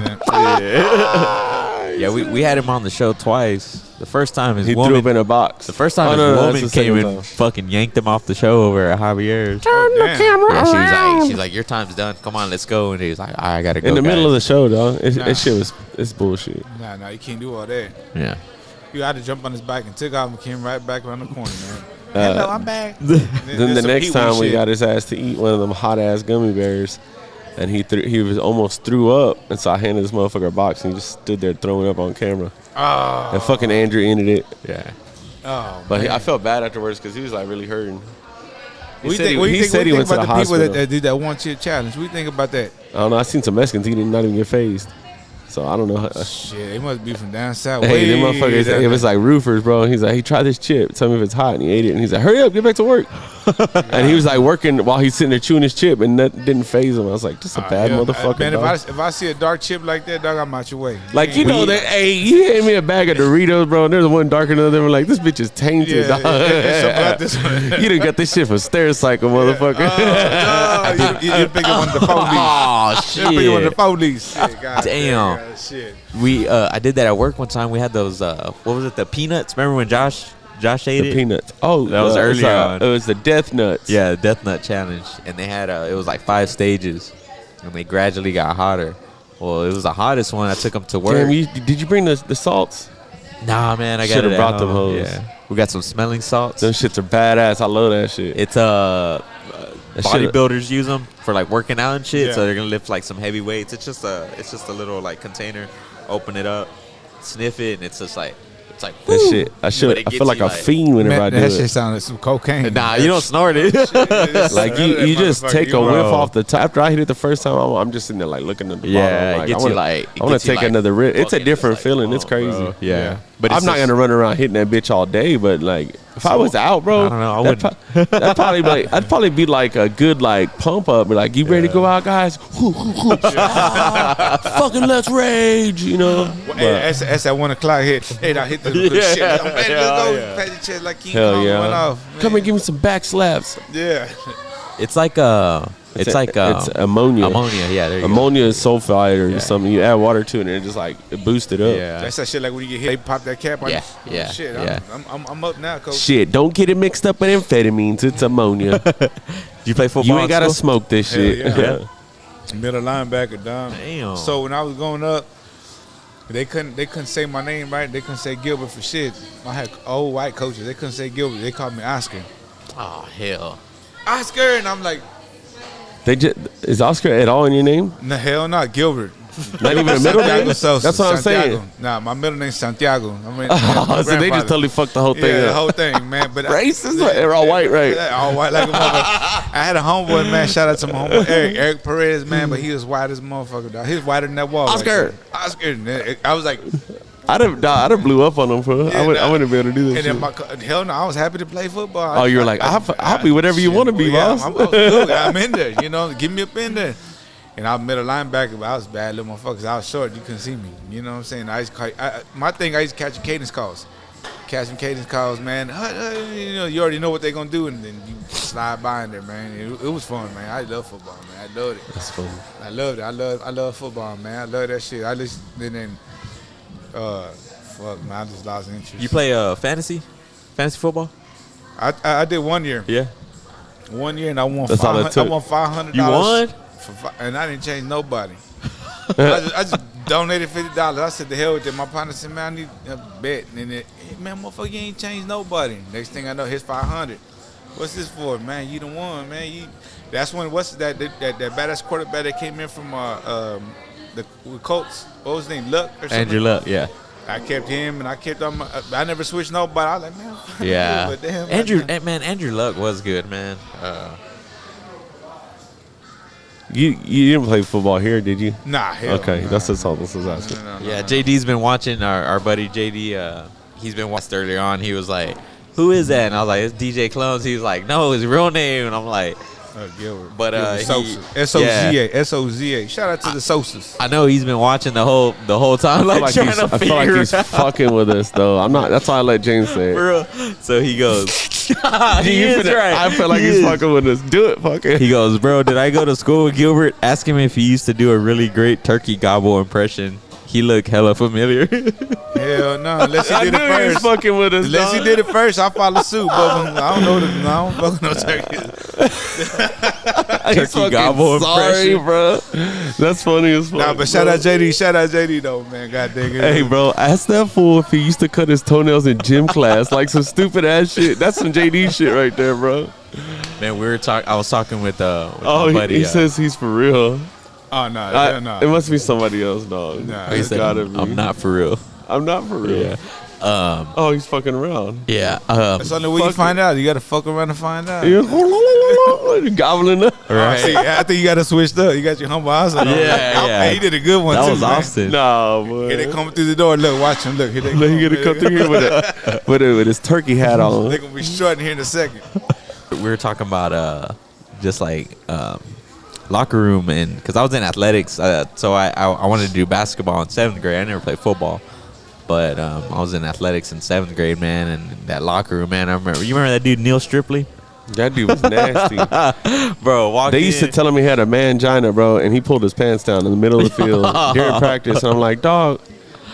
Yeah, we had him on the show twice. The first time his He woman, threw up in a box. the first time Oh, his no, woman that's the came second and time. fucking yanked him off the show over at Javier's. Damn. Yeah, she's like, your time's done. Come on, let's go. And he was like, I gotta go. In the middle of the show, dog. Nah. That shit it's bullshit. Nah, you can't do all that. yeah. You had to jump on his bike and took off and came right back around the corner, man. Uh, Hello, I'm back. Then the next time we got his ass to eat one of them hot ass gummy bears, and he was almost threw up, and so I handed this motherfucker a box, and he just stood there throwing up on camera. Oh, And fucking Andrew ended it. Yeah. But I felt bad afterwards because he was like really hurting. He What said do you he think said he went to about the the people hospital. that did that 1 chip challenge? What do you think about that? I don't know. I seen some Mexicans. He did not even get phased. So I don't know. Shit, they must be from down south. Hey, them way motherfuckers, down it was like roofers, bro. And he's like, he tried this chip. Tell me if it's hot. And he ate it. And he's like, hurry up, get back to work. And he was like working while he's sitting there chewing his chip, and that didn't phase him. I was like, just a bad yeah, motherfucker. Man, dog. if I see a dark chip like that, dog, I'm out your way. Like, you know that, hey, you hand me a bag of Doritos, bro, and there's one darker than the other. I'm like, this bitch is tainted, Yeah, dog. it's something about this one. You done got this shit from Stericycle, motherfucker. You pick up one of the police. Oh You pick up one of the shit. police. Shit, God Damn. God, shit. I did that at work one time. We had those what was it? The peanuts. Remember when Josh ate The it? peanuts. Oh, That was earlier on. It was the death nuts. Yeah, the Death Nut Challenge, and they had it was like 5 stages, and they gradually got hotter. Well, it was the hottest one. I took them to work. Damn, did you bring the salts? Nah, man, I got Shoulda it at brought them home. hoes. Yeah, we got some smelling salts. Them shits are badass. I love that shit. It's That shit- bodybuilders use them for like working out and shit. Yeah. So they're gonna lift like some heavy weights. It's just a little like container. Open it up, sniff it, and it's just like That woo. shit. But it I gets feel like you, a fiend whenever I do that it. shit sounded like some cocaine. Nah, you don't snort it. Like you just take a whiff bro. off the top. After I hit it the first time, I'm just sitting there like looking at the Yeah, bottom. it gets you like. I want to take another rip. It's a fucking different just like, feeling. come It's on, crazy. bro. Yeah, but I'm it's not just- gonna run around hitting that bitch all day, but like if I was out, bro, I don't know, I that'd probably be like, I'd probably be like a good like pump up, be like, you ready to go out, guys? Fucking let's rage, you know. Hey, that's that 1 o'clock hit. Hey, I hit the good shit. I'm ready to go. Pat your chest like King Hell Kong yeah. went off. Come and give me some back slaps. Yeah. It's like it's ammonia. ammonia. Yeah, there you Ammonia is sulfide or Yeah. something. You add water to it and it just like it boosts it go. up. Yeah. That's that shit like when you get hit, they pop that cap on Yeah, you. yeah, Shit, yeah. I'm up now, coach. Shit, don't get it mixed up with amphetamines. It's ammonia. Do you play football? You ain't in gotta school? smoke this Hell shit. yeah. Middle linebacker, dog. Damn. So when I was going up, they couldn't say my name right. They couldn't say Gilbert for shit. I had old white coaches. They couldn't say Gilbert. They called me Oscar. Oh hell. Oscar, and I'm like, Is Oscar at all in your name? no, hell not Gilbert. Not even a middle name? Santiago Sosa. That's what I'm Santiago. saying. Nah, my middle name's Santiago. I mean, Oh, so they just totally fucked the whole thing yeah, the up. whole thing, man. But Racist? They're all white, right? All white like a motherfucker. I had a homeboy, man. Shout out to my homeboy Eric Perez, man. But he was white as a motherfucker, dog. He was whiter than that wall. Oscar. Right Oscar. And I was like, I'd have blew up on them, bro. Yeah, I wouldn't be able to do this and then shit. hell no, I was happy to play football. Oh, you were like, I'll be whatever you want to be, yeah, boss. I'm in there, you know, give me up in there. And I was middle linebacker, but I was bad little motherfuckers. I was short, you couldn't see me. You know what I'm saying? My thing, I used to catch cadence calls. catch some cadence calls, man. You know, you already know what they're gonna do, and then you slide by in there, man. It was fun, man. I love football, man. I loved it. That's funny. I loved it. I love football, man. I love that shit. I listen, and then, fuck, man, I just lost interest. You play fantasy football? I did 1 year. Yeah. 1 year, and I won. That's all it took. I won $500. You won? And I didn't change nobody. I just donated $50. I said, the hell with it. My partner said, man, I need a bet. And then, hey, man, motherfucker, you ain't changed nobody. Next thing I know, here's $500. What's this for, man? You done won, man. That's when that badass quarterback that came in from the Colts. What was his name? Luck or something? Andrew Luck, yeah. I kept him, and I kept on. I never switched nobody. I was like, man, Yeah. but damn, Andrew Luck was good, man. You didn't play football here, did you? Nah, hell Okay, nah. that's all this was asking. Yeah, JD's been watching. Our buddy JD, he's been watched earlier on. He was like, "Who is that?" And I was like, "It's DJ KlumZ." He was like, "No, his real name." And I'm like, Gilbert. But, Sosa. he- S-O-Z-A. S-O-Z-A. Shout out to the Sosas. I know he's been watching the whole time, like trying to I feel like figure he's out. fucking with us though. I'm not. That's why I let James say it. Bro. So he goes, he You is finna- right. I feel like He he's is. fucking with us. Do it, fucking. He goes, bro, did I go to school with Gilbert? Ask him if he used to do a really great turkey gobble impression. He looked hella familiar. Hell no. Unless he I did knew it he was first. fucking with us. Unless he dog. did it first, I follow suit. But I don't know. I don't fuck no turkey. He's Turkey fucking gobble sorry, impression. bro. That's funny as fuck. Nah, but shout out JD. Shout out JD though, man. God dang it. Hey, bro, ask that fool if he used to cut his toenails in gym class, like some stupid ass shit. That's some JD shit right there, bro. Man, I was talking with Oh, my buddy. he says he's for real. Oh no, no. It must be somebody else, dog. Nah. he It's said, gotta be. I'm not for real. I'm not for real. Yeah. Oh, he's fucking around. Yeah. That's the only way you find out. You got to fuck around and find out. You're gobbling up. Right. See, I think you got to switch up. You got your humble eyes on. Yeah. Hey, he did a good one That too. was man. Austin. Nah, boy. Here they coming through the door. Look, watch him. Look, here they Look, he come. gonna come through here with his turkey hat on. They're gonna be strutting here in a second. We were talking about just like locker room, and because I was in athletics, so I wanted to do basketball in 7th grade. I never played football, but I was in athletics in 7th grade, man. And that locker room, man, I remember. You remember that dude Neil Stripley? That dude was nasty. Bro, walked They used to in. tell him he had a mangina, bro, and he pulled his pants down in the middle of the field during practice. And I'm like, dog,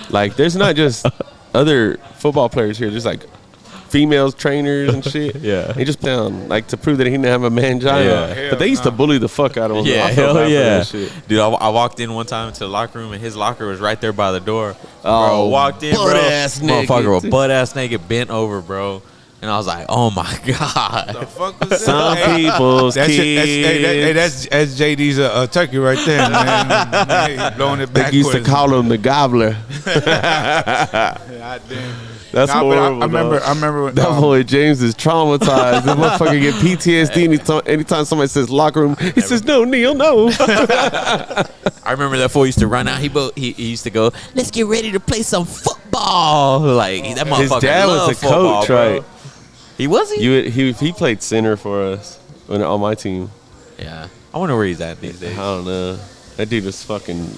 like, there's not just other football players here. There's like females trainers and shit. Yeah. He just down like to prove that he didn't have a mangina. Yeah. But they used to bully the fuck out of him. Yeah, I felt hell bad for yeah. that shit. Dude, I walked in one time to the locker room, and his locker was right there by the door. Oh, bro, walked in, bro. butt-ass naked. Motherfucker was butt-ass naked, bent over, bro. And I was like, oh, my God. The fuck was that? Some Hey, people's that's, kids. that's JD's turkey right there, man. He blowing it They backwards. used to call him the gobbler. God damn. That's Nah, but horrible. I remember. dog. I remember. That boy James is traumatized. The motherfucker get PTSD anytime somebody says locker room. He says, no, Neil, no. I remember that fool used to run out. He used to go, let's get ready to play some football. Like, that motherfucker His dad was loved a football, coach, bro. right? He was he? He played center for us on my team. Yeah. I wonder where he's at these I days. don't know. That dude was fucking.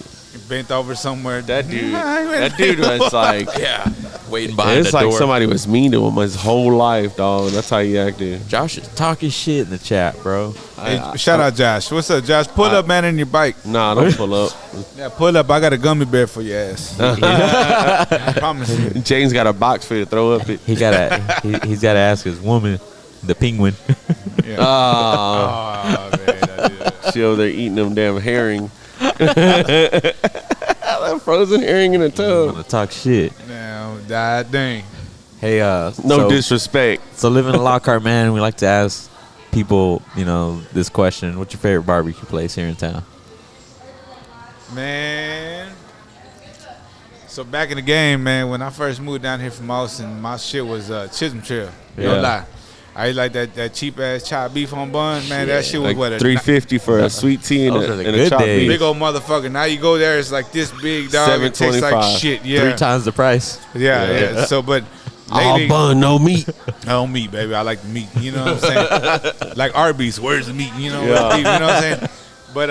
bent over somewhere. That dude was like. Yeah. Waiting behind It's the like door. somebody was mean to him his whole life, dog. That's how he acted. Josh is talking shit in the chat, bro. Hey, shout out Josh. What's up, Josh? Pull up, man, in your bike. Nah, don't pull up. Yeah, pull up. I got a gummy bear for your ass. I promise you. James got a box for you to throw up it. He's gotta ask his woman, the penguin. Yeah. Oh, Oh, man. I did. she over there eating them damn herring. That frozen herring in a tub. Wanna talk shit. Now, that dang. Hey, No disrespect. So living in Lockhart, man, we like to ask people, this question: what's your favorite barbecue place here in town? Man. So back in the game, man, when I first moved down here from Austin, my shit was Chisholm Trail. No Yeah. lie. I like that cheap ass chopped beef on bun, man. That shit was Like what $3.50 for a sweet tea and Those are a, the and a good chopped days. beef. big old motherfucker. Now you go there, it's like this big dog. It tastes like $7.25. shit. Yeah. 3 times the price. Yeah. So, but All lately, bun, no meat. I don't meat, baby. I like the meat. You know what I'm saying? Like Arby's, where's the meat? You know, Yeah. you know what I'm saying? But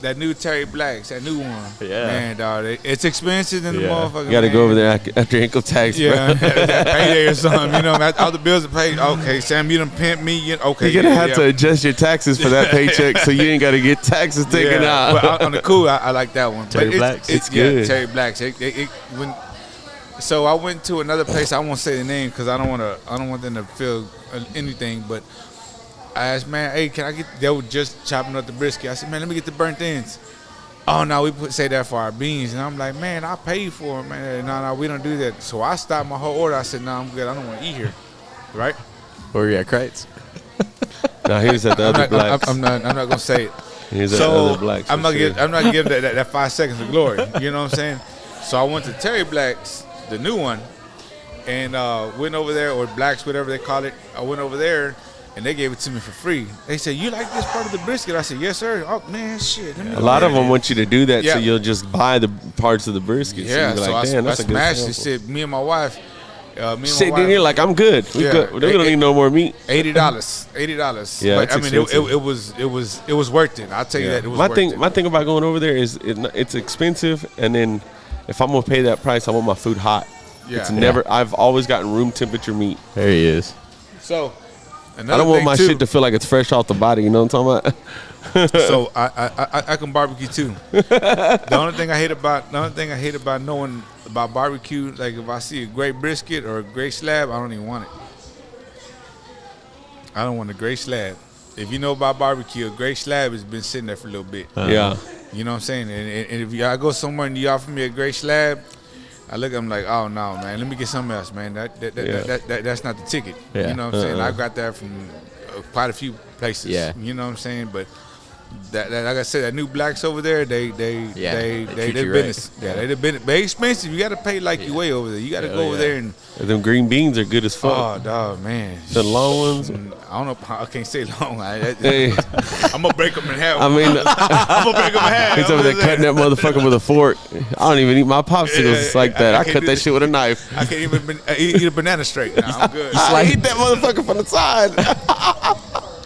that new Terry Blacks, that new one, Yeah. man, dog, it's expensive than the Yeah. motherfucker. You got to man. go over there after income tax, Yeah, bro. payday or something. You know, all the bills are paid. Okay, Sam, you done pimp me. Okay, You're going to yeah, have to adjust your taxes for that paycheck so you ain't got to get taxes taken out. But on the cool, I like that one. Terry But Blacks? It's yeah, good. Terry Blacks. So I went to another place. I won't say the name because I don't want them to feel anything. But I asked, man, hey, can I get? They were just chopping up the brisket. I said, man, let me get the burnt ends. Oh no, we say that for our beans, and I'm like, man, I paid for it, man. No, we don't do that. So I stopped my whole order. I said, no, I'm good. I don't want to eat here, right? Where you at, Kreitz? No, he was at the other blacks. I'm not gonna say it. He was at the other blacks. I'm for not sure. giving that 5 seconds of glory. You know what I'm saying? So I went to Terry Blacks, the new one, and went over there, or Blacks, whatever they call it. I went over there, and they gave it to me for free. They said, you like this part of the brisket? I said, yes, sir. Oh, man, shit. A lot of them want you to do that, so Yeah. you'll just buy the parts of the brisket. Yeah, so so you're like, damn, I that's a good smashed it. sample. Said, me and my wife, Shit, then you're like, I'm good. We Yeah. good. We don't need no more meat. $80. Yeah, but it's I mean, it was worth it. I'll tell you that it was My worth thing, it. my thing about going over there is it's expensive, and then if I'm gonna pay that price, I want my food hot. Yeah. It's never. I've always gotten room temperature meat. There he is. So I don't want my shit to feel like it's fresh off the body. You know what I'm talking about? So I can barbecue too. The only thing I hate about knowing about barbecue, like if I see a great brisket or a great slab, I don't even want it. I don't want a great slab. If you know about barbecue, a great slab has been sitting there for a little bit. Yeah. You know what I'm saying? And if I go somewhere and you offer me a great slab, I look at them like, oh no, man, let me get something else, man. That's not the ticket. Yeah. You know what I'm saying? I got that from quite a few places. Yeah. You know what I'm saying? But that like I said, that new Blacks over there, they treat you business. right. Yeah, they business. They expensive. You got to pay like you way over there. You got to Hell go over yeah. there and Them green beans are good as fuck. oh dog, man. The long ones. I don't know. I can't say long. Hey, I'm gonna break them in half. I mean, I'm gonna break them in half. he's over there cutting that motherfucker with a fork. I don't even eat my popsicles Yeah, like that. I I can't cut do that that. shit with a knife. I can't even eat a banana straight. Nah, I'm good. I eat that motherfucker from the side.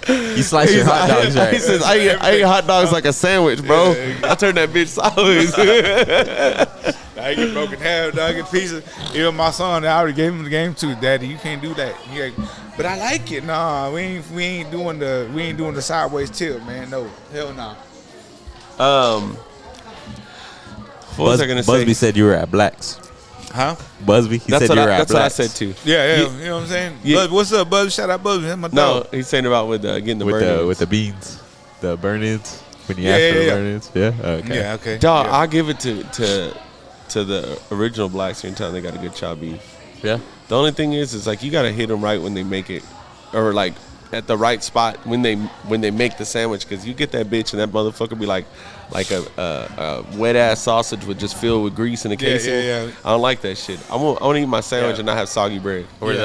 You slice your hot dogs right. He says, I eat hot dogs like a sandwich, bro. I turn that bitch sideways. I get broken half, dog. I get pieces. Even my son, I already gave him the game too. Daddy, you can't do that. He like, but I like it. Nah, we ain't doing the sideways tilt, man. No, hell no. What was I gonna say? Busby said you were at Blacks. Huh? Busby, he That's said what you were at that's what I Blacks. said too. Yeah, You- you know what I'm saying? Yeah. Buzz, what's up, Buzz? Shout out Buzz. That's my No, dog. he's saying about with getting the with burn-ins. the beans, the burn-ins. When you Yeah, ask for yeah, the yeah. burn-ins, yeah. Okay. Yeah, okay. Dog, Yeah. I'll give it to the original Blacks here in town. They got a good chow beef. Yeah. The only thing is like you gotta hit them right when they make it, or like at the right spot when they make the sandwich, because you get that bitch and that motherfucker be like a wet ass sausage with just filled with grease in the Yeah, casing. yeah. I don't like that shit. I want to eat my sandwich Yeah. and not have soggy bread. Where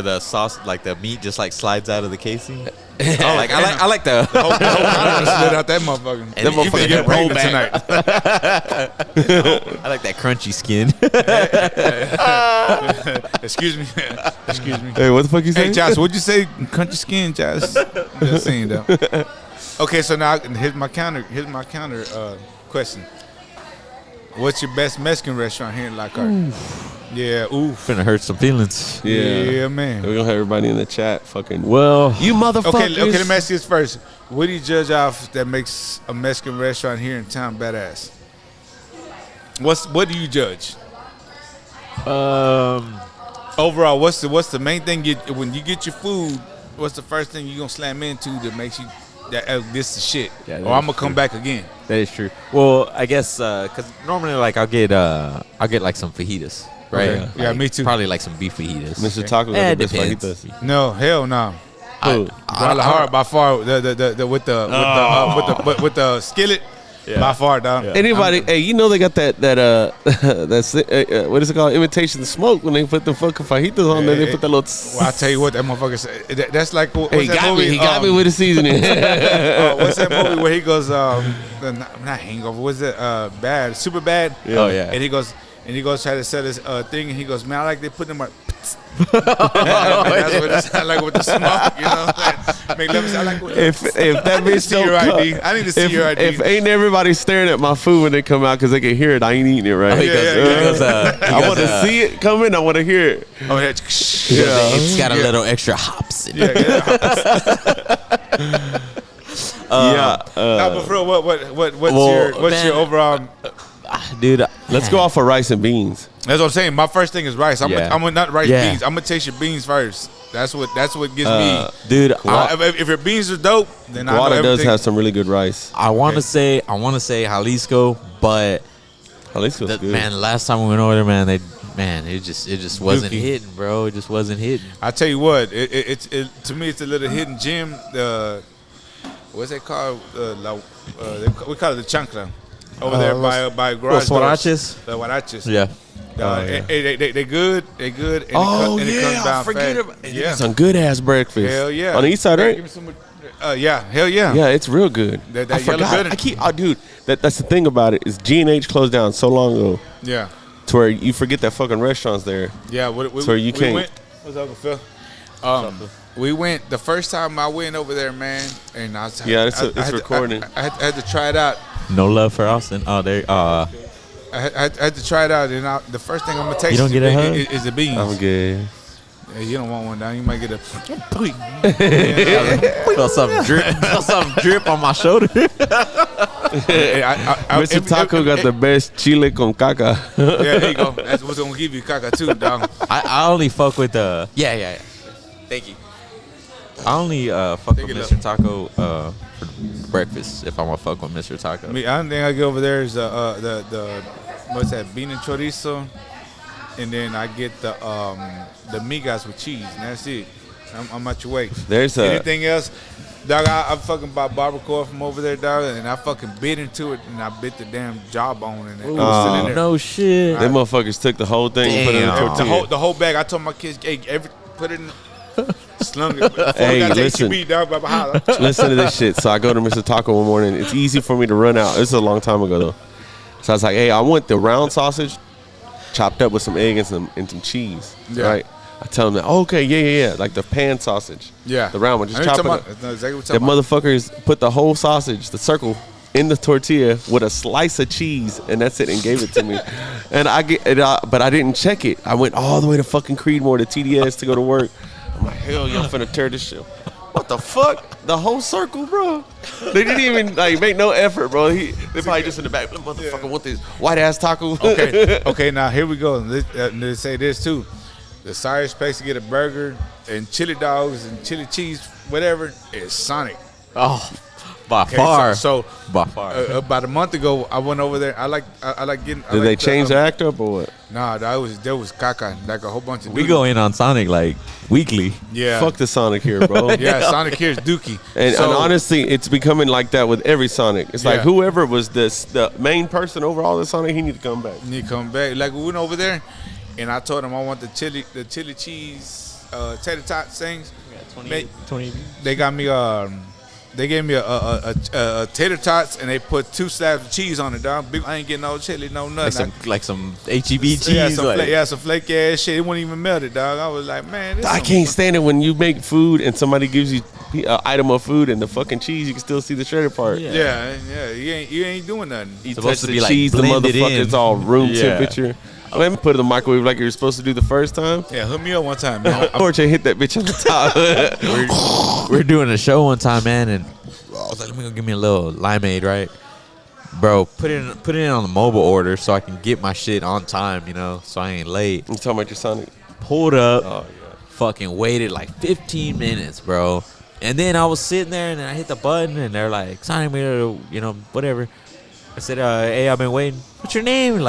the sauce, like the meat, just like slides out of the casing. Like I like the. I slid out that motherfucker. That motherfucker You get get rolled pregnant back. tonight. I like that crunchy skin. Excuse me. Excuse me. Hey, what the fuck you Hey, say? Josh, what'd you say? Country skin, Josh. Just saying though. Okay, so now here's my counter question. What's your best Mexican restaurant here in La Carte? Yeah, oof. Finna hurt some feelings. Yeah, man. We're gonna have everybody in the chat fucking. Well, You motherfuckers. Okay, let me ask you this first. What do you judge off that makes a Mexican restaurant here in town badass? What do you judge? Overall, what's the main thing when you get your food? What's the first thing you gonna slam into that makes you that this is shit? Yeah, that or I'm is gonna come true. back again. that is true. Well, I guess because normally like I'll get like some fajitas, right? Okay. Yeah, Like, me too. Probably like some beef fajitas. Mr. Taco got Eh, the best depends. fajitas. No, hell no. Who? Guadalajara by far with the skillet by far, dog. Anybody? Hey, you know they got that what is it called? Imitation smoke when they put the fucking fajitas on there. They put that little. Well, I tell you what, that motherfucker said. That's like what's Hey, that got movie? me. He got me with the seasoning. What's that movie where he goes? Not Hangover. Was it Bad? Super Bad. Oh yeah. And he goes try to sell this thing, and he goes, man, I like they put them That's what it sound like with the smoke, you know. Make them sound like with If that bitch see your don't ID. I need to see your ID. If ain't everybody staring at my food when they come out because they can hear it, I ain't eating it right. I want to see it coming. I want to hear it. Oh, yeah. It's got a little extra hops in it. But for real, what's your overall? Dude, Let's go off of rice and beans. That's what I'm saying. My first thing is rice. I'm gonna not rice Yeah. beans. I'm gonna taste your beans first. That's what gets me. dude, If your beans are dope, then I know Guada does everything. have some really good rice. I want to say Jalisco, but Jalisco's good. man, last time we went over there, man, it just wasn't Dookie. hitting, bro. It just wasn't hitting. I tell you what, it to me it's a little hidden gem. What's it called? We call it the chancla. Over there by garage doors. Huaraches? The huaraches. Yeah. They good. They good. And Oh, it yeah, comes down I forget fat. about it. Yeah. Some good ass breakfast. Hell yeah. On the east side, Give right? me some. Yeah. Hell yeah. Yeah, it's real good. That I yellow forgot. building. Dude, that's the thing about it is G&H closed down so long ago Yeah. to where you forget that fucking restaurant's there. Yeah. So you can't- Went, what's up, Phil? We went the first time I went over there, man, and I was it's recording. I had to try it out. No love for Austin. Oh, there. I had to try it out, and the first thing I'm gonna taste You don't get a hug? is the beans. I'm good. Yeah, you don't want one down. You might get a. Felt something drip on my shoulder. Mr. Taco got the best chile con caca. Yeah, there you go. That's what's gonna give you caca too, dog. I only fuck with the. Yeah. Thank you. I only fuck Take with it Mr. Taco for breakfast if I'm gonna fuck with Mr. Taco. I mean, I don't think I get over there is the what's that, bean and chorizo, and then I get the migas with cheese, and that's it. I'm at your way. There's Anything else, dog? I fucking bought barbacoa from over there, dog, and I fucking bit into it, and I bit the damn jawbone in it. It was still in there. No shit. Them motherfuckers took the whole thing and put it in a Damn. tortilla. The whole bag. I told my kids, hey, put it in. Slung it. Hey, Got listen. HEB, dog, blah, blah, blah. Listen to this shit. So I go to Mr. Taco one morning. It's easy for me to run out. This is a long time ago though. So I was like, hey, I want the round sausage chopped up with some egg and some cheese. Yeah. Right? I tell them that, okay, yeah. Like the pan sausage. Yeah. The round one. Just I know chop it what up. you're talking about. That's exactly what The you're talking about. motherfuckers put the whole sausage, the circle, in the tortilla with a slice of cheese, and that's it, and gave it to me. And but I didn't check it. I went all the way to fucking Creedmoor to TDS to go to work. I'm like, hell, y'all finna tear this shit. What the fuck? The whole circle, bro. They didn't even like make no effort, bro. They probably just in the back. Motherfucker, want this white ass taco? Okay. Now here we go. They say this too. The sorriest place to get a burger and chili dogs and chili cheese, whatever, is Sonic. Oh, by Okay, far. So By far. about a month ago, I went over there. I like getting. Did they change the act up or what? Nah, there was caca, like a whole bunch of. We dookie. go in on Sonic like weekly. Yeah. Fuck the Sonic here, bro. Yeah, Sonic here's Dookie. And So- honestly, it's becoming like that with every Sonic. It's like Yeah. whoever was the main person over all the Sonic, he need to come back. And he come back. Like we went over there, and I told him I want the chili cheese tater tot things. 20. They got me they gave me a tater tots, and they put 2 slabs of cheese on it, dog. I ain't getting no chili, no nothing. Like some HEB cheese. Some flaky ass shit. It wouldn't even melt it, dog. I was like, man, this I some- can't stand it when you make food and somebody gives you an item of food and the fucking cheese, you can still see the shredded part. Yeah. Yeah, you ain't doing nothing. You Supposed touch to the be, like, cheese, the blended motherfucker's in. all room Yeah. temperature. Let me put it in the microwave like you're supposed to do the first time. Yeah, hook me up one time, man. Torch and hit that bitch on the top. We're doing a show one time, man, and I was like, let me go give me a little limeade, right? Bro, put it in on the mobile order so I can get my shit on time, so I ain't late. You talking about your Sonic? Pulled up, Oh, yeah. fucking waited like 15 minutes, bro. And then I was sitting there and then I hit the button and they're like, sign me, whatever. I said, hey, I've been waiting. What's your name?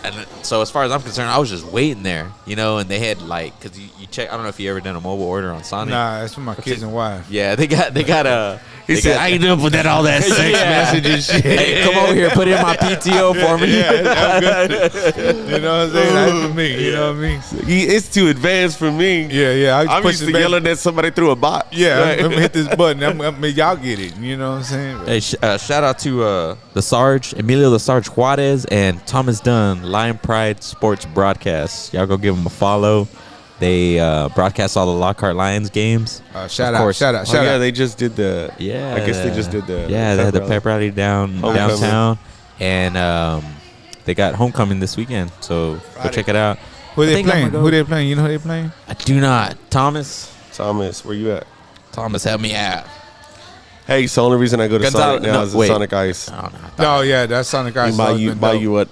And so as far as I'm concerned, I was just waiting there, and they had because you check. I don't know if you ever done a mobile order on Sonic. Nah, that's for my kids and wife. Yeah, they got a. He said, I ain't up with that all that sex message and shit. Hey, come over here, put in my PTO for me. I'm good. You know what I'm saying? That's for me. You know what I mean? It's too advanced for me. Yeah. I'm used to yelling at somebody through a bot. Yeah, Right. I'm gonna hit this button. I mean, y'all get it. You know what I'm saying? Hey, shout out to the Sarge, Emilio the Sarge Juarez, and Thomas Dunn, Lion Pride Sports Broadcast. Y'all go give them a follow. They broadcast all the Lockhart Lions games. Shout Of out, course. shout out, Oh, shout yeah, out. they just did the. Yeah, I guess they just did the. Yeah, they had the pep rally downtown, and they got homecoming this weekend. So go Friday. check it out. Who I they think I'm playing? gonna go- Who they playing? You know who they playing? I do not. Thomas, Thomas, where you at? help me out. Hey, so the only reason I go to Gonzalo- Sonic now no, is the wait. Sonic Ice. Oh, no, Oh yeah, that's Sonic Ice. Buy always you been buy dope. you what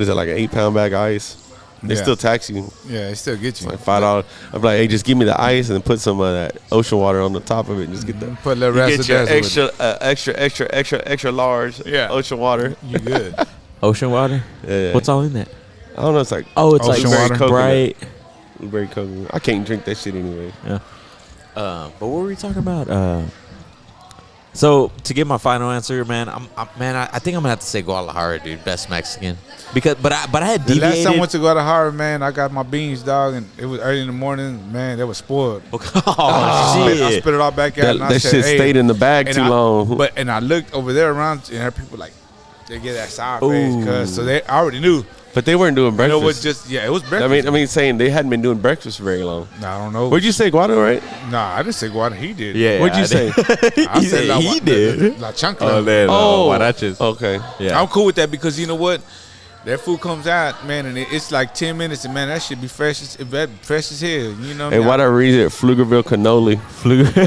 is it, like an 8-pound bag of ice? They Yeah. still tax you Yeah, they still get you. like $5. I'm like, hey, just give me the ice and then put some of that ocean water on the top of it and just get the Put a little you rest get of your that. extra large Yeah. ocean water. You good? Ocean water. Yeah. What's all in that? I don't know. It's like Oh, it's Ocean like water. Coconut. bright. blueberry coconut. I can't drink that shit anyway. Yeah. But what were we talking about? So to get my final answer, man, I think I'm gonna have to say Guadalajara, dude, best Mexican. Because, but I had The last deviated. time I went to Guadalajara, man, I got my beans, dog, and it was early in the morning. Man, they was spoiled. oh I shit! spit it all back out. and I That said, shit hey. stayed in the bag And too long. But I looked over there around, and there are people like they get that sour face, Ooh. cause so they I already knew. But they weren't doing You breakfast. know, it was just it was breakfast. I mean, saying they hadn't been doing breakfast for very long. Nah, I don't know. Where'd you say Guado, right? Nah, I didn't say Guadalajara. He did. Yeah, What'd you I say? did. I said La, he did. La Chancla. Oh, man. Oh. Guaraches. Okay. Yeah. I'm cool with that because you know what? That food comes out, man, and it's like 10 minutes, and man, that should be fresh as hell. You know what I Hey, mean? why'd I read it? Pflugerville cannoli.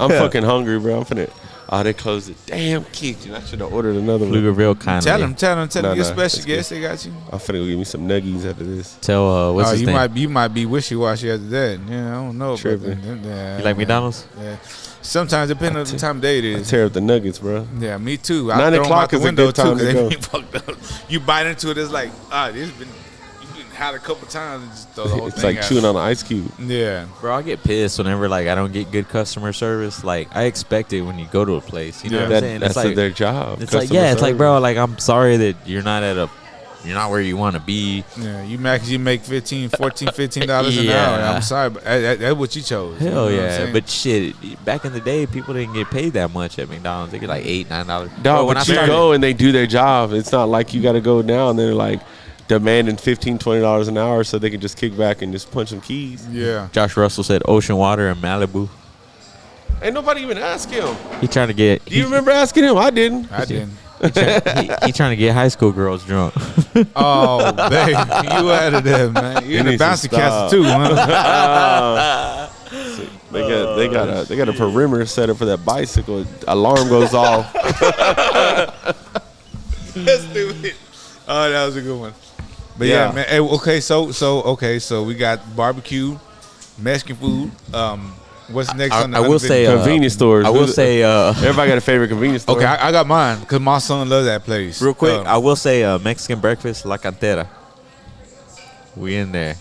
I'm fucking hungry, bro. I'm finna. Oh, they closed it. Damn kitchen. I should have ordered another one. Pflugerville kind Tell of. them, No, your no, special it's guest, they got you. I'm finna go give me some nuggies after this. Tell what's his you name? you might be wishy-washy after that. Yeah, I don't know. But, Tripping. yeah, You like McDonald's? Yeah. Sometimes, depending on the time of day it I is. tear up the nuggets, bro. Yeah, me too. 9 throw 'em o'clock out the is a window, good time too, 'cause to they go. be fucked up. You bite into it, it's like, this been you been had a couple times and just throw the whole It's thing like out. chewing on an ice cube. Yeah. Bro, I get pissed whenever like I don't get good customer service. Like I expect it when you go to a place. You know Yeah. what I'm saying? That's It's like their job. it's like customer it's like service. bro, like I'm sorry that you're not where you want to be. Yeah, you max, you make $15 an hour. Yeah. I'm sorry, but that's what you chose. You know Hell what I'm yeah! saying? But shit, back in the day, people didn't get paid that much at McDonald's. They get like $8-9. Dog, when I but you started, go and they do their job. It's not like you got to go now and they're like demanding $15-$20 an hour so they can just kick back and just punch some keys. yeah. Josh Russell said ocean water in Malibu. Ain't nobody even ask him. He trying to get. Do you remember asking him? I didn't. I didn't. He trying to get high school girls drunk. Oh, babe, you out of there, man. You in the needs to bouncy stop. castle too, huh? They got a perimeter set up for that bicycle. Alarm goes off. That's stupid. Oh, that was a good one. But yeah, Yeah. man. Hey, so we got barbecue, Mexican food. What's next on the I will video? say Convenience stores. I will say Everybody got a favorite convenience store. Okay, I got mine because my son loves that place. real quick. I will say Mexican breakfast La Cantera. We in there.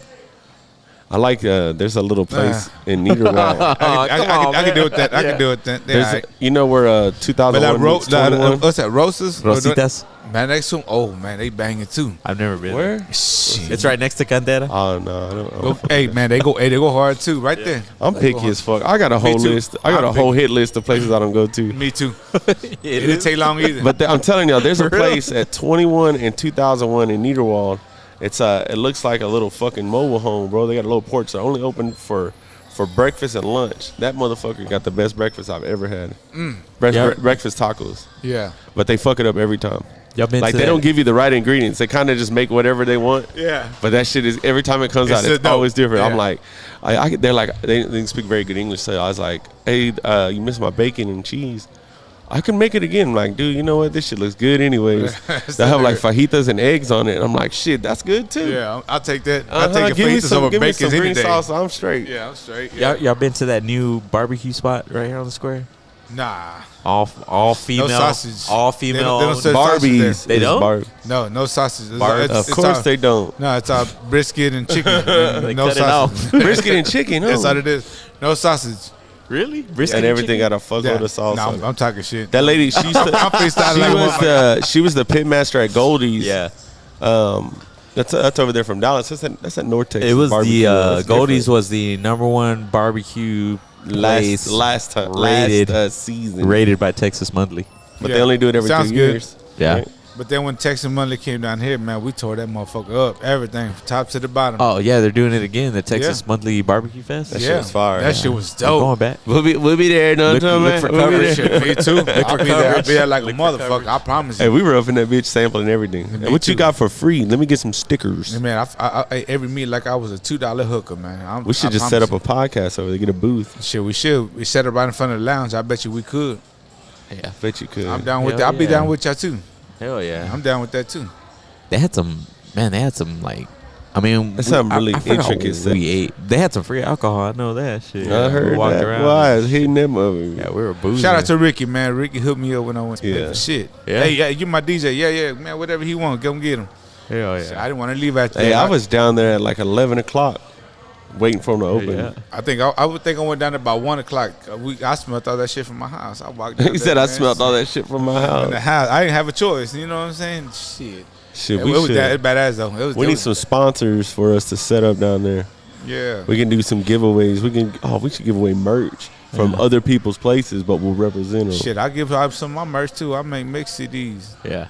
I like. There's a little place in Niederwald. I can deal with that. I can deal with that. Yeah, There's, you know where but 2001 like, meets 21? what's that? Rosas? Rositas. Man, next to 'em, oh man, they banging too. I've never been. Where? Shit. It's right next to Cantera. Oh no, I don't. Hey man, they go hard too, right there. I'm They go picky hard. as fuck. I got a whole too. list. I got I'm a whole picky. hit list of places I don't go to. Me too. It didn't take long either. But I'm telling y'all, there's a place at 21 and 2001 in Niederwald. It's it looks like a little fucking mobile home, bro. They got a little porch. They're only open for breakfast and lunch. That motherfucker got the best breakfast I've ever had. Yeah. Breakfast tacos. yeah. But they fuck it up every time. Y'all been Like to they that? don't give you the right ingredients. They kind of just make whatever they want. Yeah. But that shit is every time it comes It's out, so it's dope. always different. Yeah. I'm like, they're like they speak very good English. So I was like, hey, you missed my bacon and cheese. I can make it again. I'm like, dude, you know what? This shit looks good anyways. They have like fajitas and eggs on it. I'm like, shit, that's good too. Yeah, I'll take that. I'll Uh-huh. take Give a me fajitas some, over give me bacon some any green day. sauce. I'm straight. Yeah, I'm straight. Yeah. Y'all been to that new barbecue spot right here on the square? Nah. All female, sausage. all They female. don't serve Barbies. sausage They is don't? No sausage. It's, Bar- it's, Of it's course all, they don't. No, it's all brisket and chicken. They no cut it sausage. Brisket and chicken, huh? That's all it is. No sausage. Really? Brisket And everything chicken? got a fuckload of sauce Nah, on it. I'm talking shit. That lady, she used to, I'm freestyling like one. she was the pit master at Goldie's. Yeah. That's over there from Dallas. That's at North Texas. It was barbecue. the That's Goldie's different. was the #1 barbecue place last time rated last season. rated by Texas Monthly. But Yeah. they only do it every Sounds 2 good. years. Yeah. right? But then when Texas Monthly came down here, man, we tore that motherfucker up. Everything from top to the bottom. Oh yeah, they're doing it again. The Texas Monthly Barbecue Fest. That shit was fire. That shit was We're dope. going back. We'll be there. No Look- time, look man. for We'll be coverage. there. Me too. I'll be there like a Look for motherfucker. coverage. I promise Hey, you. we were up in that bitch sampling everything. And what you too. got for free? Let me get some stickers. Yeah, man, I ate every meat like I was a $2 hooker, man. We should just set up a podcast over there, get a booth. Shit, we should. We set it right in front of the lounge. I bet you we could. Yeah. Bet you could. I'm down with Hell that. I'll be yeah. down with y'all too. Hell yeah. I'm down with that too. They had some like. I mean, That's something really I forgot intricate what stuff. we ate. They had some free alcohol. I know that shit. I heard we walked that. around. Why is hitting them over? Yeah, we were boozing. Shout out to Ricky, man. Ricky hooked me up when I went to pay Yeah. for shit. Yeah. Hey, yeah, you my DJ. Yeah, man. Whatever he want, come get him. Hell So I yeah. didn't want to leave after Hey, that. I was down there at like 11 o'clock waiting for them to open. Yeah. I think I would think I went down there by 1 o'clock. I smelled all that shit from my house. I walked down He there, said I man. smelled all that shit from my in the house. house. I didn't have a choice. You know what I'm saying? Shit. Shit, It we was should. that badass though. It was. We it need was- some sponsors for us to set up down there. Yeah. We can do some giveaways. We should give away merch from other people's places, but we'll represent them. Shit, I give out some of my merch too. I make mix CDs. Yeah.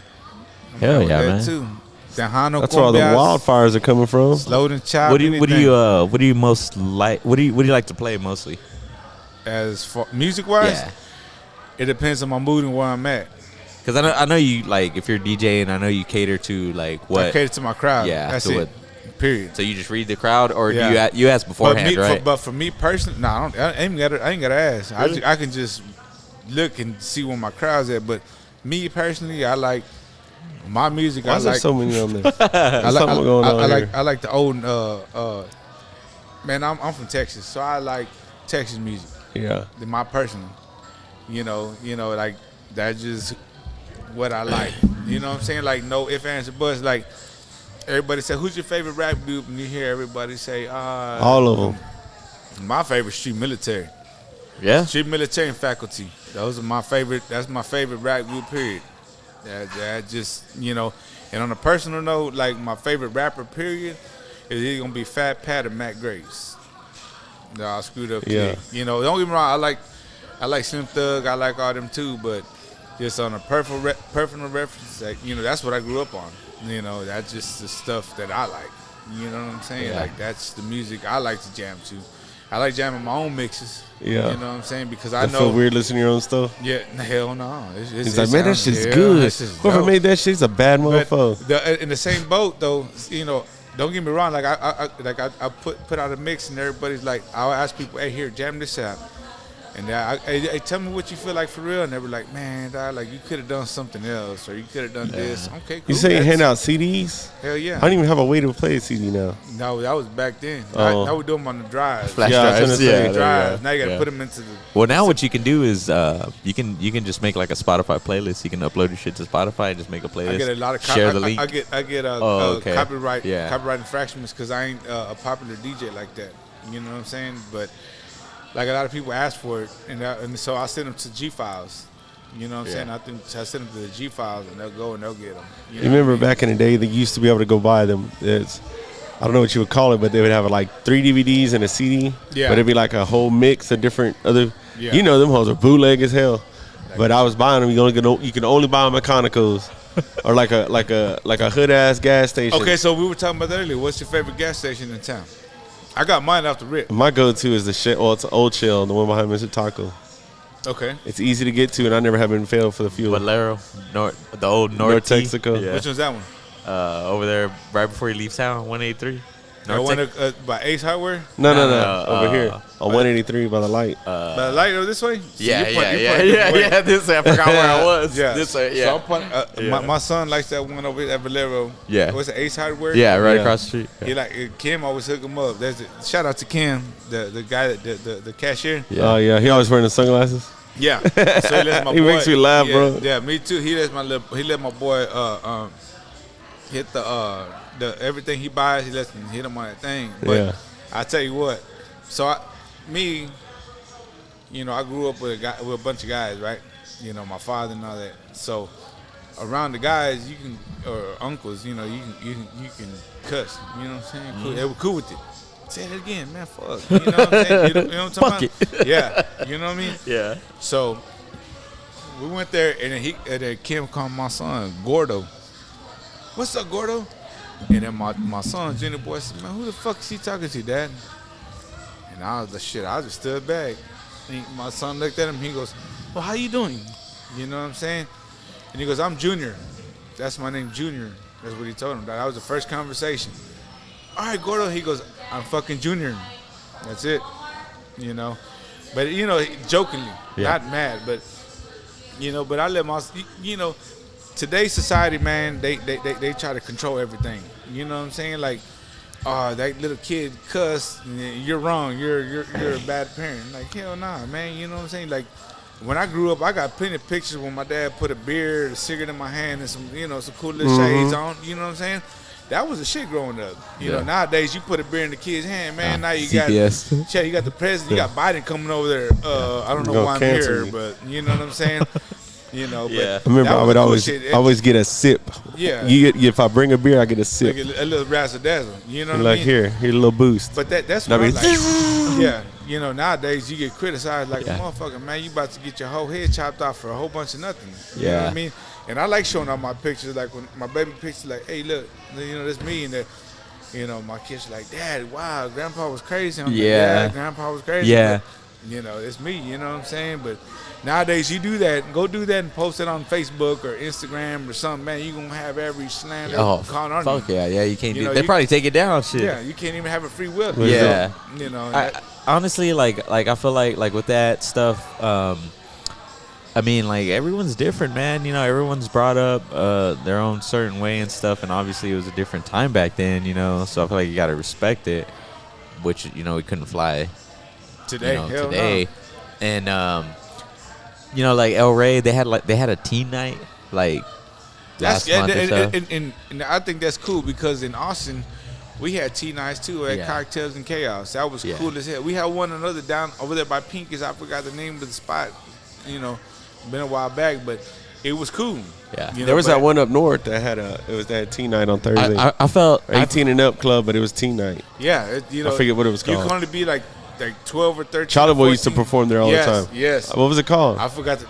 I'm Hell down with yeah, that man. Too. Tejano That's where all the Cumbias, wildfires are coming from. Loading Child. What do you most like? What do you like to play mostly? As for music wise, Yeah. it depends on my mood and where I'm at. Because I know you like if you're DJing, I know you cater to like I what. cater to my crowd. Yeah, That's so it. what- Period. So you just read the crowd, or Yeah. do you ask beforehand, right? But for me personally, I ain't gotta ask. I can just look and see where my crowd's at. But me personally, I like my music. Why I is there like so many on there? I like, something going on here. I like the old man. I'm from Texas, so I like Texas music. Yeah. My personal, you know, like that's just what I like. You know what I'm saying? Like no ifs, ands, or buts. Like everybody say, who's your favorite rap group? And you hear everybody say, All of them. my favorite Street Military. Yeah. Street Military and Faculty. Those are my favorite. That's my favorite rap group. Period. That just And on a personal note, like my favorite rapper. Period is either gonna be Fat Pat or Matt Grace. No, I screwed up. Yeah. Kid. Don't get me wrong. I like Slim Thug. I like all them too. But just on a personal reference, like, that's what I grew up on. That's just the stuff that I like. You know what I'm saying? Yeah. Like that's the music I like to jam to. I like jamming my own mixes. Yeah. You know what I'm saying? Because I I know. feel weird listening to your own stuff. Yeah, hell no. He's like, man, that shit's good. Whoever made that shit's a bad But motherfucker. in the same boat though, don't get me wrong. Like I put out a mix and everybody's like, I'll ask people, hey, here, jam this out. And hey, tell me what you feel like for real. And they were like, man, dog, like you could have done something else, or you could have done this. Okay, cool. You say you hand out CDs? Hell yeah. I don't even have a way to play a CD now. No, that was back then. Oh. Now we do them on the drives. Flash Yeah, I was drives. gonna say, Yeah, drives. Now you gotta Yeah. put them into the. Well, now what you can do is you can just make like a Spotify playlist. You can upload your shit to Spotify and just make a playlist. I get a lot of share the link. I get okay. copyright Yeah. copyright infractions because I ain't a popular DJ like that. You know what I'm saying? But like a lot of people ask for it, and so I send them to G files. You know what I'm saying? I send them to the G files, and they'll go and they'll get them. You remember back in the day, they used to be able to go buy them. I don't know what you would call it, but they would have like 3 DVDs and a CD. Yeah. But it'd be like a whole mix of different other. Yeah. Them hoes are bootleg as hell. But I was buying them. You can only buy them at Conoco's, or like a hood ass gas station. Okay, so we were talking about that earlier. What's your favorite gas station in town? I got mine off the rip. My go-to is the shit. Well, it's an Old Shell, the one behind Mr. Taco. Okay. It's easy to get to, and I never have been failed for the fuel. Valero, the old North T. Texaco. Yeah. Which one's that one? Over there, right before you leave town, 183. The one by Ace Hardware? No, No, over here on 183 by the light. By the light over this way? See, Yeah, you're pointing yeah. this way. This I forgot where I was. Yeah. This way, So yeah. I'm pointing, Yeah. my son likes that one over at Valero. Yeah. What's it, Ace Hardware? Yeah, right Yeah. across the street. He like Kim always hook him up. Shout out to Kim, the guy, the cashier. Yeah. Oh yeah, he always wearing the sunglasses. Yeah. So he lets my He boy. makes me laugh, yeah, bro. Yeah, me too. He let my boy hit the everything he buys. He lets him hit him on that thing. But Yeah. I tell you what. So I grew up with a bunch of guys, right? My father and all that. So around the guys, or uncles, you can cuss. You know what I'm saying? Cool. They were cool with it. Say it again, man. Fuck. You know what I'm saying? You know what I'm talking about? Yeah. You know what I mean? Yeah. So we went there, and then Kim called my son Gordo. what's up, Gordo? And then my son, Junior boy, said, man, who the fuck is he talking to, Dad? And I was like, shit, I just stood back. My son looked at him, he goes, well, how you doing? You know what I'm saying? And he goes, I'm Junior. That's my name, Junior. That's what he told him. That was the first conversation. All right, Gordo. He goes, I'm fucking Junior. That's it. You know? But, you know, jokingly, not mad, but, you know, but I let my, you know, today's society, man, they try to control everything. You know what I'm saying? Like, oh, that little kid cussed, you're wrong, you're a bad parent. Like, hell nah, man, you know what I'm saying? Like, when I grew up, I got plenty of pictures when my dad put a beer, a cigarette in my hand, and some, you know, some cool little shades on, you know what I'm saying? That was the shit growing up. You know, nowadays you put a beer in the kid's hand, man. Now you CPS. got, you got the president, you got Biden coming over there. I don't know why I'm here, but you know what I'm saying? You know, but I remember I would always get a sip. Yeah. If I bring a beer, I get a sip. Like a little razzle dazzle. You know what I like mean? here's a little boost. But that's what I like. Yeah. You know, nowadays you get criticized like a motherfucker, man. You about to get your whole head chopped off for a whole bunch of nothing. You know what I mean? And I like showing off my pictures, like when my baby pictures, like, hey, look, you know, that's me. And that, you know, my kids are like, Dad, wow, Grandpa was crazy. I'm like, yeah, Grandpa was crazy. Yeah. But, you know, it's me. You know what I'm saying? But nowadays you do that, go do that and post it on Facebook or Instagram or something, man. You gonna have every slander caught on you. Fuck yeah, you can't do. They probably take it down, shit. Yeah, you can't even have a free will. Yeah. You know. I honestly, like I feel like with that stuff. I mean, like, everyone's different, man. You know, everyone's brought up their own certain way and stuff, and obviously it was a different time back then, you know, so I feel like you got to respect it, which, you know, we couldn't fly today. You know, today. No. And, you know, like, El Rey, they had a teen night, like, last month or so. And I think that's cool because in Austin, we had tea nights, too, at Cocktails and Chaos. That was cool as hell. We had one another down over there by Pinky's. I forgot the name of the spot, you know. Been a while back, but it was cool. Yeah, you know, there was that one up north that had that teen night on Thursday. I felt 18 and up club, but it was teen night. Yeah, you know, I forget what it was called. You can only be like 12 or 13. Charlie Boy used to perform there all the time. Yes. What was it called? I forgot.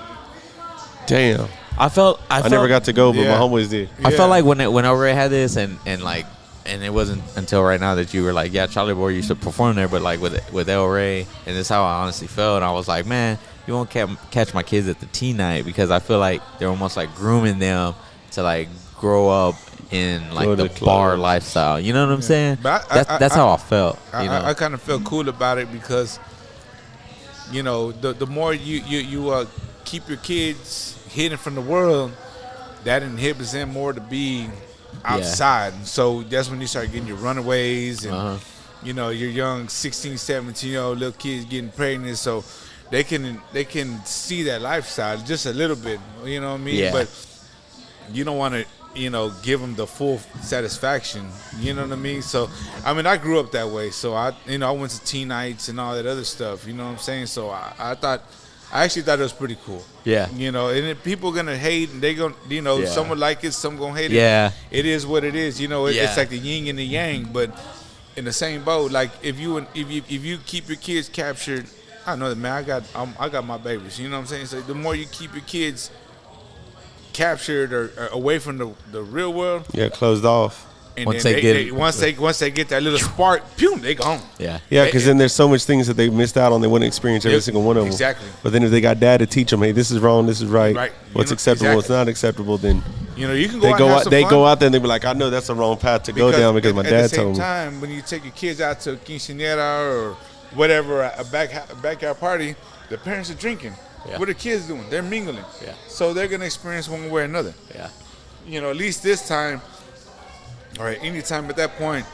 Damn. I never got to go, but my homeboys did. I felt like when El Rey had this, and it wasn't until right now that you were like, yeah, Charlie Boy used to perform there, but like with El Rey, and this is how I honestly felt. And I was like, man, you won't catch my kids at the teen night because I feel like they're almost like grooming them to like grow up in like the bar lifestyle. You know what I'm saying? But that's how I felt. I kind of felt cool about it because, you know, the more you keep your kids hidden from the world, that inhibits them more to be outside. Yeah. So that's when you start getting your runaways and, you know, your young 16, 17-year-old little kids getting pregnant. So they can see that lifestyle just a little bit, you know what I mean? Yeah. But you don't want to, you know, give them the full satisfaction, you know what I mean? So, I mean, I grew up that way. So, I went to teen nights and all that other stuff, you know what I'm saying? So, I actually thought it was pretty cool. Yeah. You know, and if people going to hate and they going to, you know, some would like it, some going to hate it. Yeah. It is what it is. You know, it's like the yin and the yang, but in the same boat, like if you keep your kids captured, I know that, man. I got my babies. You know what I'm saying? So the more you keep your kids captured or away from the real world, closed off. And once they get that little spark, pew, they gone. Yeah, because then there's so much things that they missed out on. They wouldn't experience every single one of them. Exactly. But then if they got dad to teach them, hey, this is wrong, this is right. What's acceptable, what's not acceptable, then you know you can go. They go out there and they be like, I know that's the wrong path to go down because my dad told me. At the same time, when you take your kids out to a quinceañera or whatever, a backyard party, the parents are drinking. Yeah. What are the kids doing? They're mingling. Yeah. So they're gonna experience one way or another. Yeah. You know, at least this time, or any time at that point,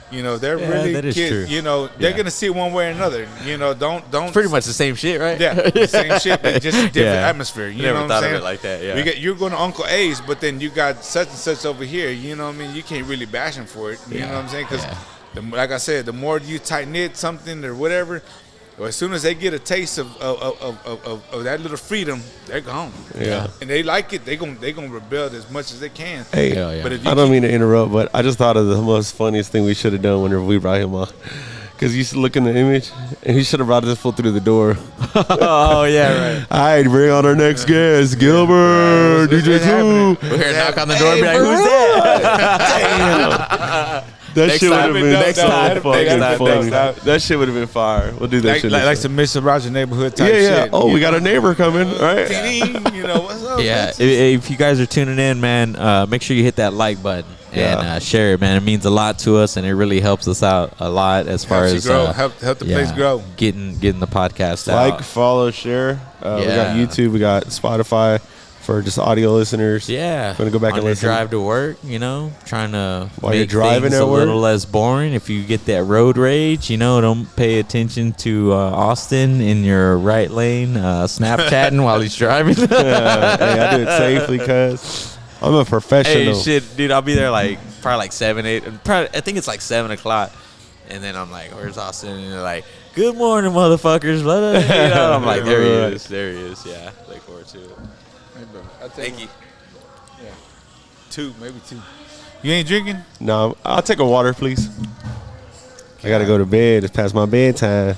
you know, they're really that is kids. True. You know, they're gonna see it one way or another. You know, don't. It's pretty much the same shit, right? Yeah, the same shit, but just a different atmosphere. You know what I'm saying? Of it like that. Yeah. You're going to Uncle A's, but then you got such and such over here. You know what I mean? You can't really bash them for it. You know what I'm saying? Because, like I said, the more you tight knit something or whatever, or as soon as they get a taste of that little freedom, they're gone. Yeah. And they like it. They gonna rebel as much as they can. Hey, but I don't mean to interrupt, but I just thought of the most funniest thing we should have done whenever we brought him on. Because you used to look in the image, and he should have brought this fool through the door. Oh yeah, right. All right, bring on our next guest, Gilbert, DJ Two. We're here to knock on the door and be like, "Who's that?" That Next shit would time, have been next time, fucking next time, funny. next time. That shit would have been fire. We'll do that shit. Like next some time. Mr. Roger neighborhood type Yeah. shit. Oh, we got a neighbor coming, right? You know, what's up? Yeah, bitch? if you guys are tuning in, man, make sure you hit that like button and share it, man. It means a lot to us, and it really helps us out a lot as far Helps you as grow, help the place grow. getting the podcast Like, out. follow, share. We got YouTube, we got Spotify for just audio listeners. Yeah, Gonna go back on and your listen. drive to work, trying to While you're make driving things at a little work. less boring. If you get that road rage, don't pay attention to Austin in your right lane, Snapchatting while he's driving. Hey, I do it safely, cuz I'm a professional. Hey, shit, dude, I'll be there probably like 7, 8. I think it's like 7 o'clock. And then I'm like, where's Austin? And they're like, good morning, motherfuckers. Blah, blah, blah. I'm like, there he is. There he is. Yeah, look forward to it. Hey, bro, I'll take Thank you. Yeah. 2, maybe 2. You ain't drinking? No, I'll take a water, please. I gotta go to bed. It's past my bedtime.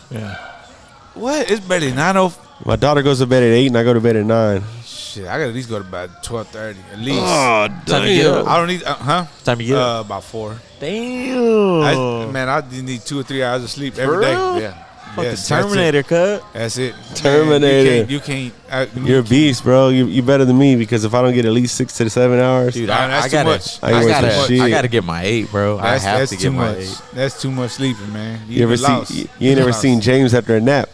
What? It's barely 9:00. My daughter goes to bed at 8, and I go to bed at 9. Shit, I gotta at least go to about 12:30 at least. Oh, Time you get up. I don't need, Time you get up. about 4. Damn. Man, I just need 2 or 3 hours of sleep every day. real? Yeah. Fucking Yes, Terminator, cut. That's it. Terminator. Man, you can't. You're a beast, bro. You better than me because if I don't get at least 6 to 7 hours, Dude, Nah, that's I too gotta, much. I ain't worth the shit. I gotta get my 8, bro. I have that's to too get my much. 8. That's too much sleeping, man. you ever lost. see? You ain't ever lost. seen James after a nap.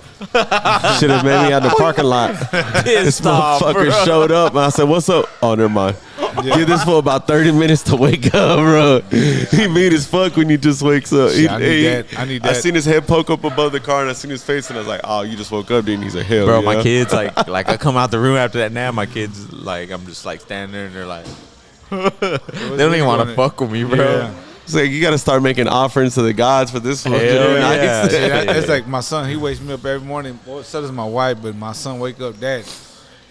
Should have made me out the parking lot. This motherfucker showed up, and I said, "What's up?" Oh, never mind. Give this for about 30 minutes to wake up, bro. He mean as fuck when he just wakes up. Shit, I need that. I need I that. seen his head poke up above the car, and I seen his face, and I was like, "Oh, you just woke up, didn't you?" He's like, "Hell, Bro, yeah." my kids like I come out the room after that nap. My kids I'm just like standing there and they're like, they don't even want to fuck with me, bro. Yeah. It's like you got to start making offerings to the gods for this one. Hell yeah. See, it's like my son. He wakes me up every morning. Well, so does my wife, but my son wake up, Dad.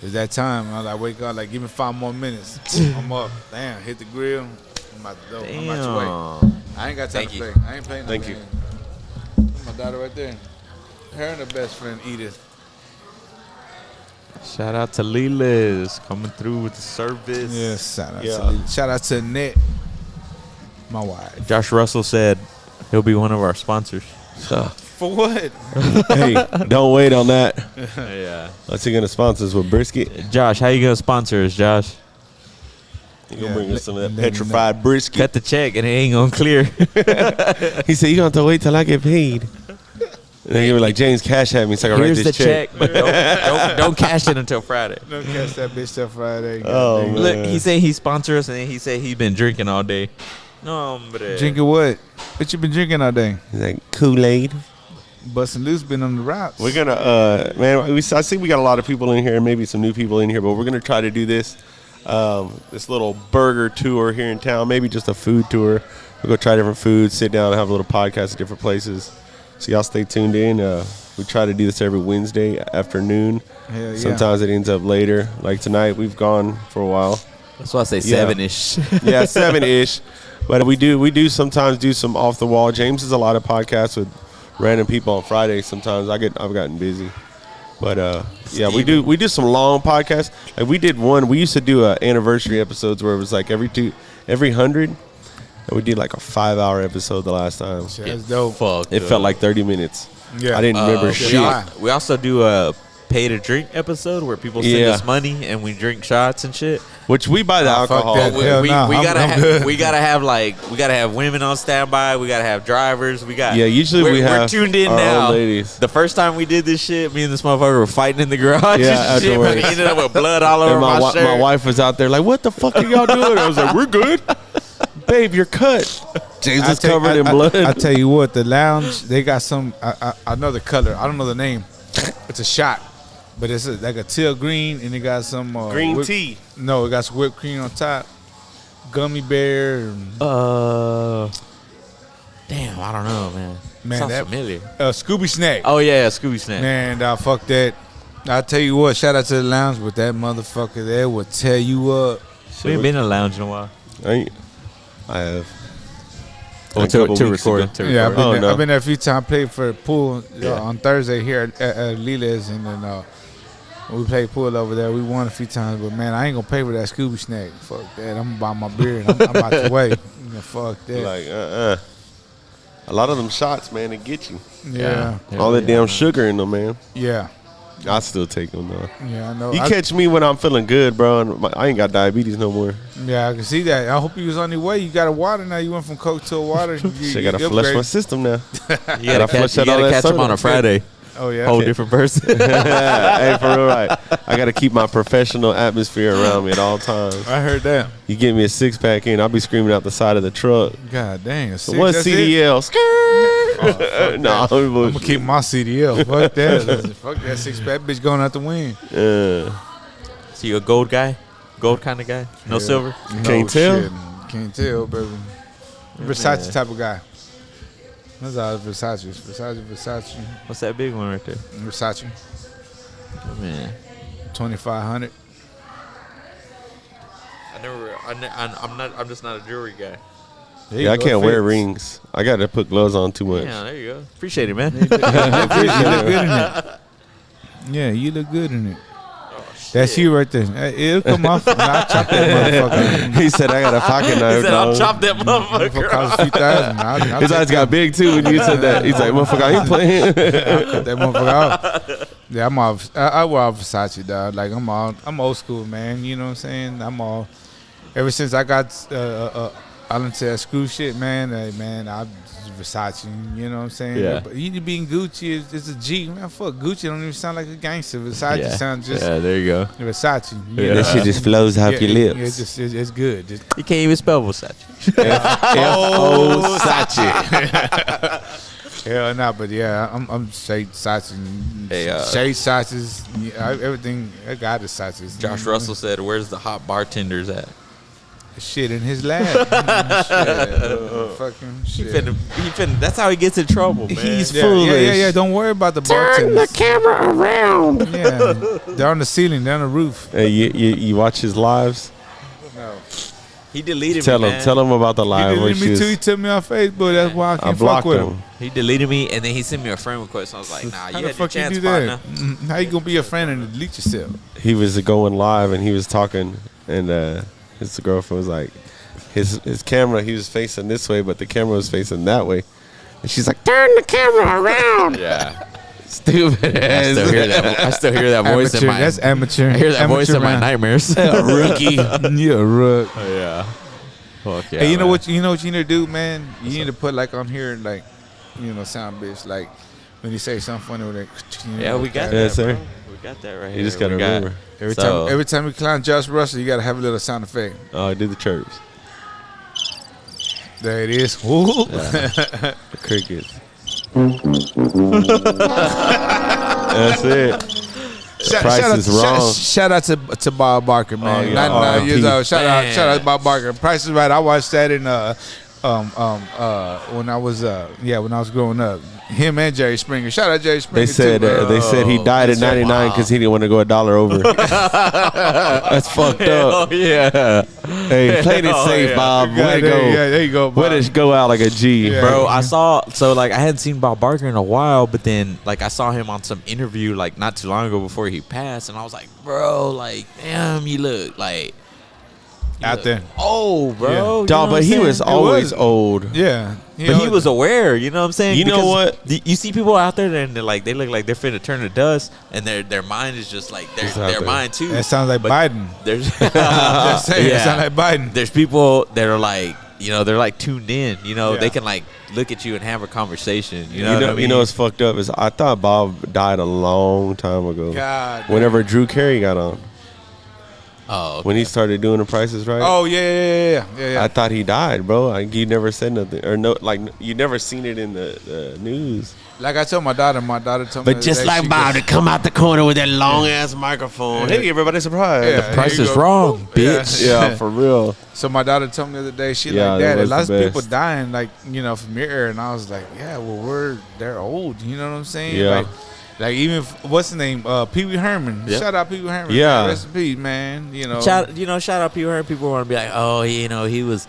It's that time. I like wake up, like give me 5 more minutes. I'm up. Damn, hit the grill. I'm out the door. I'm out your way. I ain't got time Thank to you. play. I ain't playing. Thank you. My daughter right there. Her and her best friend Edith. Shout out to Lily's coming through with the service. Yes, Yeah. shout out to Annette, my wife. Josh Russell said he'll be one of our sponsors. For what? Hey, don't wait on that. Yeah. What's he gonna sponsor us with brisket? Josh, how you gonna sponsor us, Josh? He gonna Yeah, bring us some of that let me petrified brisket. Cut the check and it ain't gonna clear. He said, "You gonna have to wait till I get paid." And then he was like, "James, cash at me so I can write Here's this the check, but don't cash it until Friday. Don't catch that bitch till Friday. Oh, Goddamn. man. Look, he said he sponsors us, and then he said he's been drinking all day. No, hombre. Drinking what? What you been drinking all day? He's like, "Kool-Aid." Bustin' Loose been on the routes. We're gonna, man. I see we got a lot of people in here, maybe some new people in here, but we're gonna try to do this little burger tour here in town. Maybe just a food tour. We'll go try different foods, sit down, and have a little podcast at different places. So y'all stay tuned in. We try to do this every Wednesday afternoon. Hell yeah. Sometimes it ends up later. Like tonight, we've gone for a while. That's why I say Yeah. 7-ish. Yeah, 7-ish. But we do sometimes do some off the wall. James does a lot of podcasts with random people on Fridays. Sometimes I've gotten busy. But yeah, we do some long podcasts. Like we did one. We used to do anniversary episodes where it was like every 100. And we did like a 5-hour episode the last time. Shit, that's dope. Fuck. It felt like 30 minutes. Yeah. I didn't remember shit. We also do a pay to drink episode where people send Yeah. us money and we drink shots and shit. Which we buy the Oh, fuck alcohol. that. Hell nah, we I'm gotta good. we gotta have women on standby. We gotta have drivers. Yeah, usually we're, we have we're tuned in our now. old ladies. The first time we did this shit, me and this motherfucker were fighting in the garage. Yeah, and shit, but afterwards. we ended up with blood all over And my shirt. my wife was out there like, "What the fuck are y'all doing?" I was like, "We're good, babe. You're cut." James is covered in blood. I tell you what, the lounge, they got some, I know the color. I don't know the name. It's a shot. But it's like a teal green, and it got some Green tea. No, it got some whipped cream on top, gummy bear. Damn, I don't know, man. Man, Sounds that- familiar. Scooby Snack. Oh yeah, Scooby Snack. Man, dawg, fuck that. I tell you what, shout out to the lounge, but that motherfucker there will tear you up. We ain't been in a lounge in a while. I have. A to couple weeks record. ago. To Yeah, record. Oh, no. I've been there a few times. Played for the pool on Thursday here at Lilly's, and then we played pool over there. We won a few times, but man, I ain't gonna pay for that Scooby snack. Fuck that. I'm gonna buy my beer and I'm out the way. Fuck that. Like, a lot of them shots, man, they get you. Yeah. All that damn sugar in them, man. Yeah. I still take them though. Yeah, I know. You catch me when I'm feeling good, bro. And I ain't got diabetes no more. Yeah, I can see that. I hope you was on your way. You got a water now. You went from Coke to a water. Shit, gotta flush my system now. You gotta flush catch, out all that catch him soda. on a Friday. Oh yeah. Whole different person. Hey, for real, right? I gotta keep my professional atmosphere around me at all times. I heard that. You get me a 6-pack in, I'll be screaming out the side of the truck. God dang. So one CDL. No, I'm gonna keep my CDL. Fuck that. Fuck that 6-pack bitch going out the wind. So you a gold guy? Gold kind of guy? No silver? Can't tell? Shit. Can't tell, baby. Versace type of guy. That's all Versace. Versace. What's that big one right there? Versace. Oh, man. 2,500. I'm just not a jewelry guy. There you Yeah, I go. can't wear Fits. rings. I gotta put gloves on too much. Yeah, there you go. Appreciate it, man. You look good in it. Yeah, you look good in it. That's you right there. It'll come off. And I'll chop that motherfucker. He said I got a pocket knife. He said, I'll dog. chop that Motherfucker motherfucker. costs a few thousand. I'll His eyes got big too when you said that. He's like, motherfucker, I ain't playing. I'll cut that motherfucker out. Yeah, I'm all. I wear all Versace, dog. Like I'm old school, man. You know what I'm saying? I'm all. Ever since I got I done said screw shit, man. Man, I Versace. You know what I'm saying? Yeah. But you being Gucci is a G, man. Fuck Gucci. Don't even sound like a gangster. Versace sounds just there you go. Versace. You Yeah. know? That shit just flows off your Yeah, lips. it's good. Just, You can't even spell Versace. F-O Sachi. hell nah, but yeah, I'm straight Versace. Hey, Shade Versace's. Yeah, everything. I got the Versace's. Josh Russell said, "Where's the hot bartenders at?" Shit in his lab. Fucking He shit. finna. That's how he gets in trouble, man. He's Yeah, foolish. yeah. Don't worry about the bartenders. camera around. Yeah, they're on the ceiling, they're on the roof. Hey, you watch his lives? No. He deleted Tell me, him. man. Tell him about the He live. deleted me too. He took me on Facebook. That's why I I can't fuck blocked with him. him. He deleted me, and then he sent me a friend request. I was like, "Nah, How you the had your fuck you chance, do partner." that? How you gonna be a friend and delete yourself? He was going live and he was talking, and his girlfriend was like, his camera. He was facing this way, but the camera was facing that way, and she's like, "Turn the camera around." Yeah, Stupid I ass. still hear that. I still hear that voice in Amateur. my. That's amateur. I hear that voice in my round. nightmares. Rookie. You're a rook. Yeah. Fuck yeah. Hey, you know man. what? You know what you need to do, man. You need to put like on here, like, sound bitch, like when you say something funny with it. Yeah, we got Yes, that, sir. bro. We got that right here. You just gotta We got- remember. Every time we clown Josh Russell, you gotta have a little sound effect. Oh, I did the chirps. There it is. Woo. The crickets. That's it. Price is wrong. Shout out to Bob Barker, man. yeah. 99 years R.I.P. old. Shout out to Bob Barker. Price is Right. I watched that in when I was growing up. Him and Jerry Springer. Shout out Jerry Springer. They said he died at 99 because he didn't want to go a dollar over. That's fucked up. Oh yeah, Hey, played it safe, Bob. Way to go. Yeah, there you go, Bob. Way to go out like a G. Yeah. bro. I hadn't seen Bob Barker in a while, but then like I saw him on some interview like not too long ago before he passed, and I was like, bro, like damn, you look like Out there. Oh, bro. Yeah. You know Dog, what but I'm he saying? was always old. Yeah. But he was aware, you know what I'm saying? You know Because what? You see people out there and they look like they're finna turn to dust, and their mind is just like It's out their there. mind too. That sounds like But Biden. There's Just saying, Yeah. It sounds like Biden. there's people that are like, they're like tuned in. Yeah. They can like look at you and have a conversation. You know what I mean? You know what's fucked up is I thought Bob died a long time ago. God. Whenever Drew Carey got on, Oh, when he started doing the Prices Right. Oh yeah. I thought he died, bro. Like you never said nothing, or no, like you never seen it in the news. Like I told my daughter told me. But just that like she Bob goes- to come out the corner with that long ass microphone. Hey, everybody surprised. Yeah. The price There is you go. wrong, Yeah. bitch. yeah, for real. So my daughter told me the other day, she Yeah, like that that. A was lot of the people best. dying, like from your era, and I was like, yeah, well, they're old. You know what I'm saying? Yeah. Like, Like even what's his name? Pee Wee Herman. Yeah. Shout out Pee Wee Herman. Yeah. Man. Rest in peace, man. You know. Shout out Pee Wee Herman. People want to be like, oh, you know, he was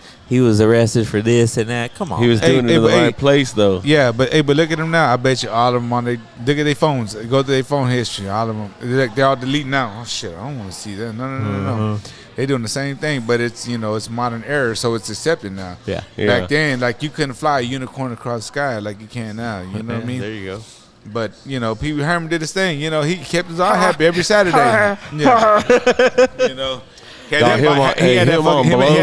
arrested for this and that. Come on, He was man. doing it in the right place though. Yeah, but look at them now. I bet you all of them on look at their phones. Go to their phone history. All of them, they're all deleting now. Oh shit, I don't want to see that. No. They doing the same thing, but it's it's modern era, so it's accepted now. Yeah. Back then, like you couldn't fly a unicorn across the sky like you can now. You know what I mean? There you go. But Pee Wee Herman did his thing. He kept us all happy every Saturday. Yeah. He had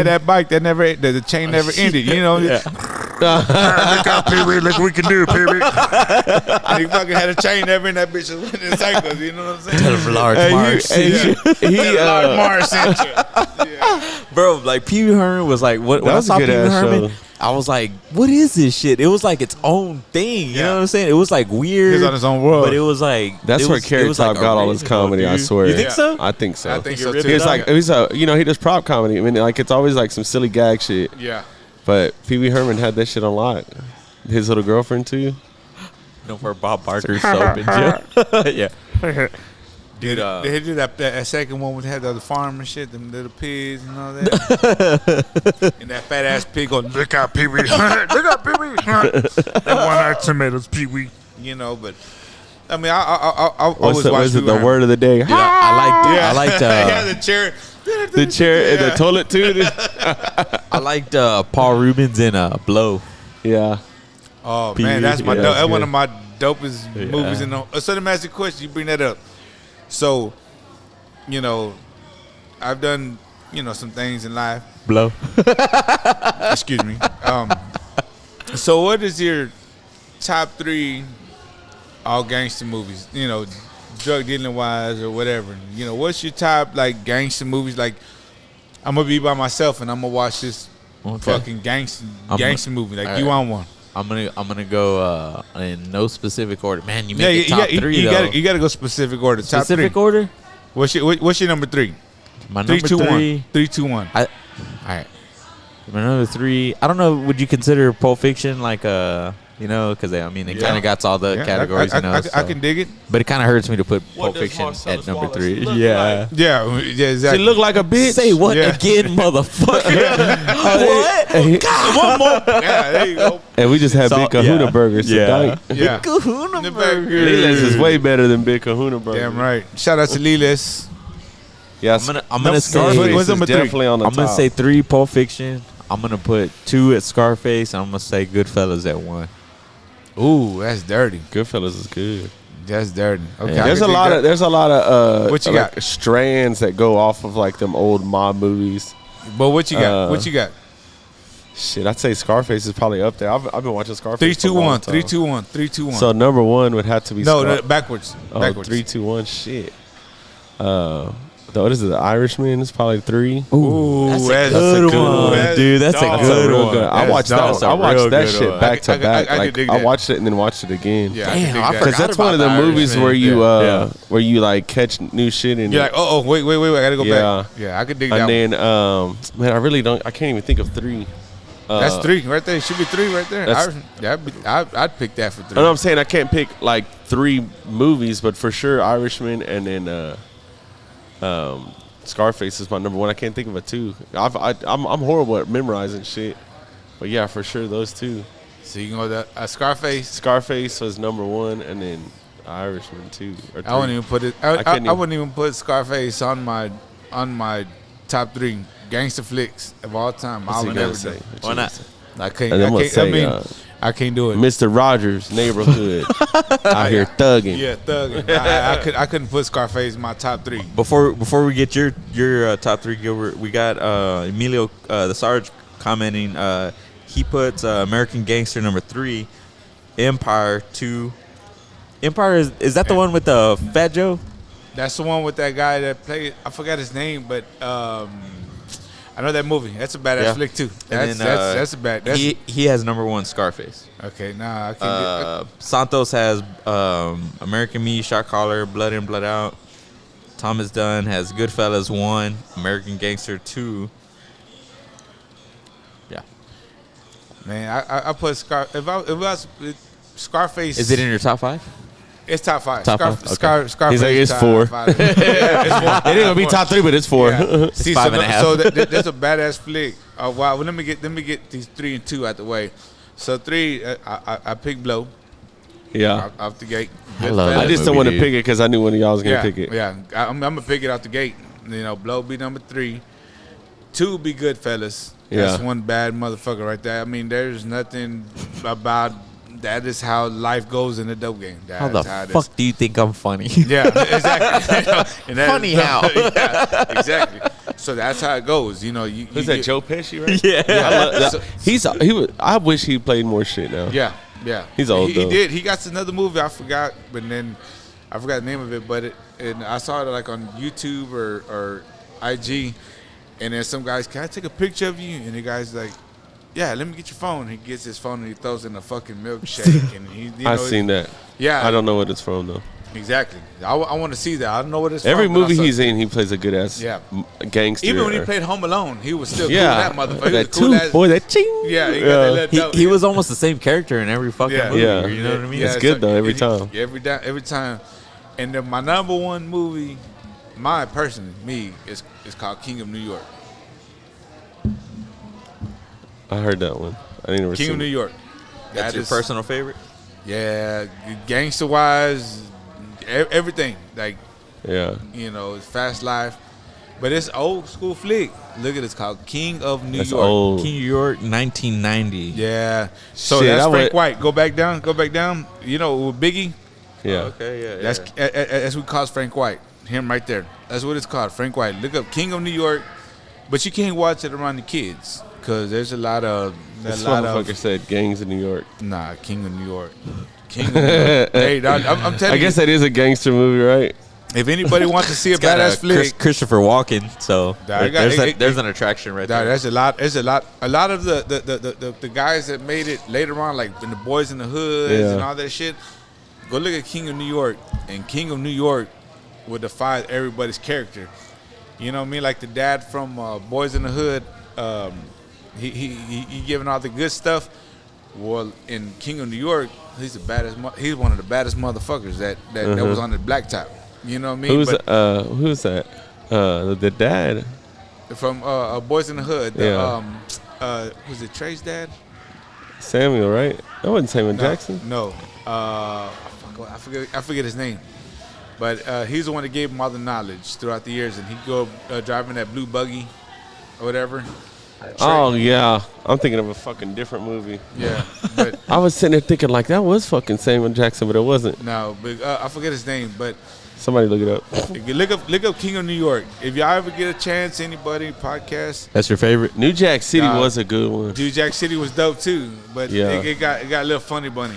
that bike that never the chain never ended. Look out, Pee Wee. Look what we can do, Pee Wee. And he fucking had a chain never in that bitch was went in cycles. You know what I'm saying? Large Mars Central. Yeah. Bro, like Pee Wee Herman was like, when I saw Pee Wee Herman, I was like, what is this shit? It was like its own thing. You know what I'm saying? It was like weird. He was on his own world. But it was like That's where Carrot Top got all his comedy. I swear. You think so? I think so. I think so He too. was like, he does prop comedy. I mean, like it's always like some silly gag shit. Yeah. But Pee Wee Herman had that shit on lock. His little girlfriend too. No, for Bob Barker's soap in jail. Yeah. Dude, they did that second one with had the other farm and shit, them little pigs and all that. And that fat ass pig going, look out, Pee Wee. Look out, Pee Wee. That one-eyed tomatoes, Pee Wee. But I mean, I always watch Was it the word of the day? I liked yeah, the chair. The chair and the toilet too. I liked Paul Rubens in Blow. Yeah. Oh Pee man, Wee, that's my yeah, that's that's one good. of my dopest movies in the. So let me ask you a question. You bring that up. So, I've done some things in life. Blow. Excuse me. So what is your top 3 all gangster movies? Drug dealing wise or whatever. What's your top like gangster movies? Like, I'm gonna be by myself and I'm gonna watch this fucking gangster movie. Like, you want one? I'm gonna go in no specific order. Man, you make it top 3 though. You gotta go specific order. Top Specific 3. order? What's your number 3? My 3, number 2, 1. 3. 3, 2, 1. All right. My number 3. I don't know. Would you consider Pulp Fiction like because I mean it kind of got all the categories. I can dig it. But it kind of hurts me to put What Pulp does Fiction Marcellus at number Wallace 3. look Yeah. Yeah, exactly. She look like a bitch. Say what Yeah. again, motherfucker? What? One more. Yeah, there you go. And we just had So- Big Kahuna yeah. burgers Yeah. tonight. Yeah. Kahuna The burger. burger. Lila's is way better than Big Kahuna burger. Damn right. Shout out to Lilas. Yes. I'm gonna Scarface say what's number is 3? definitely on the I'm top. gonna say 3 Pulp Fiction. I'm gonna put 2 at Scarface. And I'm gonna say Goodfellas at 1. Ooh, that's dirty. Goodfellas is good. That's dirty. Okay, Yeah. I There's can a dig lot that. of What you like got? strands that go off of like them old mob movies. But what you got? What you got? Shit, I'd say Scarface is probably up there. I've been watching Scarface. 3, for a 2, long 1. time. 3, 2, 1. 3, 2, 1. So number 1 would have to be no, backwards. Oh, Backwards. 3, 2, 1. Shit. What is it? The Irishman is probably 3. Ooh, That's a that's good a good one, one. dude. That's a Dog. good real one. good. I That's watched dog. that. I watched Real that good shit one. back to back. I could Like dig I that. watched it and then watched it again. Yeah, Damn, I I Because forgot that's one of the about the movies Irishman. where you Yeah. where you like catch new shit and You're like, wait, I gotta go Yeah. back. Yeah, I could dig that and one. then man, I really don't. I can't even think of 3. That's 3 right there. It should be 3 right there. That's- I'd pick that for 3. I know I'm saying I can't pick like 3 movies, but for sure Irishman and then Scarface is my number 1. I can't think of a 2. I'm horrible at memorizing shit, but yeah, for sure those 2. So you can go to Scarface. Scarface was number 1, and then Irishman 2 or 3. I wouldn't even put it. couldn't I even- wouldn't even put Scarface on my top 3 gangster flicks of all time. I What's would he never gonna do. say? It. Why not? I can't. And I'm gonna say, I mean, I can't do it. Mr. Rogers' Neighborhood out here thugging. Yeah, thug. I couldn't put Scarface in my top 3. Before we get your top 3, Gilbert, we got Emilio the Sarge commenting. He puts American Gangster number 3, Empire 2. Empire is that the one with the Fat Joe? That's the one with that guy that played. I forgot his name, but I know that movie. That's a badass flick too. That's a bad. That's, He has number 1 Scarface. okay, nah, I can't. Santos has American Me, Shot Caller, Blood In, Blood Out. Thomas Dunn has Goodfellas 1, American Gangster 2. Yeah. Man, I put if I was Scarface. Is it in your top 5? It's top 5. Top 5? Okay. Scarface. He's like, it's top 4. 5. Yeah, it's 4. It ain't gonna be top 3, but it's 4. Yeah. See, 5.5. So that's a badass flick. Wow. Well, let me get these 3 and 2 out the way. So 3, I picked Blow. Yeah. Off the gate. I love I that just don't movie, want to dude. pick it because I knew one of y'all was gonna pick it. Yeah. I'm gonna pick it out the gate. You know, Blow be number 3. 2 be Goodfellas. That's Yeah. one bad motherfucker right there. I mean, there's nothing about that. Is how life goes in the dope game. How the it is. fuck do you think I'm funny? Yeah, exactly. And that Funny is- how? Yeah, exactly. So that's how it goes. You know, Who's that? Joe Pesci, right? Yeah. I wish he played more shit now. Yeah, yeah. He's old, He though. did. He got another movie I forgot, but then I forgot the name of it. But and I saw it like on YouTube or IG, and then some guys, can I take a picture of you? And the guy's like, yeah, let me get your phone. He gets his phone and he throws in a fucking milkshake. And he, you know, I've seen that. Yeah, I don't know what it's from though. exactly. I want to see that. I don't know what it's Every from, but I movie saw- he's in, he plays a good ass Yeah. gangster. Even when he or- played Home Alone, he was still yeah, cool. That motherfucker. He was that cool tooth, as- boy, that ching. Yeah, he got that little He dope. was almost the same character in every fucking Yeah. movie. Yeah. You know what I mean? It's good, though, every and time. Every time. And then my number one movie, my personally, me, is called King of New York. I heard that one. I didn't ever King see of New York. That's That your is- personal favorite? Yeah, gangster wise, everything. Like, Yeah. you know, it's Fast Life. But it's old school flick. Look at it, it's called King of New That's York. old. King of York, 1990. Yeah. So Shit, that's I Frank went- White. Go back down. You know, with Biggie. Yeah. Okay, yeah. That's what calls Frank White. Him right there. That's what it's called, Frank White. Look up King of New York, but you can't watch it around the kids because there's a lot of This motherfucker said gangs in New York. nah. King of New York. King of New York. Hey, I'm telling I you. guess that is a gangster movie, right? If anybody wants to see a Got badass flick, Christopher Walken, so Nah, it got- there's an attraction right nah, there. there's a lot. There's a lot. A lot of the guys that made it later on, like in the Boys in the Hoods Yeah. and all that shit. Go look at King of New York, and King of New York would defy everybody's character. You know what I mean? Like the dad from Boys in the Hood, he giving all the good stuff. Well, in King of New York, he's the baddest. He's one of the baddest motherfuckers that was on the blacktop. You know what I mean? Who's that? The dad. From Boys in the Hood. Yeah. Was it Trey's dad? Samuel, right? That wasn't Samuel Jackson. No. I forget his name. But he's the one that gave him all the knowledge throughout the years, and he'd go driving that blue buggy or whatever. Oh yeah, I'm thinking of a fucking different movie. Yeah, but I was sitting there thinking like that was fucking Samuel Jackson, but it wasn't. no, but I forget his name. But Somebody look it up. if you look up King of New York. If y'all ever get a chance, anybody podcast, That's your favorite? New Jack City Nah. was a good one. New Jack City was dope too. But Yeah. it got a little funny bunny.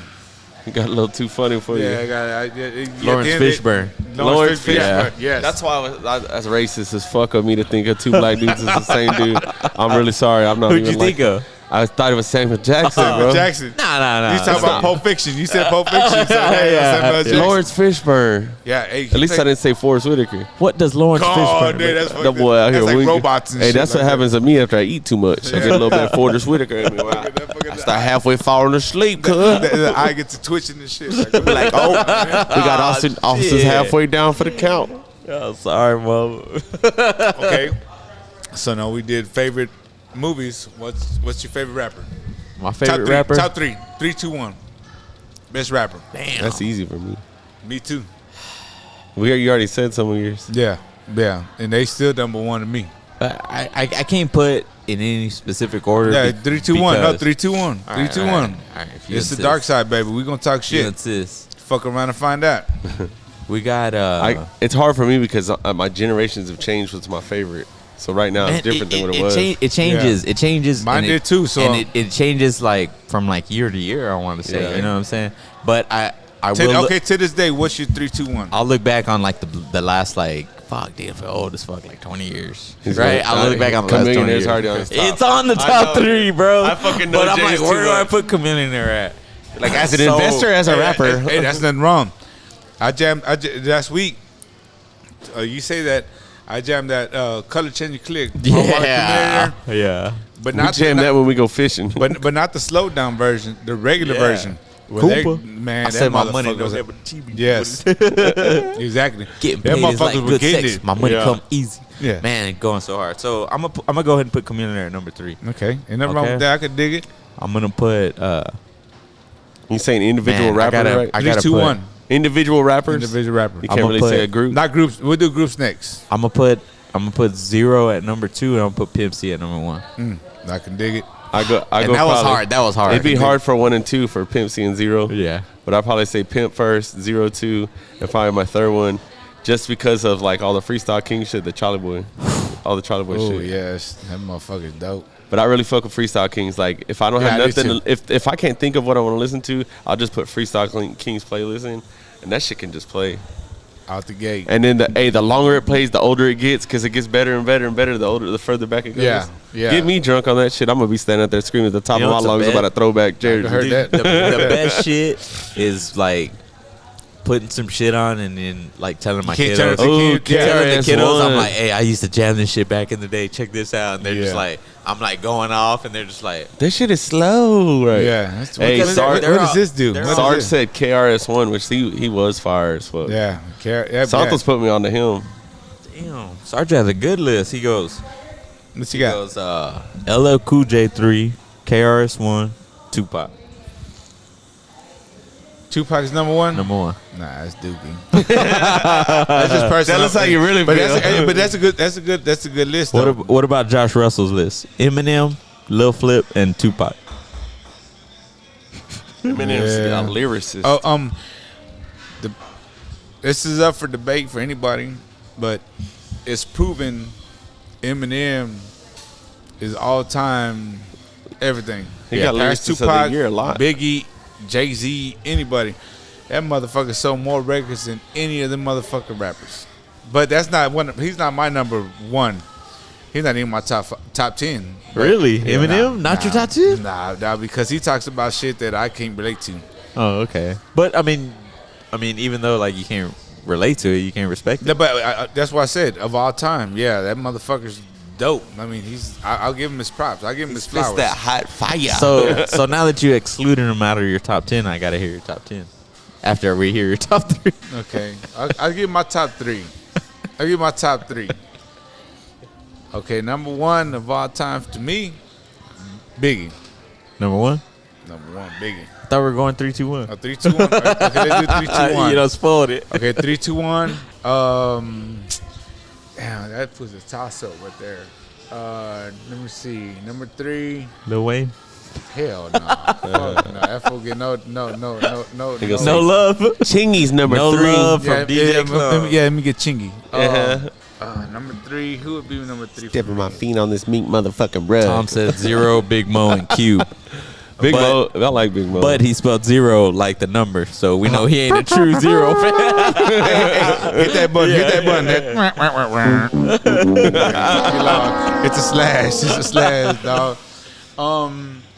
It got a little too funny for Yeah, you. it got Lawrence Fishburne. Lawrence Fishburne. Yeah. Yes. That's why that's racist as fuck of me to think of two black dudes as the same dude. I'm really sorry. I'm not Who'd even you like think of? I thought it was Samuel Jackson, bro. Jackson. Nah. You talking about Pulp Fiction? You said Pulp Fiction. So Yeah. Lawrence Fishburne. Yeah. Hey, At least I didn't say Forrest Whitaker. What does Lawrence Oh, Fishburne? dude, that's The fucking, boy out here. that's like we- robots and hey, shit. that's what like happens to me after I eat too much. I get a little bit of Forrest Whitaker in me. I start halfway falling asleep, cuz. The eye gets to twitching and shit. Like, Like, oh, we got officers shit. halfway down for the count. Oh, sorry, mom. okay. So now we did favorite movies. What's your favorite rapper? My favorite top three, rapper? Top 3. 3, 2, 1. Best rapper. Damn. That's easy for me. Me too. You already said some of yours. Yeah. And they still number one to me. I can't put in any specific order. Yeah, 3, 2, 1. No, because- 3, 2, 1. 3, 2, 1. All right, if you It's the insist. dark side, baby. We gonna talk If you shit. insist. Fuck around and find out. We got It's hard for me because my generations have changed what's my favorite. So right now it's different than what it was. It changes. Yeah. It changes. Mine and did too, so- and it changes like from like year to year. I want to say. Yeah. You know what I'm saying? But I will. Okay, to this day, what's your 3, 2, 1? I'll look back on like the last like fuck, dude, for old as fuck, like 20 years. He's Right? like, I'll look back on the last 20 Chameleonaire's years. already on his top. It's on the I top know. 3, bro. I fucking know But I'm Jay's like, where too do I much. put Chameleonaire at? Like as an So- investor, as a rapper. Hey, that's nothing wrong. I jammed last week. You say that I jammed that color changing click. Yeah. But We not jam that when we go fishing. but not the slowed down version, the regular Yeah. version Well, Cooper. man, I that said my money motherfucker don't was- have a TV. Yes, exactly. Getting That paid is like motherfuckers were good getting sex. it. My money Yeah. come easy. Yeah. Man, it's going so hard. So I'm gonna go ahead and put Chameleon at number 3. Okay, and nothing wrong Okay. with that. I could dig it. I'm gonna put You saying individual man, rappers, right? I 3, gotta 2, put, 1. Individual rappers. Individual rapper. You I'm can't gonna really put- say a group. Not groups. We'll do groups next. I'm gonna put 0 at number 2, and I'm gonna put Pimp C at number 1. I can dig it. I And go. that was probably- hard. That was hard. It'd be hard for 1 and 2 for Pimp C and 0. Yeah. But I'd probably say Pimp first, 0, 2, and probably my third one, just because of like all the Freestyle King shit, the Charlie Boy, all the Charlie Boy Oh shit. yes, that motherfucker's dope. But I really fuck with Freestyle Kings. Like if I don't Yeah, have I do nothing, too. if I can't think of what I want to listen to, I'll just put Freestyle Kings playlist in, and that shit can just play. Out the gate. And then the longer it plays, the older it gets, because it gets better and better and better. The further back it goes. Yeah, yeah. Get me drunk on that shit. I'm gonna be standing out there screaming at the top You of know my what's a lungs bet? about a throwback jersey. heard that. The best shit is like putting some shit on and then like telling my Can't kiddos. tell the Ooh, kid- Telling the kiddos, I'm KRS-One. like, hey, I used to jam this shit back in the day. Check this out, and they're just Yeah. like, I'm like going off, and they're just like, That shit is slow, right? Yeah. That's, Hey, what, Sarge- what does this do? they're What Sarge is said KRS-One, which he was fire as fuck. this? Yeah. Santos put me on to him. damn, Sarge has a good list. He goes, What he you got? goes, LL Cool J 3, KRS-One, Tupac, Tupac's number 1. number 1. Nah, that's Dookie. That's just personal. Tell us how you really but feel. that's a good list. Though. What about Josh Russell's list? Eminem, Lil Flip, and Tupac. Eminem's Yeah. a lyricist. Oh, this is up for debate for anybody, but it's proven Eminem is all time everything. He got past lyricists of the year a lot. Biggie, Jay-Z, anybody. That motherfucker sold more records than any of them motherfucking rappers. But that's not one. He's not my number 1. He's not even my top 10. Really? Yeah, Eminem? Not your top 10? Nah, because he talks about shit that I can't relate to. Oh, okay. But I mean, even though like you can't relate to it, you can't respect it. No, but that's what I said. Of all time, yeah, that motherfucker's dope. I mean, I'll give him his props. I'll give him his It's flowers. that hot fire. So now that you excluded him out of your top 10, I gotta hear your top 10. After we hear your top 3. Okay, I'll give my top 3. I'll give my top 3. Okay, number 1 of all time to me, Biggie. Number 1. Number 1, Biggie. I thought we were going 3, 2, 1. 3, 2, 1. Okay, let's do 3, 2, 1. You done spoiled it. Okay, 3, 2, 1. Damn, that was a toss up right there. Let me see. Number 3. Lil Wayne. Hell no. Fuck no. That fool get no. He goes, No love. Chingy's number No 3. love from DJ let Club. me get Chingy. Uh-huh. Number 3. Who would be number 3? Dipping my feet on this meat motherfucking bread. Tom said 0, Big Mo, and Cube. Big Mo. but- I like Big Mo. But he spelled 0 like the number, so we know he ain't a true 0 fan. Hit that button. Hit that button. It's a slash. It's a slash, dog.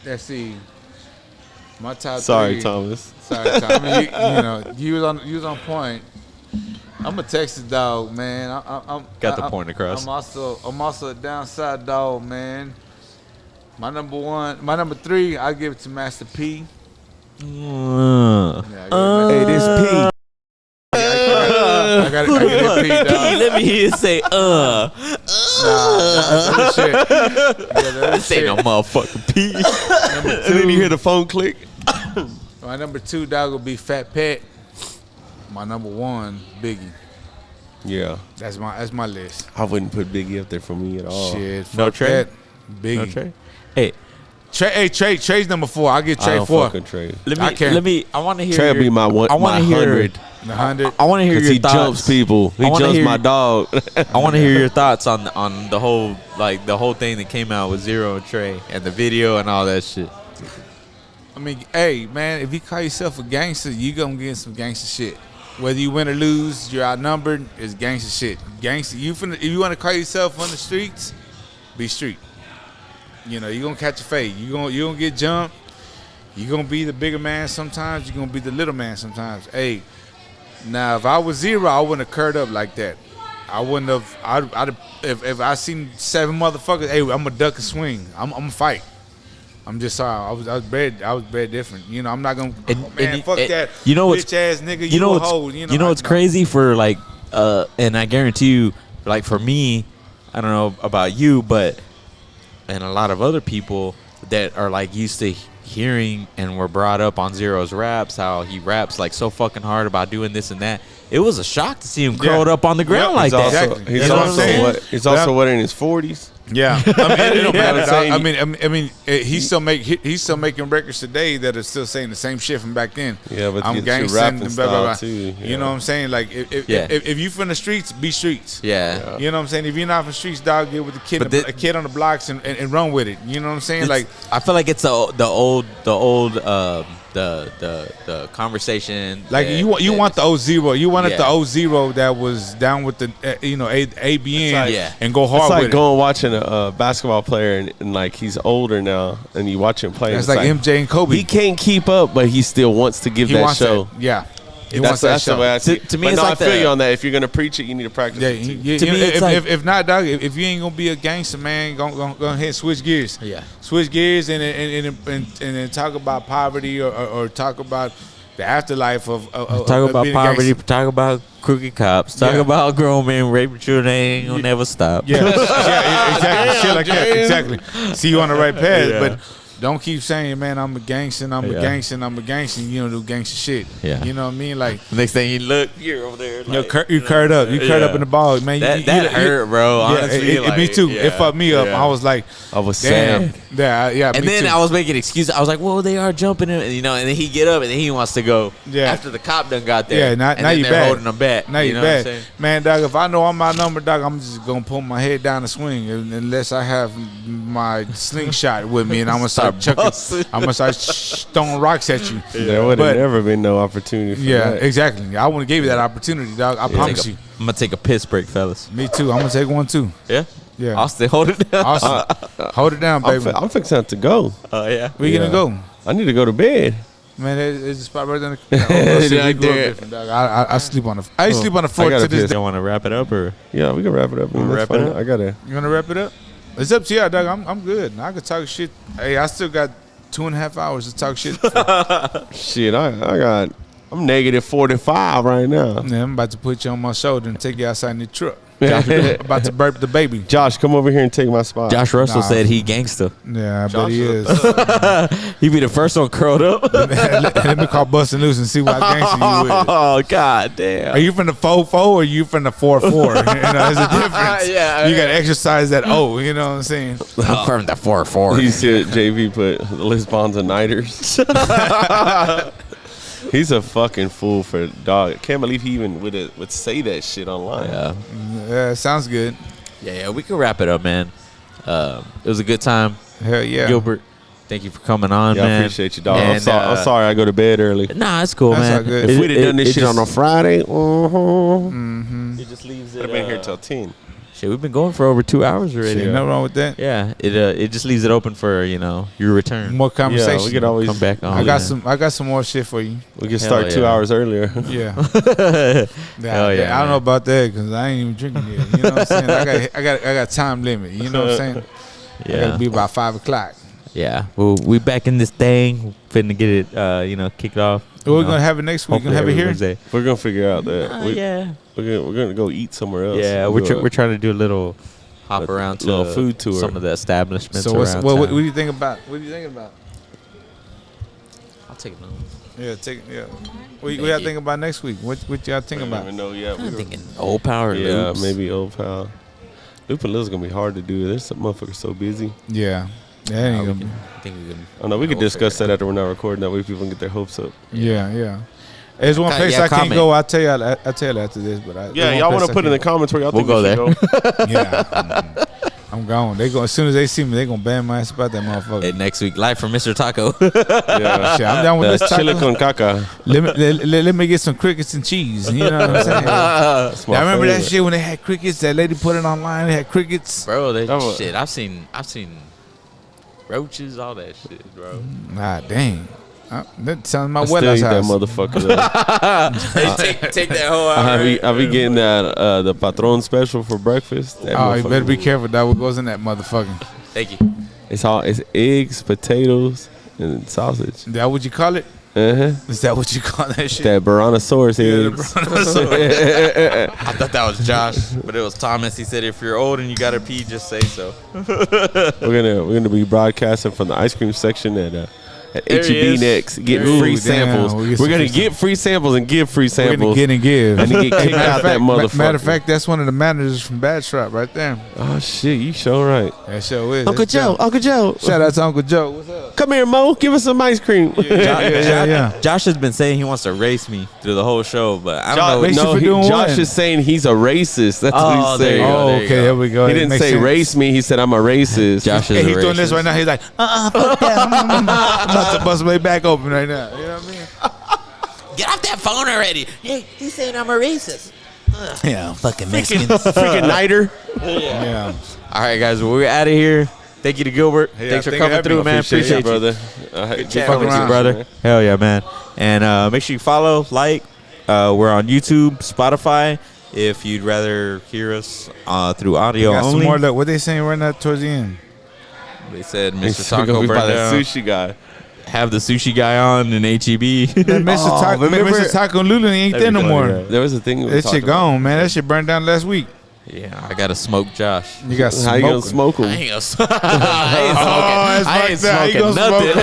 Let's see. My top Sorry, 3. Thomas. Sorry, Tom. I mean, you was on point. I'm a Texas dog, man. I'm Got the point across. I'm also a downside dog, man. My number 3, I give it to Master P. Yeah, Hey, this P. I got it, P, dog. Let me hear you say, Nah, that's shit. Yeah, that's This ain't no shit. motherfucking P. And then you hear the phone click. My number 2 dog will be Fat Pat. My number 1, Biggie. Yeah. That's my list. I wouldn't put Biggie up there for me at all. Shit, No fuck Trey? that. Biggie. No Trey? Hey, Trey's number 4. I'll give I Trey don't 4. fucking Trey. I can't. I want to hear. Trey will be my one. I want my to hear. 100. 100. I want to hear Because your he thoughts. jumps people. He I wanna jumps hear my you- dog. I want to hear your thoughts on the whole thing that came out with 0 and Trey and the video and all that shit. I mean, hey, man, if you call yourself a gangster, you gonna get some gangster shit. Whether you win or lose, you're outnumbered. It's gangster shit. Gangster. If you want to call yourself on the streets, be street. You know, you gonna catch a fade. You gonna get jumped. You gonna be the bigger man sometimes. You gonna be the little man sometimes. Hey, now if I was 0, I wouldn't have curved up like that. I wouldn't have. I'd if I seen 7 motherfuckers. Hey, I'm gonna duck and swing. I'm gonna fight. I'm just sorry. I was bred different. You know, I'm not gonna. Fuck that. You know what's bitch ass nigga. You know a what's hoe. you know what's crazy for like and I guarantee you, like for me, I don't know about you, but and a lot of other people that are like used to hearing and were brought up on Zero's raps, how he raps like so fucking hard about doing this and that. It was a shock to see him curled up on the ground like that. Exactly. He's also what in his 40s. Yeah, I mean, it don't matter. Yeah, I mean, he's still making records today that are still saying the same shit from back then. Yeah, but I'm it's gangsta rapping and blah blah blah. style too. You know what I'm saying? Like, if you from the streets, be streets. Yeah. You know what I'm saying? If you're not from the streets, dog, get with the kid, a kid on the blocks and run with it. You know what I'm saying? Like, I feel like it's the old the conversation. like you want the 0. You wanted the 0 that was down with the ABN and go hard It's like with going watching a basketball player and like he's older now and you watch him play. it. It's like MJ and Kobe. He can't keep up, but he still wants to give that wants show. that. Yeah. He That's wants that the show. way I see. To me, but it's no, like I feel the- you on that. If you're gonna preach it, you need to practice Yeah, it too. to me, it's if not, dog, if you ain't gonna be a gangster, man, go ahead and switch gears. Yeah. Switch gears and then talk about poverty or talk about the afterlife of Talk about being a poverty. gangster. Talk about crooked cops. Talk Yeah. about grown men raping children. They ain't gonna never stop. Yeah, exactly, shit like that, exactly. See you on the right path, but don't keep saying, man, I'm a gangster, I'm a gangster, I'm a gangster. And you don't do gangster shit. Yeah. You know what I mean? Like, Next thing you look, you're over there. Like, you curled up, up in the ball, man. that hurt, bro. Honestly, me like, too. yeah, It fucked me up. yeah. I was like, I was damn, sad. yeah. And me then too. I was making excuses. I was like, "Well, they are jumping him," and then he get up and then he wants to go. Yeah. After the cop done got there. Yeah, now and you they're bad. holding him back. Now you know what I'm bad, saying? man, dog. If I know I'm my number, dog, I'm just gonna pull my head down the swing unless I have my slingshot with me, and I'm gonna start chucking. busting. I'm gonna start throwing rocks at you. There would But- have never been no opportunity for Yeah, that. exactly. I wouldn't have gave you that opportunity, dog. I promise you. I'm gonna take a piss break, fellas. Me too. I'm gonna take one too. Yeah. Yeah. Austin, hold it down. Awesome. Hold it down, baby. I'm fixing to go. Oh yeah. Where you gonna go? I need to go to bed. Man, it's a spot right down the shit, Right we grew up there. different, dog. I sleep on the. I sleep on the floor gotta to this piss. day. You want to wrap it up or? Yeah, we can wrap it up. Wanna That's wrap it fine. up? I gotta. You wanna wrap it up? It's up to you, dog. I'm good. I could talk shit. Hey, I still got 2.5 hours to talk shit. Shit, I'm negative 45 right now. Yeah, I'm about to put you on my shoulder and take you outside in the truck. About to burp the baby. Josh, come over here and take my spot. Josh Russell Nah. said he gangsta. Yeah, I bet he is. He be the first one curled up. Let me call Bustin' Loose and see what gangster you with. Oh god damn. Are you from the 4-4 or you from the 4-4? There's a difference. Yeah, You got to exercise that O, you know what I'm saying? I'm from the 4-4. He said JV put Lisbon's and Nighters. He's a fucking fool for dog. I can't believe he even would say that shit online. Yeah. Yeah, sounds good. Yeah, we can wrap it up, man. It was a good time. Hell yeah. Gilbert, thank you for coming on, Yeah, man. I appreciate you, dog. And, I'm sorry I go to bed early. Nah, it's cool, That's man. all good. If we'd have done this shit on a Friday, it just leaves it. I've been here till 10. Shit, we've been going for over 2 hours already. Shit, nothing wrong with that. Yeah, it just leaves it open for your return. More conversation. Yeah, we could always Come back on. I got some more shit for you. We can Hell start 2 yeah. hours earlier. Yeah. Hell yeah, I don't know man. about that because I ain't even drinking yet. You know what I'm saying? I got time limit. You know what I'm saying? I Yeah, gotta be about 5 o'clock. yeah. Well, we back in this thing, finna get it, kicked off. We're gonna have it next week. We're gonna have it here. Wednesday. We're gonna figure out that. Yeah, We're gonna go eat somewhere else. yeah. We'll We're trying to do a little hop around to little food tour. some of the establishments So around what town. do you think about? What are you thinking about? I'll take it. Yeah. What y'all think about next week? What y'all think don't about? even know yet. I'm thinking Old Power Yeah, Loops. maybe Old Pal. Loop and Lil's gonna be hard to do. There's some motherfuckers so busy. Yeah. That ain't gonna be. I think we can. Oh no, we could We'll discuss figure that after we're not recording. That way people can get their hopes up. Yeah. There's one Yeah, place I can't comment. go. I'll tell you after this. But Yeah, y'all want to put in the comments where y'all We'll think go we should go. Yeah. I'm gone. They go as soon as they see me. They gonna ban my ass about that motherfucker. And next week, live from Mr. Taco. Yeah. Shit, I'm down with this Chili taco. con caca. Let me get some crickets and cheese. You know what I'm saying? That's my I remember that favorite. shit when they had crickets. That lady put it online. They had crickets. Bro, Oh. shit. I've seen roaches, all that shit, bro. Ah, dang. That sounds my I wet still house. eat that motherfucker. Though. take that whole hour. I be getting that the Patron special for breakfast. That Oh, you better be motherfucker- careful, dog. What goes in that motherfucker? Thank you. It's eggs, potatoes, and sausage. Is that what you call it? Is that what you call that shit? That Brontosaurus Yeah, eggs. I thought that was Josh, but it was Thomas. He said, if you're old and you gotta pee, just say so. We're gonna be broadcasting from the ice cream section at There he HEB is. next, getting Ooh, free damn. samples. We'll get We're some gonna free get free samples and give free We're gonna samples. get and give. And to get kicked out that motherfucker. Matter of fact, that's one of the managers from Bad Shop right there. Oh shit, you sure right. That show is. Uncle That's Joe, Uncle Joe. Shout out to Uncle Joe. What's up? Come here, Mo. Give us some ice cream. Yeah. Josh has been saying he wants to race me through the whole show, but I don't know. race you No, for doing Josh what? is saying he's a racist. That's what he's there you saying. go. Oh, okay. There we go. He That didn't makes say sense. race me. He said I'm a racist. Josh is Hey, a he's doing this racist. right now. He's like, fuck that. I'm about to bust my back open right now. You know what I mean? Get off that phone already. Hey, he's saying I'm a racist. Yeah. Fucking Mexicans. Freaking Niter. Yeah. All right, guys, well, we're out of here. Thank you to Gilbert. Yeah, Thanks for thank you coming for through, having me. man. Appreciate Appreciate you, you. brother. Good chatting chatting with with you, you, brother. Hell yeah, man. And make sure you follow, like. We're on YouTube, Spotify. If you'd rather hear us through audio Got some only. more. Look, what they saying right now towards the end? They said He's Mr. gonna Taco be by burned the down. sushi guy. Have the sushi guy on in HEB. Man, Mr. Taco and Lulu ain't there no more. There was a thing. we That talked shit about. gone, man. That shit burned down last week. Yeah, I got to smoke Josh. You got How you gonna smoke. smoke I him? ain't I ain't smoking nothing.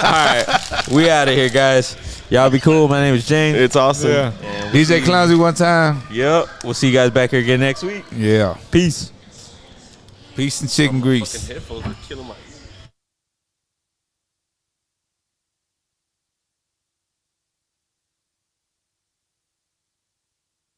All right, we out of here, guys. Y'all be cool. My name is James. It's awesome. Yeah. DJ KlumZ one time. Yep. We'll see you guys back here again next week. Yeah. Peace. Peace and chicken grease. Headphones are killing my ears.